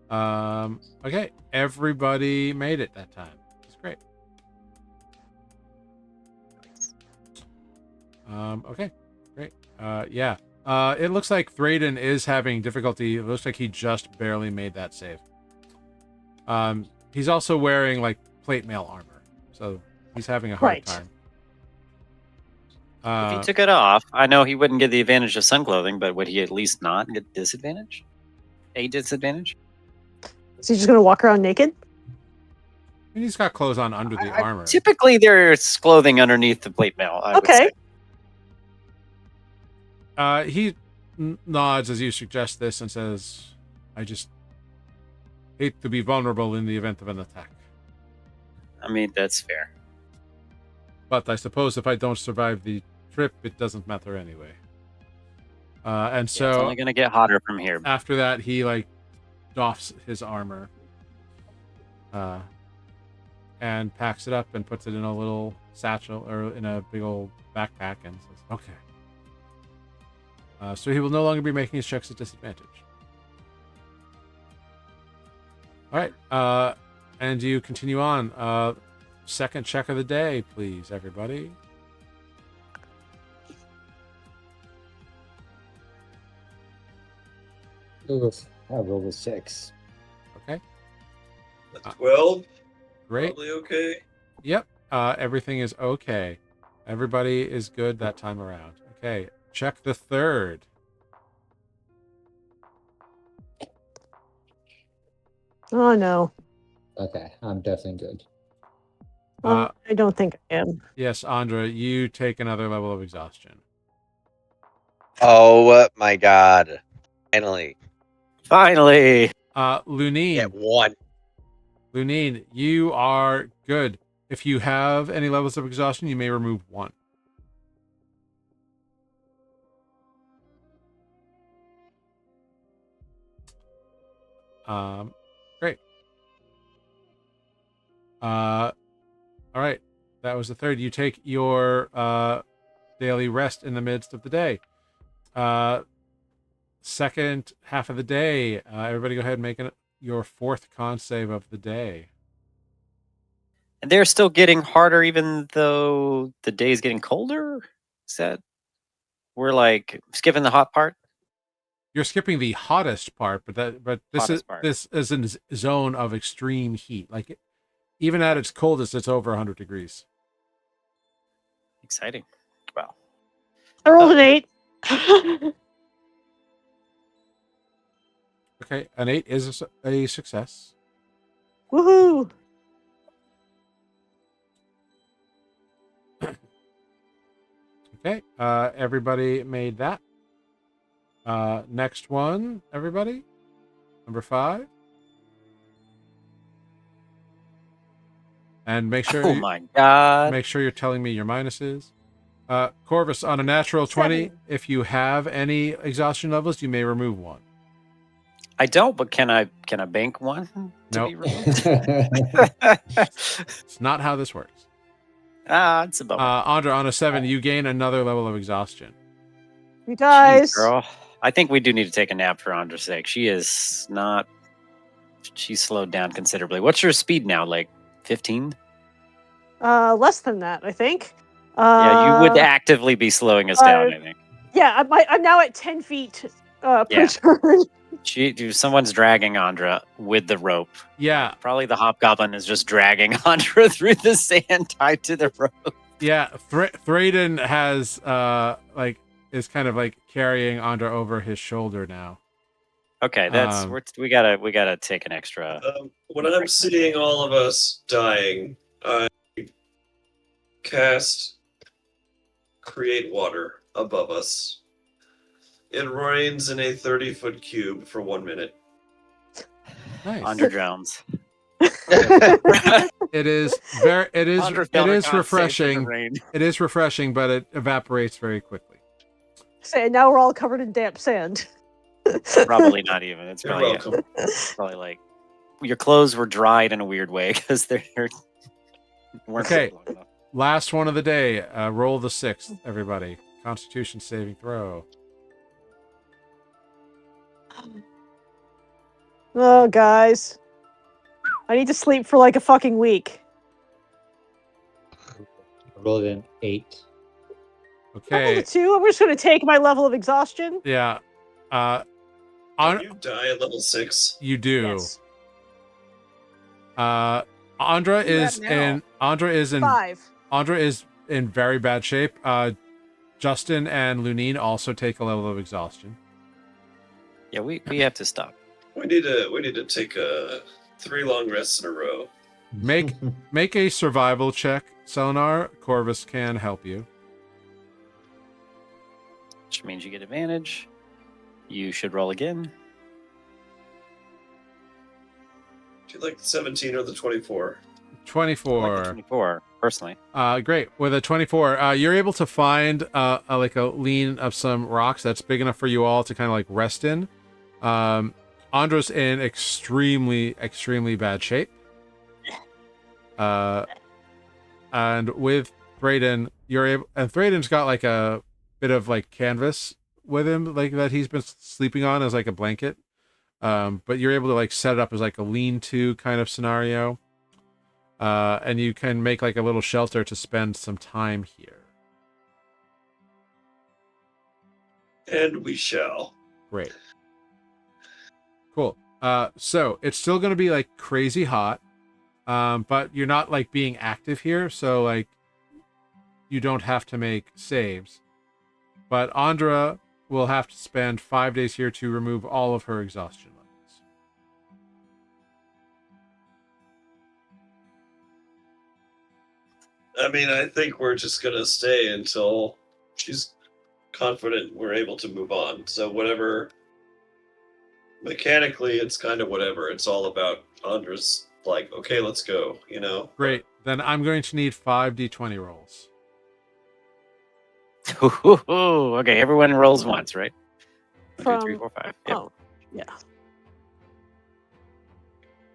Okay, everybody made it that time. That's great. Okay, great. Yeah. It looks like Thraden is having difficulty. It looks like he just barely made that save. He's also wearing like plate mail armor, so he's having a hard Right. time. If he took it off, I know he wouldn't get the advantage of sun clothing, but would he at least not get disadvantage? A disadvantage? Is he just going to walk around naked? And he's got clothes on under the armor. Typically, there's clothing underneath the plate mail. I would Okay. say. He nods as you suggest this and says, I just hate to be vulnerable in the event of an attack. I mean, that's fair. But I suppose if I don't survive the trip, it doesn't matter anyway. And so It's only going to get hotter from here. after that, he like doffs his armor and packs it up and puts it in a little satchel or in a big old backpack and says, okay. So he will no longer be making his checks at disadvantage. All right. And you continue on. Second check of the day, please, everybody. Oof. I rolled a 6. Okay. A 12? Great. Probably okay. Yep. Everything is okay. Everybody is good that time around. Okay. Check the third. Oh no. Okay, I'm definitely good. I don't think I am. Yes, Andra, you take another level of exhaustion. Oh my god. Finally. Finally. Lunine. Get one. Lunine, you are good. If you have any levels of exhaustion, you may remove one. Great. All right. That was the third. You take your daily rest in the midst of the day. Second half of the day. Everybody go ahead and make your fourth con save of the day. And they're still getting harder even though the day is getting colder? Is that we're like skipping the hot part? You're skipping the hottest part, but this Hottest part. this is a zone of extreme heat. Like even at its coldest, it's over 100 degrees. Exciting. Well. I rolled an 8. Okay, an 8 is a success. Woohoo! Okay, everybody made that. Next one, everybody. Number 5. And make sure Oh my god. make sure you're telling me your minuses. Corvus, on a natural 20, 7. if you have any exhaustion levels, you may remove one. I don't, but can I bank one to Nope. be removed? It's not how this works. It's a bummer. Andra, on a 7, you gain another level of exhaustion. You Jeez, guys. girl. I think we do need to take a nap for Andra's sake. She's slowed down considerably. What's your speed now? Like 15? Less than that, I think. Yeah, you would actively be slowing us down, I think. Yeah, I'm now at 10 feet per Yeah. turn. Someone's dragging Andra with the rope. Yeah. Probably the hobgoblin is just dragging Andra through the sand tied to the rope. Yeah, Thraden has is kind of like carrying Andra over his shoulder now. Okay, that's we gotta take an extra. When I'm seeing all of us dying, I cast Create Water above us. It rains in a 30-foot cube for 1 minute. Nice. Andra drowns. It is refreshing. It is refreshing, but it evaporates very quickly. Say, now we're all covered in damp sand. Probably not even. It's You're probably, welcome. probably like your clothes were dried in a weird way because they're weren't Okay. long enough. Last one of the day. Roll the 6th, everybody. Constitution saving throw. Oh, guys. I need to sleep for like a fucking week. I rolled an 8. I rolled Okay. a 2. I'm just going to take my level of exhaustion. Yeah. Don't you die at level 6? You do. Yes. Andra Where you is at now? in 5. Andra is in very bad shape. Justin and Lunine also take a level of exhaustion. Yeah, we have to stop. We need to take 3 long rests in a row. Make a survival check, Selenar. Corvus can help you. Which means you get advantage. You should roll again. Do you like the 17 or the 24? 24. I like the 24, personally. Great. With a 24, you're able to find a lean of some rocks that's big enough for you all to kind of like rest in. Andra's in extremely, extremely bad shape. And with Thraden, and Thraden's got like a bit of like canvas with him, like that he's been sleeping on as like a blanket. But you're able to like set it up as like a lean-to kind of scenario. And you can make like a little shelter to spend some time here. And we shall. Great. Cool. So it's still going to be like crazy hot. But you're not like being active here. So like you don't have to make saves. But Andra will have to spend 5 days here to remove all of her exhaustion levels. I mean, I think we're just gonna stay until she's confident we're able to move on. So whatever. Mechanically, it's kind of whatever. It's all about Andra's like, okay, let's go. You know. Great. Then I'm going to need 5 d20 rolls. Okay, everyone rolls once, right? 1, 2, 3, From 4, 5. Yep. oh yeah.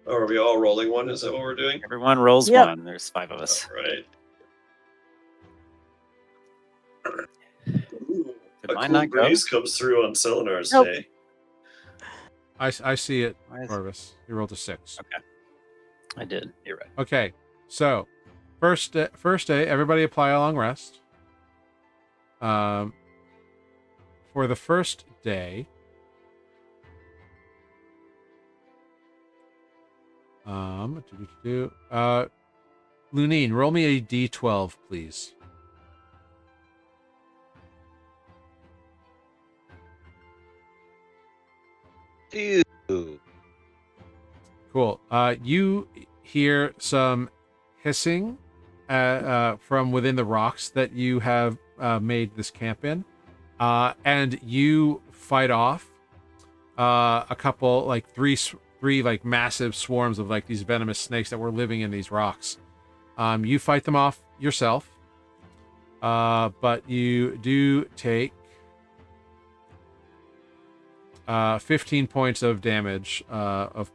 Oh, are we all rolling one? Is that what we're doing? Everyone rolls Yep. 1. There's 5 of us. All right. Ooh, Did a mine cool not go? breeze comes through on Selenar's Nope. day. I see it, Why is- Corvus. You rolled a 6. Okay. I did. You're right. Okay, so first day, everybody apply a long rest. For the first day, Lunine, roll me a d12, please. Two. Cool. You hear some hissing from within the rocks that you have made this camp in, and you fight off a couple, like three like massive swarms of like these venomous snakes that were living in these rocks. You fight them off yourself, but you do take 15 points of damage of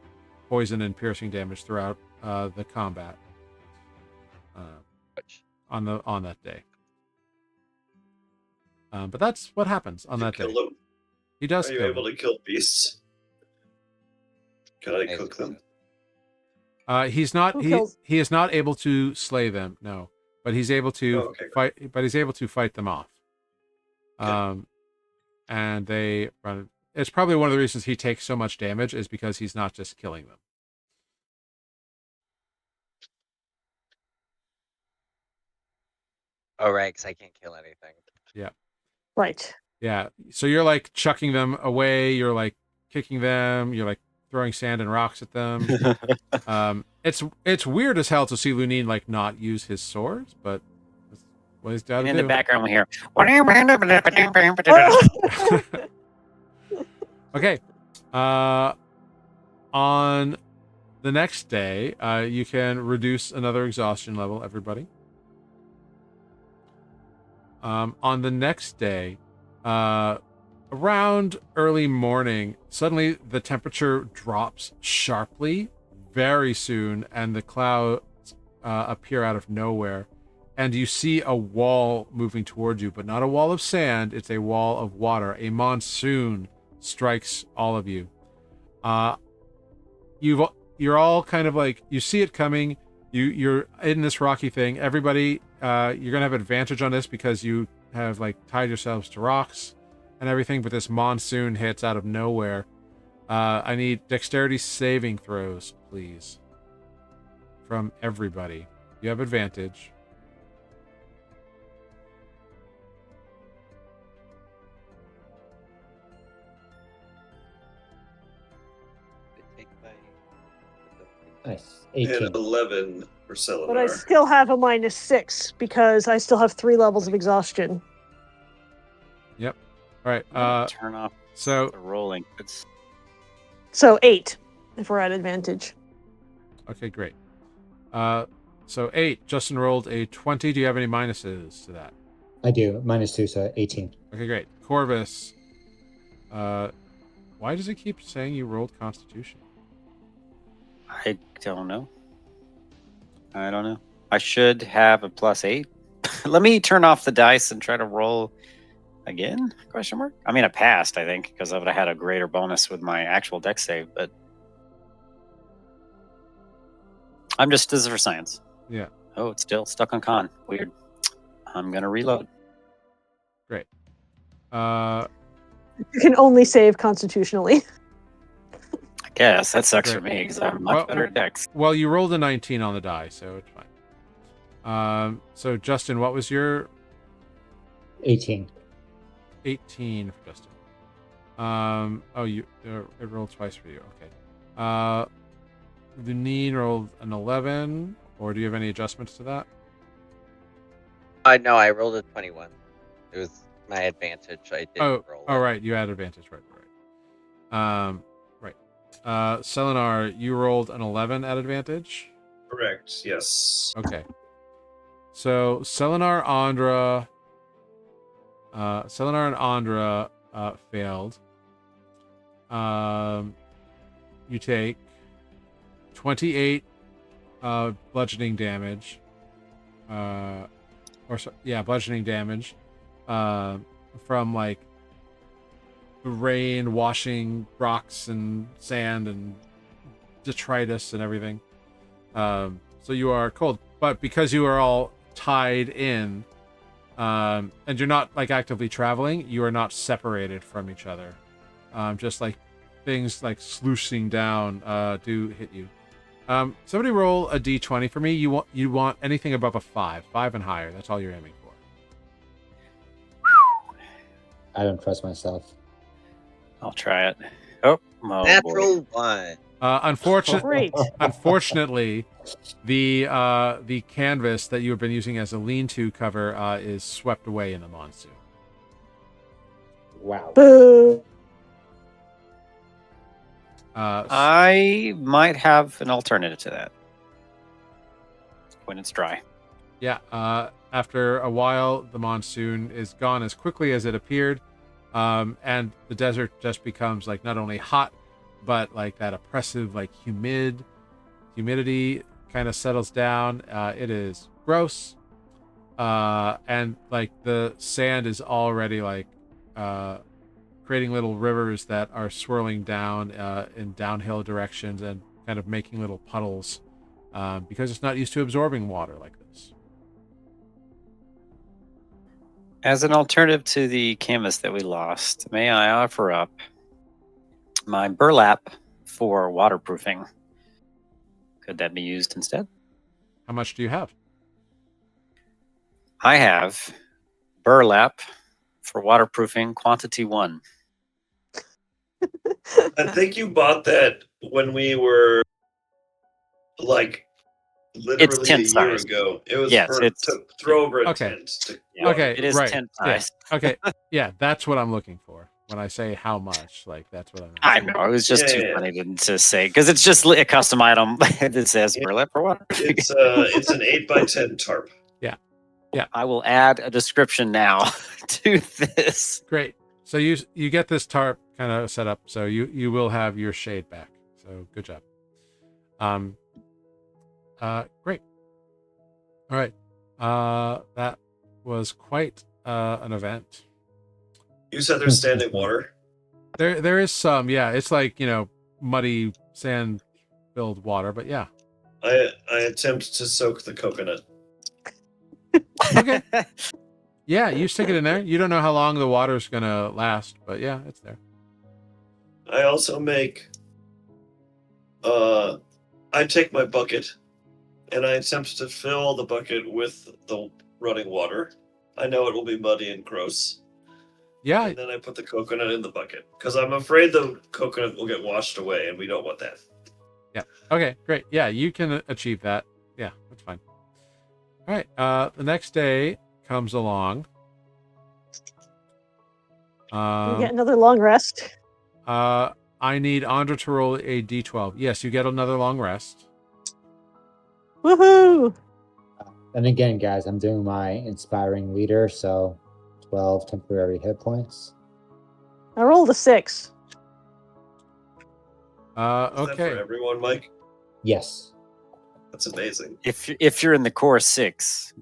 poison and piercing damage throughout the combat on that day. But that's what happens on that day. Kill them? He does Are you kill able them. to kill beasts? Can I cook them? He's not Who he kills- he is not able to slay them, no, but he's able to Oh, okay, fight. But he's able to fight them off. Okay. And they run. It's probably one of the reasons he takes so much damage is because he's not just killing them. Oh, right, because I can't kill anything. Right. Yeah. So you're like chucking them away. You're like kicking them. You're like throwing sand and rocks at them. It's weird as hell to see Lunine like not use his swords, but that's what he's got And to in do. the background, we hear. Okay. On the next day, you can reduce another exhaustion level, everybody. On the next day, around early morning, suddenly the temperature drops sharply very soon, and the clouds appear out of nowhere. And you see a wall moving towards you, but not a wall of sand. It's a wall of water. A monsoon strikes all of you. You're all kind of like, you see it coming. You're in this rocky thing. Everybody, you're gonna have advantage on this because you have like tied yourselves to rocks and everything. But this monsoon hits out of nowhere. I need dexterity saving throws, please, from everybody. You have advantage. Nice. And 18. 11 for Selenar. But I still have a -6 because I still have 3 levels of exhaustion. Yep. All right. Turn off So the rolling. It's So 8 if we're at advantage. okay, great. So 8. Justin rolled a 20. Do you have any minuses to that? I do. -2, so 18. Okay, great. Corvus, why does it keep saying you rolled Constitution? I don't know. I don't know. I should have a +8. Let me turn off the dice and try to roll again? Question mark. I mean, I passed, I think, because I would have had a greater bonus with my actual dex save. But I'm just this is for science. Yeah. Oh, it's still stuck on con. Weird. I'm gonna reload. Great. You can only save constitutionally. I guess that sucks for Great. me because I'm much Well- better at dex. Well, you rolled a 19 on the die, so it's fine. So Justin, what was your 18. 18 for Justin? Oh, you it rolled twice for you. Okay. Lunine rolled an 11, or do you have any adjustments to that? No, I rolled a 21. It was my advantage. I didn't roll it. Oh, right. You had advantage. Right. Right. Selenar, you rolled an 11 at advantage. Correct. Yes. Okay. So Selenar and Andra failed. You take 28 bludgeoning damage. Bludgeoning damage from like the rain washing rocks and sand and detritus and everything. So you are cold, but because you are all tied in, and you're not like actively traveling, you are not separated from each other. Just like things like sluicing down do hit you. Somebody roll a d20 for me. You want anything above a 5 and higher. That's all you're aiming for. I don't trust myself. I'll try it. Oh boy. Natural 1. Great. Unfortunately, the canvas that you have been using as a lean-to cover is swept away in the monsoon. Wow. Boo. I might have an alternative to that when it's dry. Yeah. After a while, the monsoon is gone as quickly as it appeared, and the desert just becomes like not only hot, but like that oppressive, like humidity kind of settles down. It is gross, and like the sand is already like creating little rivers that are swirling down in downhill directions and kind of making little puddles because it's not used to absorbing water like this. As an alternative to the canvas that we lost, may I offer up my burlap for waterproofing? Could that be used instead? How much do you have? I have burlap for waterproofing, quantity 1. I think you bought that when we were like literally tent a year size. ago. It was Yes, to throw over a Okay. tent. Yeah, Okay, it is right. tent Yeah. size. Okay, yeah, that's what I'm looking for when I say how much. Like that's what I know, it was just too funny to say because it's just a custom item that says burlap for waterproofing. It's an 8x10 tarp. I will add a description now to this. Great. So you get this tarp kind of set up, so you will have your shade back. So good job. Great. All right. That was quite an event. You said there's standing water. There is some, yeah. It's like muddy sand filled water, but yeah. I attempt to soak the coconut. Okay. Yeah, you stick it in there. You don't know how long the water's gonna last, but yeah, it's there. I also make. I take my bucket, and I attempt to fill the bucket with the running water. I know it will be muddy and gross. Yeah. And then I put the coconut in the bucket because I'm afraid the coconut will get washed away, and we don't want that. Yeah. Okay. Great. Yeah, you can achieve that. Yeah, that's fine. All right. The next day comes along. You get another long rest. I need Andra to roll a d12. Yes, you get another long rest. Woohoo! And again, guys, I'm doing my inspiring leader, so 12 temporary hit points. I rolled a 6. Is that Okay. for everyone, Mike? Yes. That's amazing. If you're in the core 6.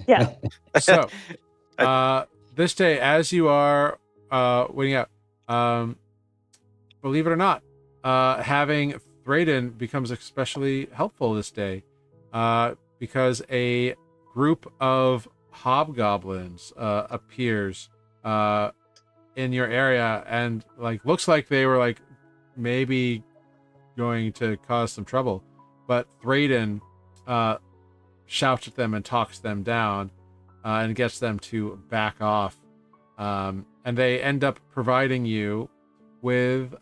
Yeah. So, this day, as you are waiting out, believe it or not, having Thraden becomes especially helpful this day, because a group of hobgoblins appears in your area and like looks like they were like maybe going to cause some trouble, but Thraden shouts at them and talks them down and gets them to back off, and they end up providing you with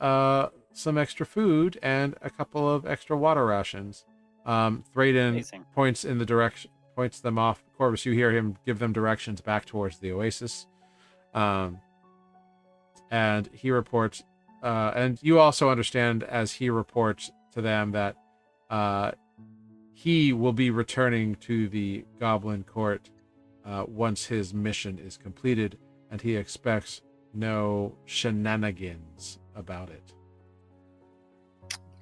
some extra food and a couple of extra water rations. Thraden Amazing. points them off Corvus, you hear him give them directions back towards the oasis. And he reports, and you also understand as he reports to them that he will be returning to the Goblin Court once his mission is completed, and he expects no shenanigans about it.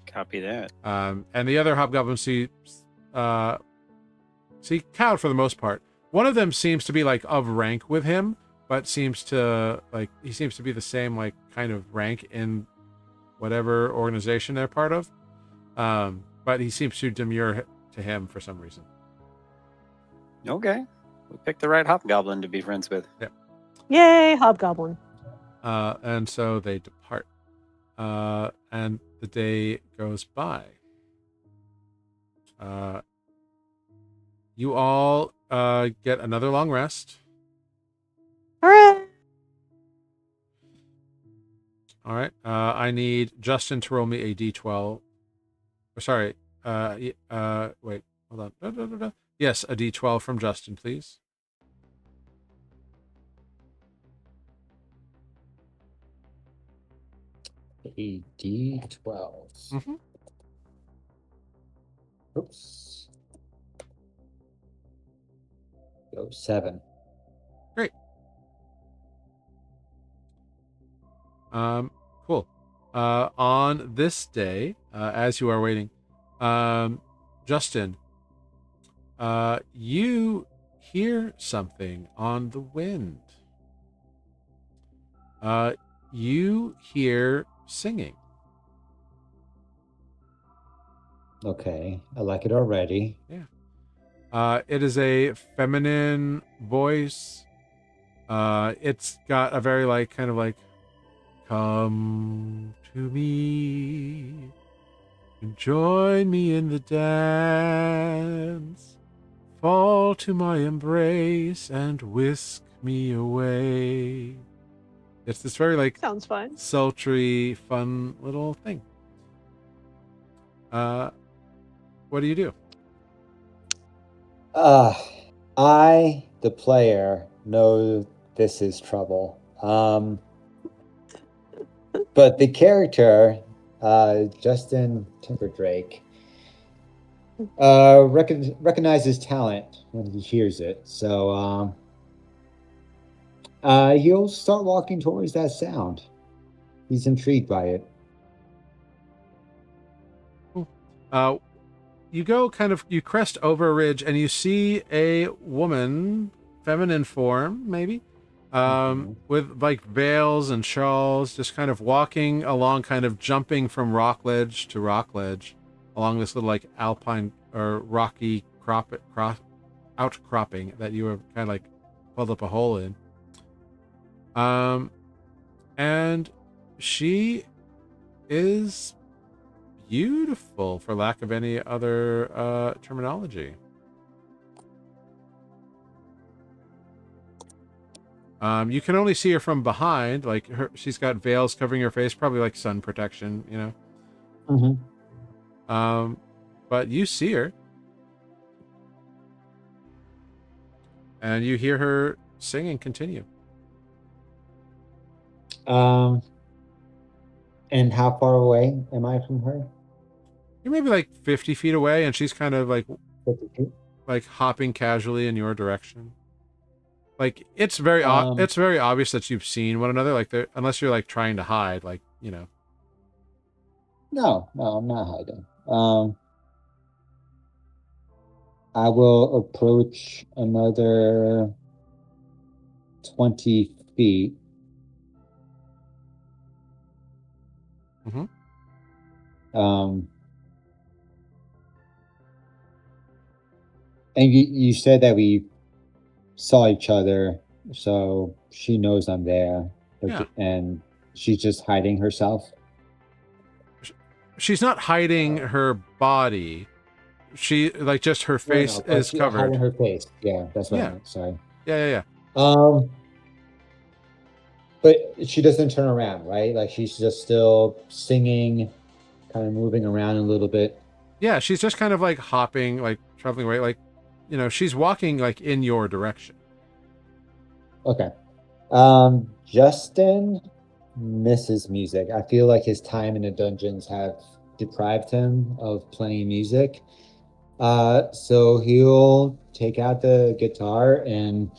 Copy that. And the other hobgoblins see cowed for the most part. One of them seems to be like of rank with him, but seems to he seems to be the same like kind of rank in whatever organization they're part of. But he seems to demur to him for some reason. Okay. We picked the right hobgoblin to be friends with. Yeah. Yay, hobgoblin. And so they depart. And the day goes by. You all get another long rest. Hooray! All right. I need Justin to roll me a d12. Sorry. Wait. Hold on. Yes, a d12 from Justin, please. A D12. Mm-hmm. Oops. Go 7. Great. Cool. On this day, as you are waiting, Justin, you hear something on the wind. You hear singing. Okay, I like it already. It is a feminine voice. It's got a very like kind of like, come to me and join me in the dance. Fall to my embrace and whisk me away. It's this very like Sounds fun. sultry, fun little thing. What do you do? I, the player, know this is trouble. But the character, Justin Timberdrake, recognizes talent when he hears it. So he'll start walking towards that sound. He's intrigued by it. You go you crest over a ridge and you see a woman, feminine form, maybe, with like veils and shawls, just kind of walking along, kind of jumping from rock ledge to rock ledge along this little like alpine or rocky outcropping that you have kind of like pulled up a hole in. And she is beautiful, for lack of any other terminology. You can only see her from behind, like she's got veils covering her face, probably like sun protection, you know. Mm-hmm. But you see her, and you hear her singing continue. And how far away am I from her? You're maybe like 50 feet away, and she's kind of like 50 feet? like hopping casually in your direction. Like it's very obvious that you've seen one another, like unless you're like trying to hide, like, you know. No, I'm not hiding. I will approach another 20 feet. Mm-hmm. And you said that we saw each other, so she knows I'm there. Yeah. And she's just hiding herself. She's not hiding her body. She like just her face is covered. Hiding her face. Yeah, that's what I meant. Sorry. Yeah. But she doesn't turn around, right? Like she's just still singing, kind of moving around a little bit. Yeah, she's just kind of like hopping, like traveling away, like she's walking like in your direction. Okay. Justin misses music. I feel like his time in the dungeons have deprived him of playing music. So he'll take out the guitar and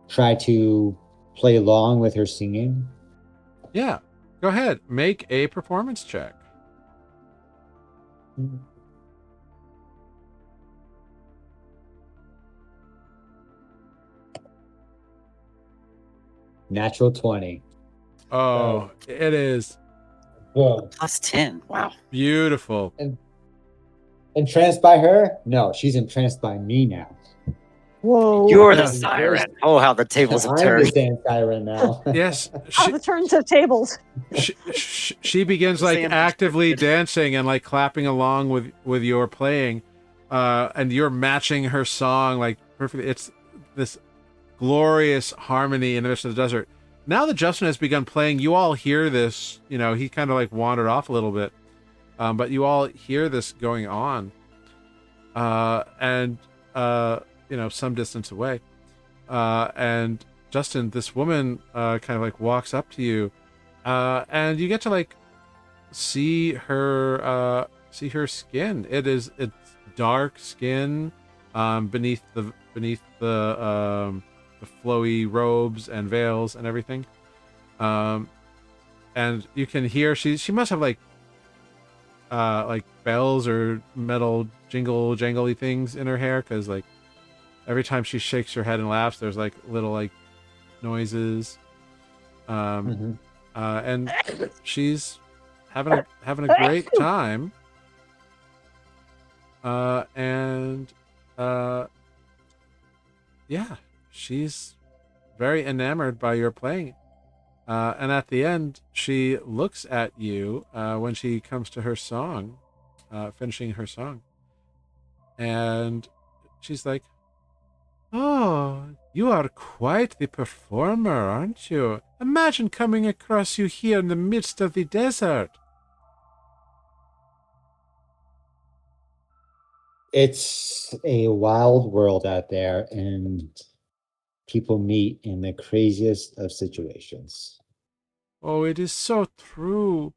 try to play along with her singing. Yeah. Go ahead. Make a performance check. Natural 20. Oh, it is Boom. Plus 10. Wow. beautiful. Entranced by her? No, she's entranced by me now. Whoa. You're Yeah. the siren. Oh, how the tables have I'm the turned. same siren now. Yes. How the turns of tables. She begins like actively dancing and like clapping along with your playing, and you're matching her song like perfectly. It's this glorious harmony in the midst of the desert. Now that Justin has begun playing, you all hear this. He kind of like wandered off a little bit, but you all hear this going on, and some distance away, and Justin, this woman kind of like walks up to you, and you get to like see her skin. It's dark skin, beneath the flowy robes and veils and everything, and you can hear she must have like bells or metal jingle jangly things in her hair, because like every time she shakes her head and laughs, there's like little like noises, Mhm. and she's having a great time, and yeah, she's very enamored by your playing, and at the end she looks at you when she comes to her song, finishing her song, and she's like, "Oh, you are quite the performer, aren't you? Imagine coming across you here in the midst of the desert." It's a wild world out there, and people meet in the craziest of situations. Oh, it is so true.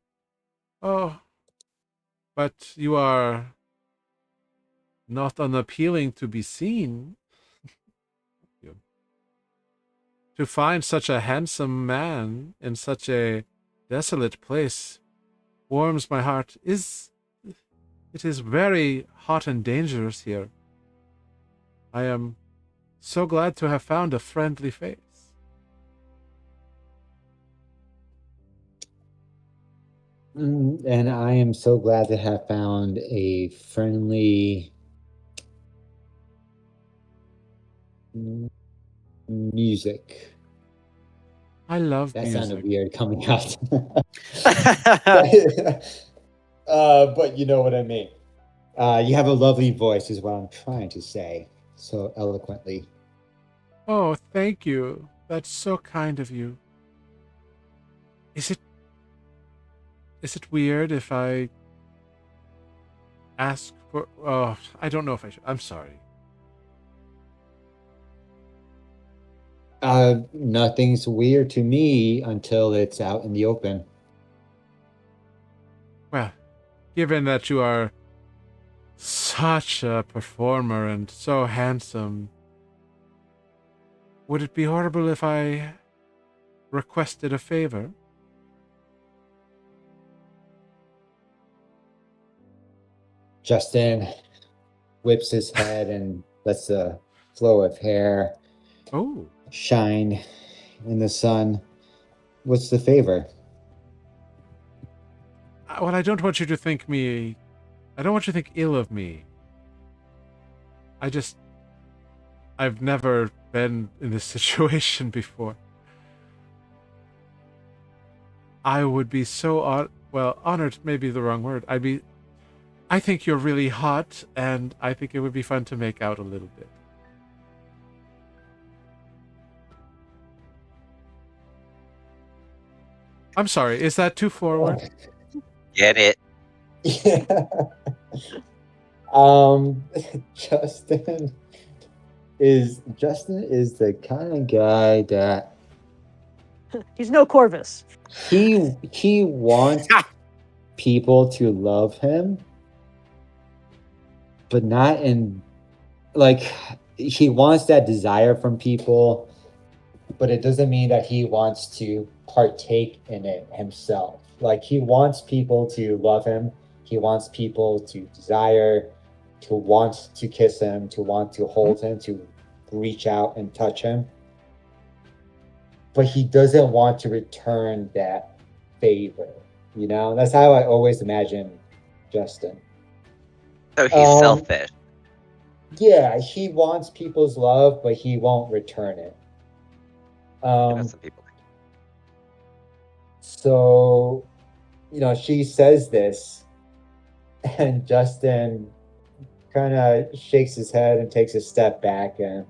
Oh, but you are not unappealing to be seen. To find such a handsome man in such a desolate place warms my heart. It is very hot and dangerous here. I am so glad to have found a friendly face. And I am so glad to have found a friendly music. I love That music. sounded weird coming out. But you know what I mean. You have a lovely voice, is what I'm trying to say so eloquently. Oh, thank you. That's so kind of you. Is it weird if I ask for... Oh, I don't know if I should. I'm sorry. Nothing's weird to me until it's out in the open. Well, given that you are such a performer and so handsome, would it be horrible if I requested a favor? Justin whips his head and lets the flow of hair Oh, shine in the sun. What's the favor? well, I don't want you to think me... I don't want you to think ill of me. I've never been in this situation before. I would be so honored may be the wrong word. I think you're really hot, and I think it would be fun to make out a little bit. I'm sorry, is that too forward? Get it? Yeah. Um, Justin Justin is the kind of guy that He's no Corvus. he wants people to love him, but not in like he wants that desire from people, but it doesn't mean that he wants to partake in it himself. Like he wants people to love him. He wants people to desire, to want to kiss him, to want to hold him, to reach out and touch him. But he doesn't want to return that favor. You know, that's how I always imagine Justin. So he's selfish. Yeah, he wants people's love, but he won't return it. Some people. So, she says this, and Justin kind of shakes his head and takes a step back. And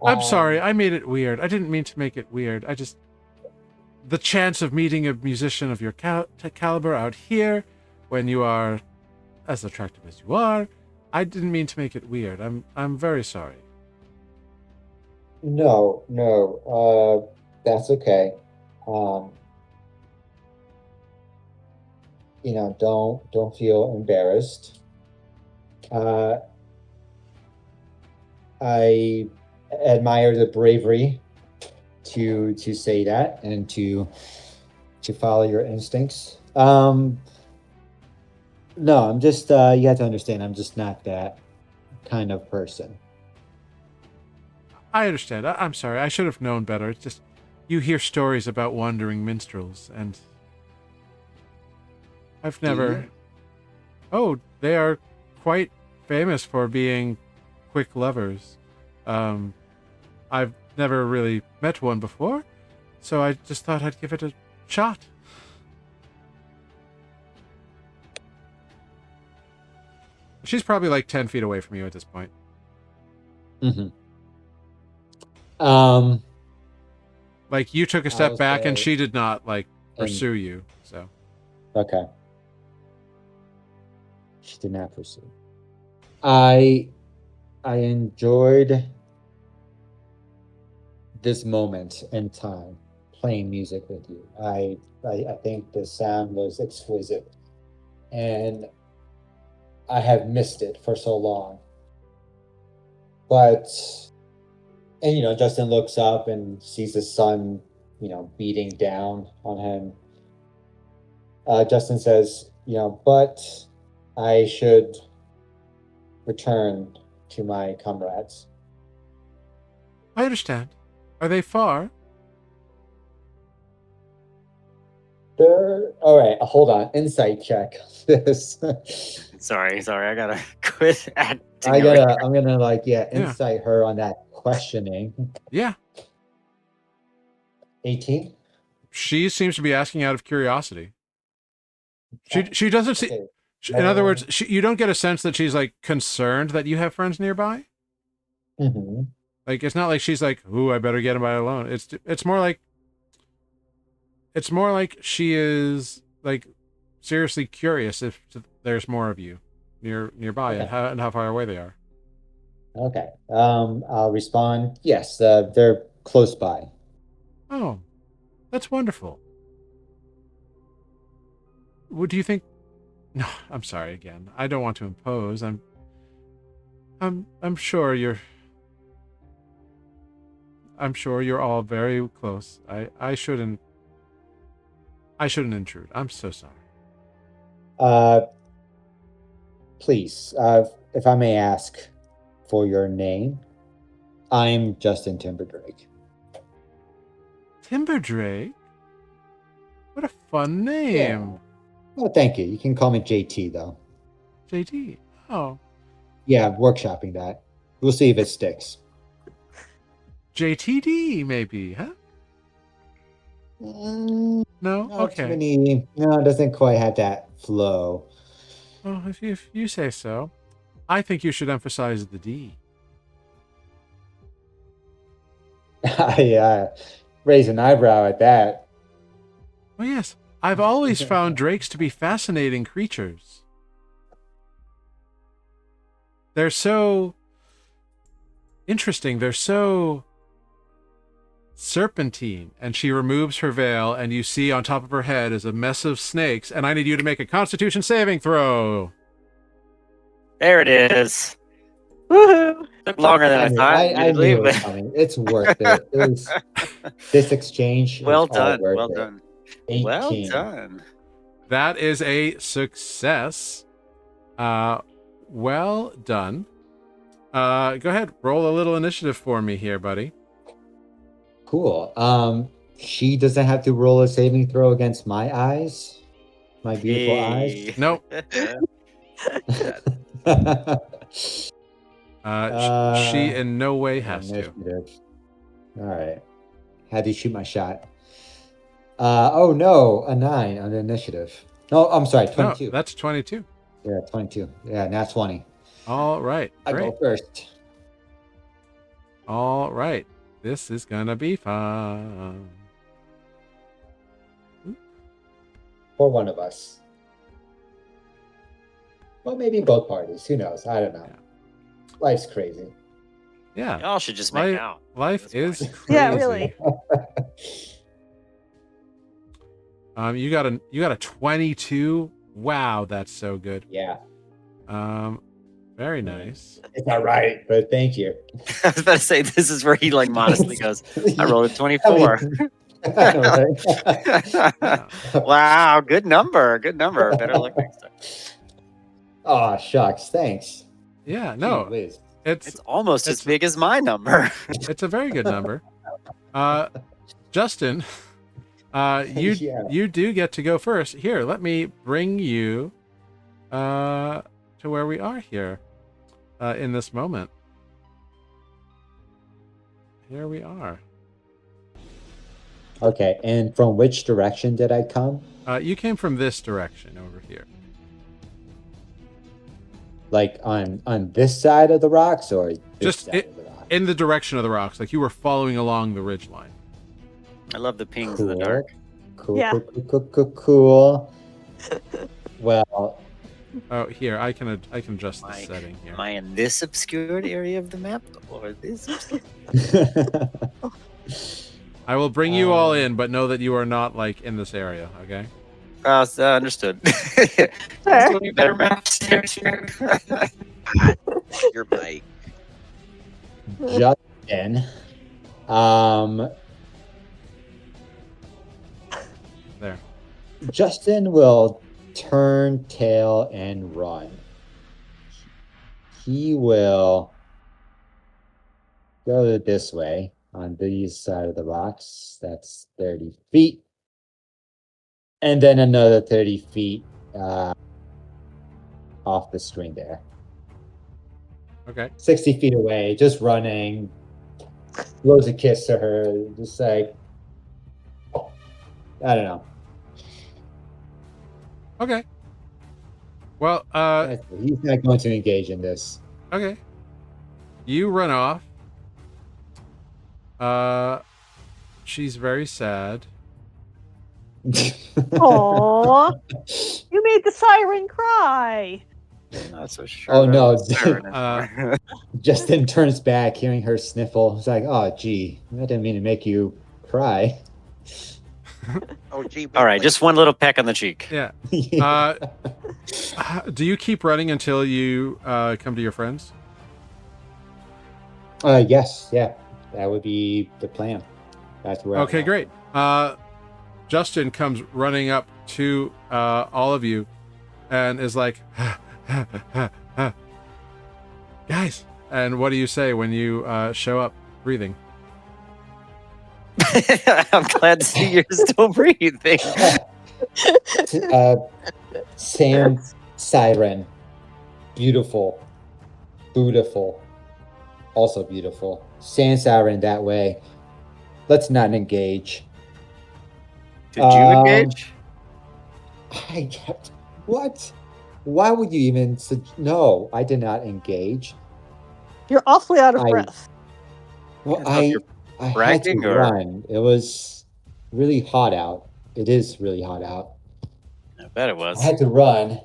I'm sorry, I made it weird. I didn't mean to make it weird. The chance of meeting a musician of your caliber out here, when you are as attractive as you are, I didn't mean to make it weird. I'm very sorry. No, that's okay. Don't feel embarrassed. I admire the bravery to say that and to follow your instincts. No, I'm just you have to understand, I'm just not that kind of person. I understand. I'm sorry. I should have known better. It's just you hear stories about wandering minstrels, and I've never. Oh, they are quite famous for being quick lovers. I've never really met one before, so I just thought I'd give it a shot. She's probably like 10 feet away from you at this point. Mm-hmm. Like you took a step back and she did not pursue you. So okay, she did not pursue. I enjoyed this moment in time playing music with you. I think the sound was exquisite, and I have missed it for so long. But Justin looks up and sees the sun, beating down on him. Justin says, but I should return to my comrades. I understand. Are they far? They're all right. Hold on, insight check. This. Sorry, I gotta quit acting. I'm gonna insight her on that questioning. Yeah. 18. She seems to be asking out of curiosity. She doesn't see. Okay. In other words, you don't get a sense that she's concerned that you have friends nearby. Mm-hmm. It's not like she's like, "Ooh, I better get him by alone." It's more like she is seriously curious if there's more of you nearby. Okay. and how far away they are. Okay. I'll respond. Yes, they're close by. Oh, that's wonderful. What do you think? No, I'm sorry again. I don't want to impose. I'm sure you're. I'm sure you're all very close. I shouldn't intrude. I'm so sorry. Please, if I may ask for your name, I'm Justin Timberdrake. Timberdrake? What a fun name. Yeah. Well, thank you. You can call me JT, though. JT. Oh. Yeah, workshopping that. We'll see if it sticks. JTD, maybe, huh? No? Okay. No, it doesn't quite have that flow. Well, if you say so. I think you should emphasize the D. I raise an eyebrow at that. Oh, yes. I've always found drakes to be fascinating creatures. they're so interesting. They're so serpentine. And she removes her veil, and you see on top of her head is a mess of snakes. And I need you to make a Constitution saving throw. There it is. Woohoo! Took longer than I thought. I admittedly, knew it was but- coming. It's worth it. It was this exchange. Well is all done. worth Well it. done. 18. Well done. That is a success. Well done. Go ahead, roll a little initiative for me here, buddy. Cool. She doesn't have to roll a saving throw against my eyes. My beautiful eyes. Nope. She in no way has to. Initiative. All right. Had to shoot my shot. Oh no, a 9 on the initiative. No, I'm sorry, 22. No, that's 22. Yeah, 22. Yeah, nat 20. All right. I Great. go first. All right. This is gonna be fun. For one of us. Well, maybe both parties. Who knows? I don't know. Yeah. Life's crazy. Yeah. Y'all should just make Life, out. life That's is fine. crazy. Yeah, really. You got a 22. Wow, that's so good. Yeah. Very nice. It's not right, but thank you. I was about to say, this is where he like modestly goes, I rolled a 24. I know, right? Wow, good number. Good number. Better luck next time. Oh, shucks. Thanks. Yeah, Gee no, whiz. It's it's almost as it's- big as my number. it's a very good number. Justin, you Yeah. you do get to go first. Here, let me bring you to where we are here in this moment. Here we are. Okay, and from which direction did I come? You came from this direction over here. Like on this side of the rocks, or this Just side it- of the rocks? In the direction of the rocks, like you were following along the ridge line. I love the pings in the dark. Cool. Yeah. Cool. Well, Oh, here I can adjust the setting here. Am I in this obscured area of the map or this? Obscured? I will bring you all in, but know that you are not like in this area. Okay. Understood. Fair. There's be better maps here. Your mic. Justin, There. Justin will turn tail and run. He will go this way on this side of the rocks. That's 30 feet. And then another 30 feet off the string there. Okay. 60 feet away, just running. Blows a kiss to her, just like, I don't know. Okay. Well, He's not going to engage in this. okay. You run off. She's very sad. Aww. You made the siren cry. Not so sure. Oh, no. about the siren anymore. Justin turns back, hearing her sniffle. He's like, "Oh, gee, I didn't mean to make you cry." Oh, gee. All right, just one little peck on the cheek. Yeah. Do you keep running until you come to your friends? Yes, yeah, that would be the plan. That's where. Okay, great. Justin comes running up to all of you and is like, guys. And what do you say when you show up breathing? I'm glad to see you're still breathing. Sam Siren, beautiful, also beautiful. Sand Siren that way. Let's not engage. Did you engage? I kept what? Why would you even? No, I did not engage. You're awfully out of I- breath. Well, I thought you're I had bragging, to or- run. It was really hot out. It is really hot out. I bet it I was. had to run.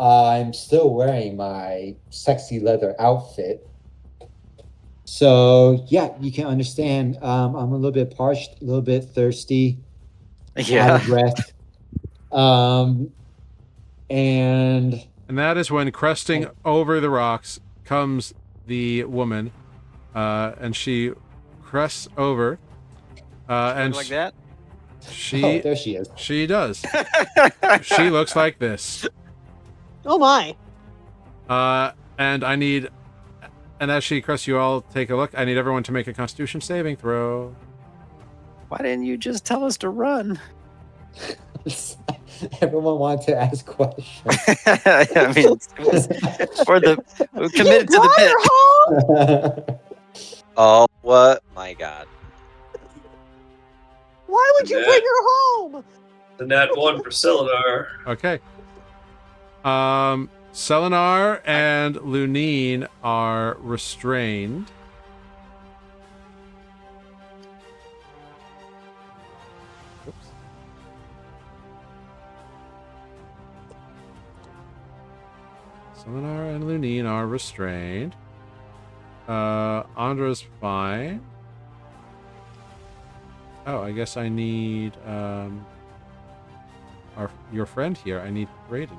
I'm still wearing my sexy leather outfit. So yeah, you can understand. I'm a little bit parched, a little bit thirsty, out Yeah. of breath. And that is when cresting over the rocks comes the woman, and she crests over, and like that. she there she is. she does. She looks like this. Oh my. And I need, and as she crests, you all take a look. I need everyone to make a Constitution saving throw. Why didn't you just tell us to run? Everyone wanted to ask questions. I mean, we're committed to the bit. Her home? Oh, what? My God. Why would you Yeah. bring her home? The nat 1 for Selenar. Okay. Selenar and Lunine are restrained. Oops. Selenar and Lunine are restrained. Andra's fine. Oh, I guess I need your friend here. I need Raiden.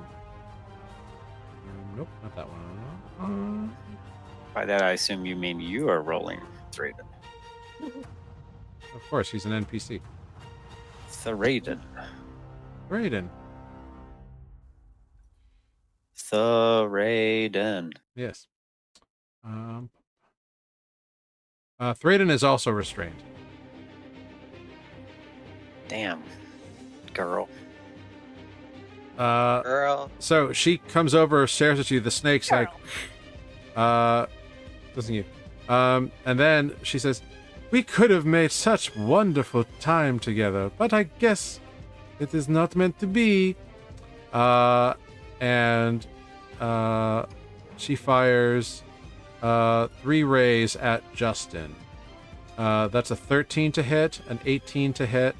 Nope, not that one. By that, I assume you mean you are rolling Thraden. Of course, he's an NPC. Thraden. Raiden. Thraden. Yes. Thraden is also restrained. Damn. Girl. Girl. So she comes over, stares at you. The snake's like, listen to you. And then she says, "We could have made such wonderful time together, but I guess it is not meant to be." And she fires 3 rays at Justin. That's a 13 to hit, an 18 to hit.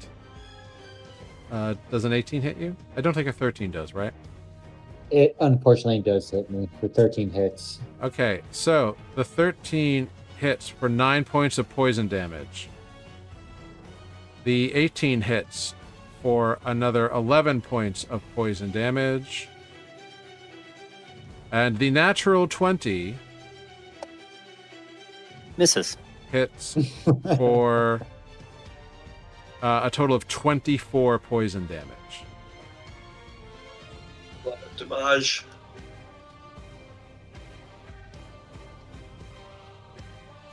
Does an 18 hit you? I don't think a 13 does, right? It unfortunately does hit me for 13 hits. Okay, so the 13 hits for 9 points of poison damage. The 18 hits for another 11 points of poison damage. And the natural 20 Misses. hits for a total of 24 poison damage. A lot of damage.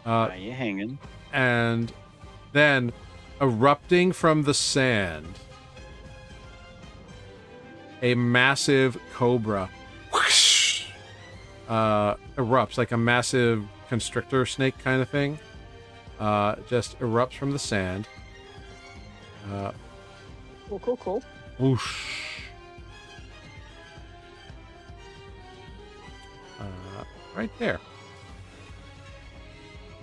Are you hanging? And then, erupting from the sand, a massive cobra whoosh, erupts, like a massive constrictor snake kind of thing. Just erupts from the sand. Cool. Whoosh. Right there.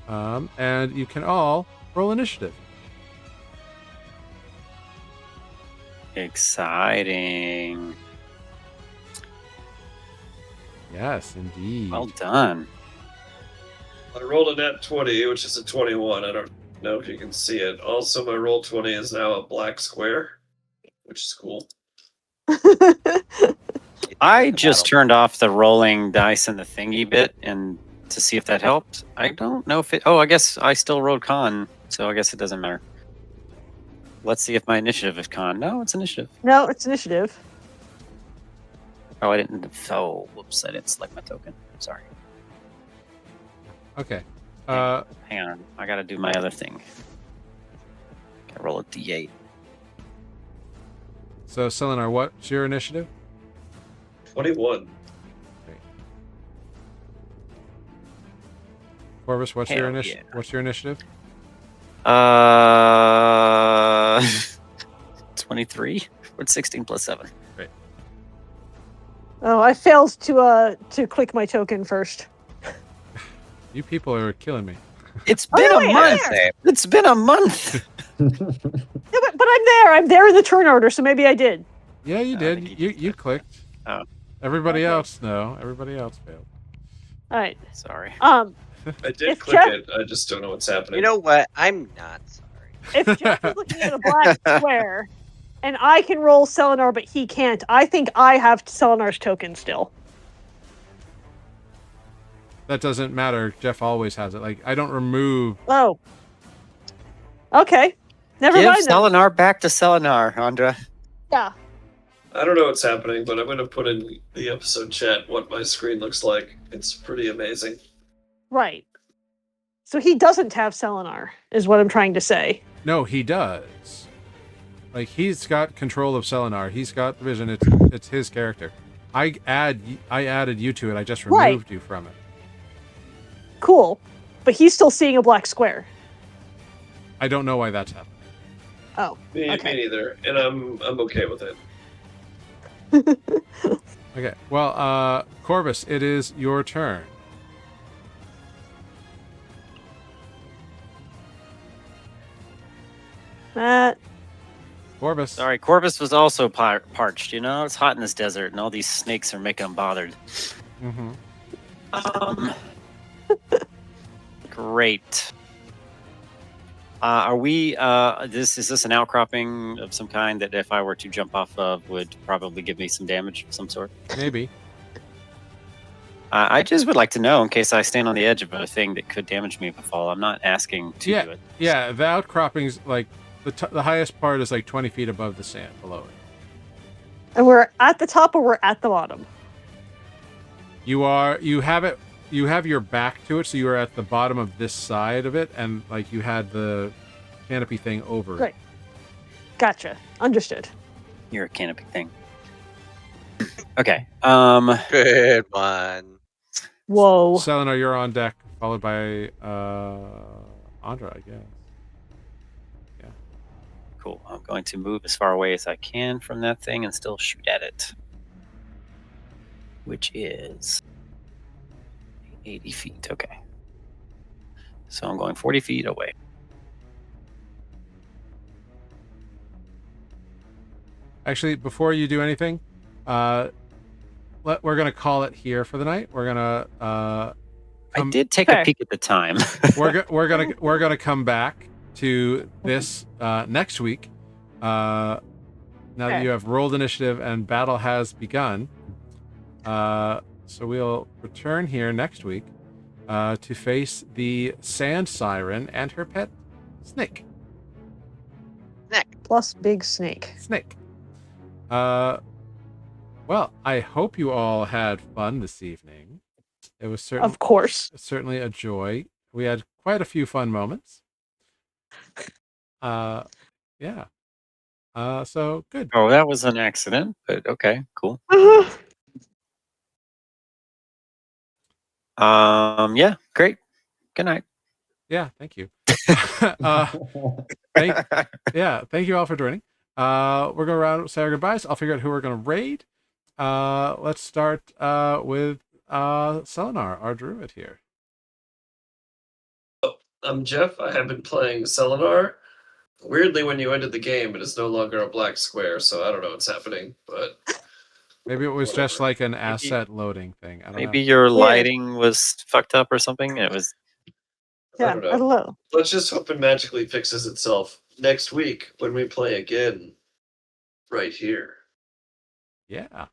And you can all roll initiative. Exciting. Yes, indeed. Well done. I rolled a nat 20, which is a 21. I don't know if you can see it. Also, my roll 20 is now a black square, which is cool. I just turned off the rolling dice and the thingy bit and to see if that helped. I don't know if it... Oh, I guess I still rolled con, so I guess it doesn't matter. Let's see if my initiative is con. No, it's initiative. No, it's initiative. Oh, I didn't... Oh, whoops, I didn't select my token. Sorry. Okay. Hang on, I gotta do my other thing. Gotta roll a d8. So, Selenar, what's your initiative? 21. Corvus, what's Hell your yeah. What's your initiative? 23? What's 16 plus 7? Oh, I failed to click my token first. You people are killing me. It's been wait, a month. Same. It's been a month. Yeah, but I'm there. I'm there in the turn order, so maybe I did. Yeah, you I did. think You clicked. Everybody Okay. else, no. Everybody else failed. All right. Sorry. I did If click Jeff- it. I just don't know what's happening. You know what? I'm not sorry. If Jeff is looking at a black square, and I can roll Selenar, but he can't, I think I have Selenar's token still. That doesn't matter. Jeff always has it. Like, I don't remove. Oh. Okay. Never Give mind then. Selenar back to Selenar, Andra. Yeah. I don't know what's happening, but I'm going to put in the episode chat what my screen looks like. It's pretty amazing. Right. So he doesn't have Selenar, is what I'm trying to say. No, he does. Like, he's got control of Selenar. He's got the vision. It's his character. I added you to it. I just removed you from it. Cool. But he's still seeing a black square. I don't know why that's happening. Oh. Me Okay. neither, and I'm okay with it. Okay. Well, Corvus, it is your turn. Matt. Corvus. Sorry, Corvus was also parched. You know, it's hot in this desert, and all these snakes are making him bothered. Mm-hmm. Great. Are we? Is this an outcropping of some kind that if I were to jump off of would probably give me some damage of some sort? Maybe. I just would like to know in case I stand on the edge of a thing that could damage me if I fall. I'm not asking to do it. Yeah, the outcroppings, like, the highest part is like 20 feet above the sand below it. And we're at the top or we're at the bottom? You have your back to it, so you are at the bottom of this side of it, and like you had the canopy thing over Great. it. Gotcha. Understood. You're a canopy thing. Okay. Good one. Whoa. Selenar, you're on deck, followed by Andra, I guess. Cool. I'm going to move as far away as I can from that thing and still shoot at it. Which is 80 feet. Okay. So I'm going 40 feet away. Actually, before you do anything, we're gonna call it here for the night. We're gonna I did take Fair. a peek at the time. we're gonna come back to this next week. Now that you have rolled initiative and battle has begun, so we'll return here next week to face the sand siren and her pet snake. Plus big snake. Well, I hope you all had fun this evening. It was Of course. certainly a joy. We had quite a few fun moments. Yeah. So good. Oh, that was an accident, but okay, cool. Yeah, great. Good night. Yeah, thank you. Thank you all for joining. We're going around say our goodbyes. I'll figure out who we're going to raid. Let's start with Selenar, our druid here. I'm Jeff. I have been playing Selenar. Weirdly, when you ended the game, it is no longer a black square, so I don't know what's happening, but Maybe it was just whatever. like an asset loading thing. I don't Maybe know. your lighting was fucked up or something. It was. Yeah, I don't know. I don't know. Let's just hope it magically fixes itself next week when we play again right here. Yeah.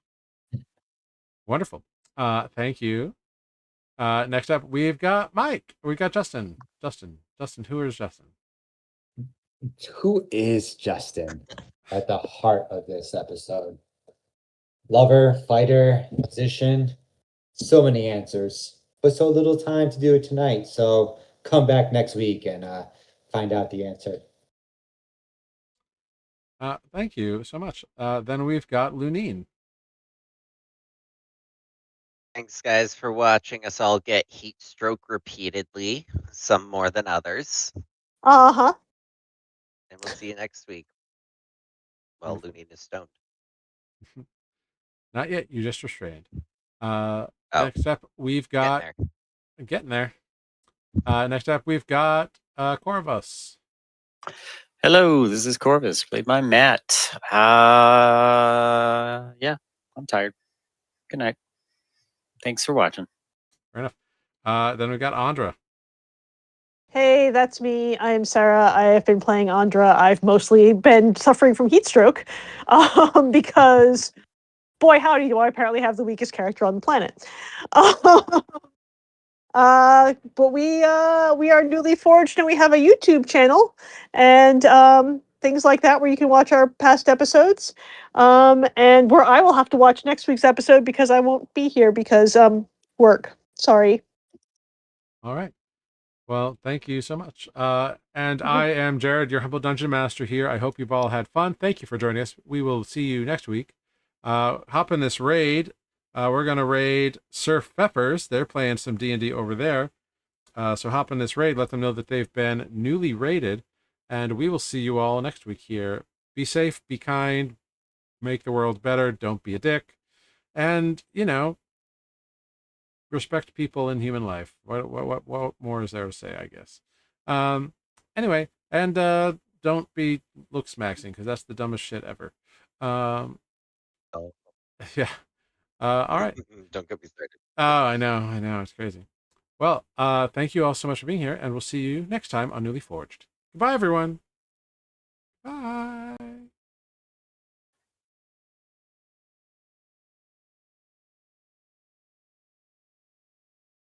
Wonderful. Thank you. Next up, we've got Mike. We got Justin. Justin, who is Justin? Who is Justin at the heart of this episode? Lover, fighter, musician, so many answers, but so little time to do it tonight. So come back next week and find out the answer. Thank you so much. Then we've got Lunine. Thanks, guys, for watching us all get heat stroke repeatedly, some more than others. Uh-huh. And we'll see you next week. Well, Looney is stoned. Not yet. You just restrained. Oh, Next up, we've got getting there. Next up, we've got Corvus. Hello, this is Corvus, played by Matt. Yeah, I'm tired. Good night. Thanks for watching. Fair enough. Then we got Andra. Hey, that's me. I'm Sarah. I have been playing Andra. I've mostly been suffering from heat stroke because, boy, howdy, do I apparently have the weakest character on the planet. But we are Nuuli Forged, and we have a YouTube channel and things like that where you can watch our past episodes. And where I will have to watch next week's episode because I won't be here because work. Sorry. All right. Well, thank you so much. And I am Jared, your humble dungeon master here. I hope you've all had fun. Thank you for joining us. We will see you next week. Hop in this raid. We're going to raid Surf Peppers. They're playing some D&D over there. So hop in this raid. Let them know that they've been newly raided. And we will see you all next week here. Be safe, be kind, make the world better. Don't be a dick. And, respect people in human life. What more is there to say, I guess? Anyway, and don't be look smaxing because that's the dumbest shit ever. Oh. Yeah. All right. Don't get me started. Oh, I know, it's crazy. Well, thank you all so much for being here, and we'll see you next time on Nuuli Forged. Goodbye, everyone. Bye.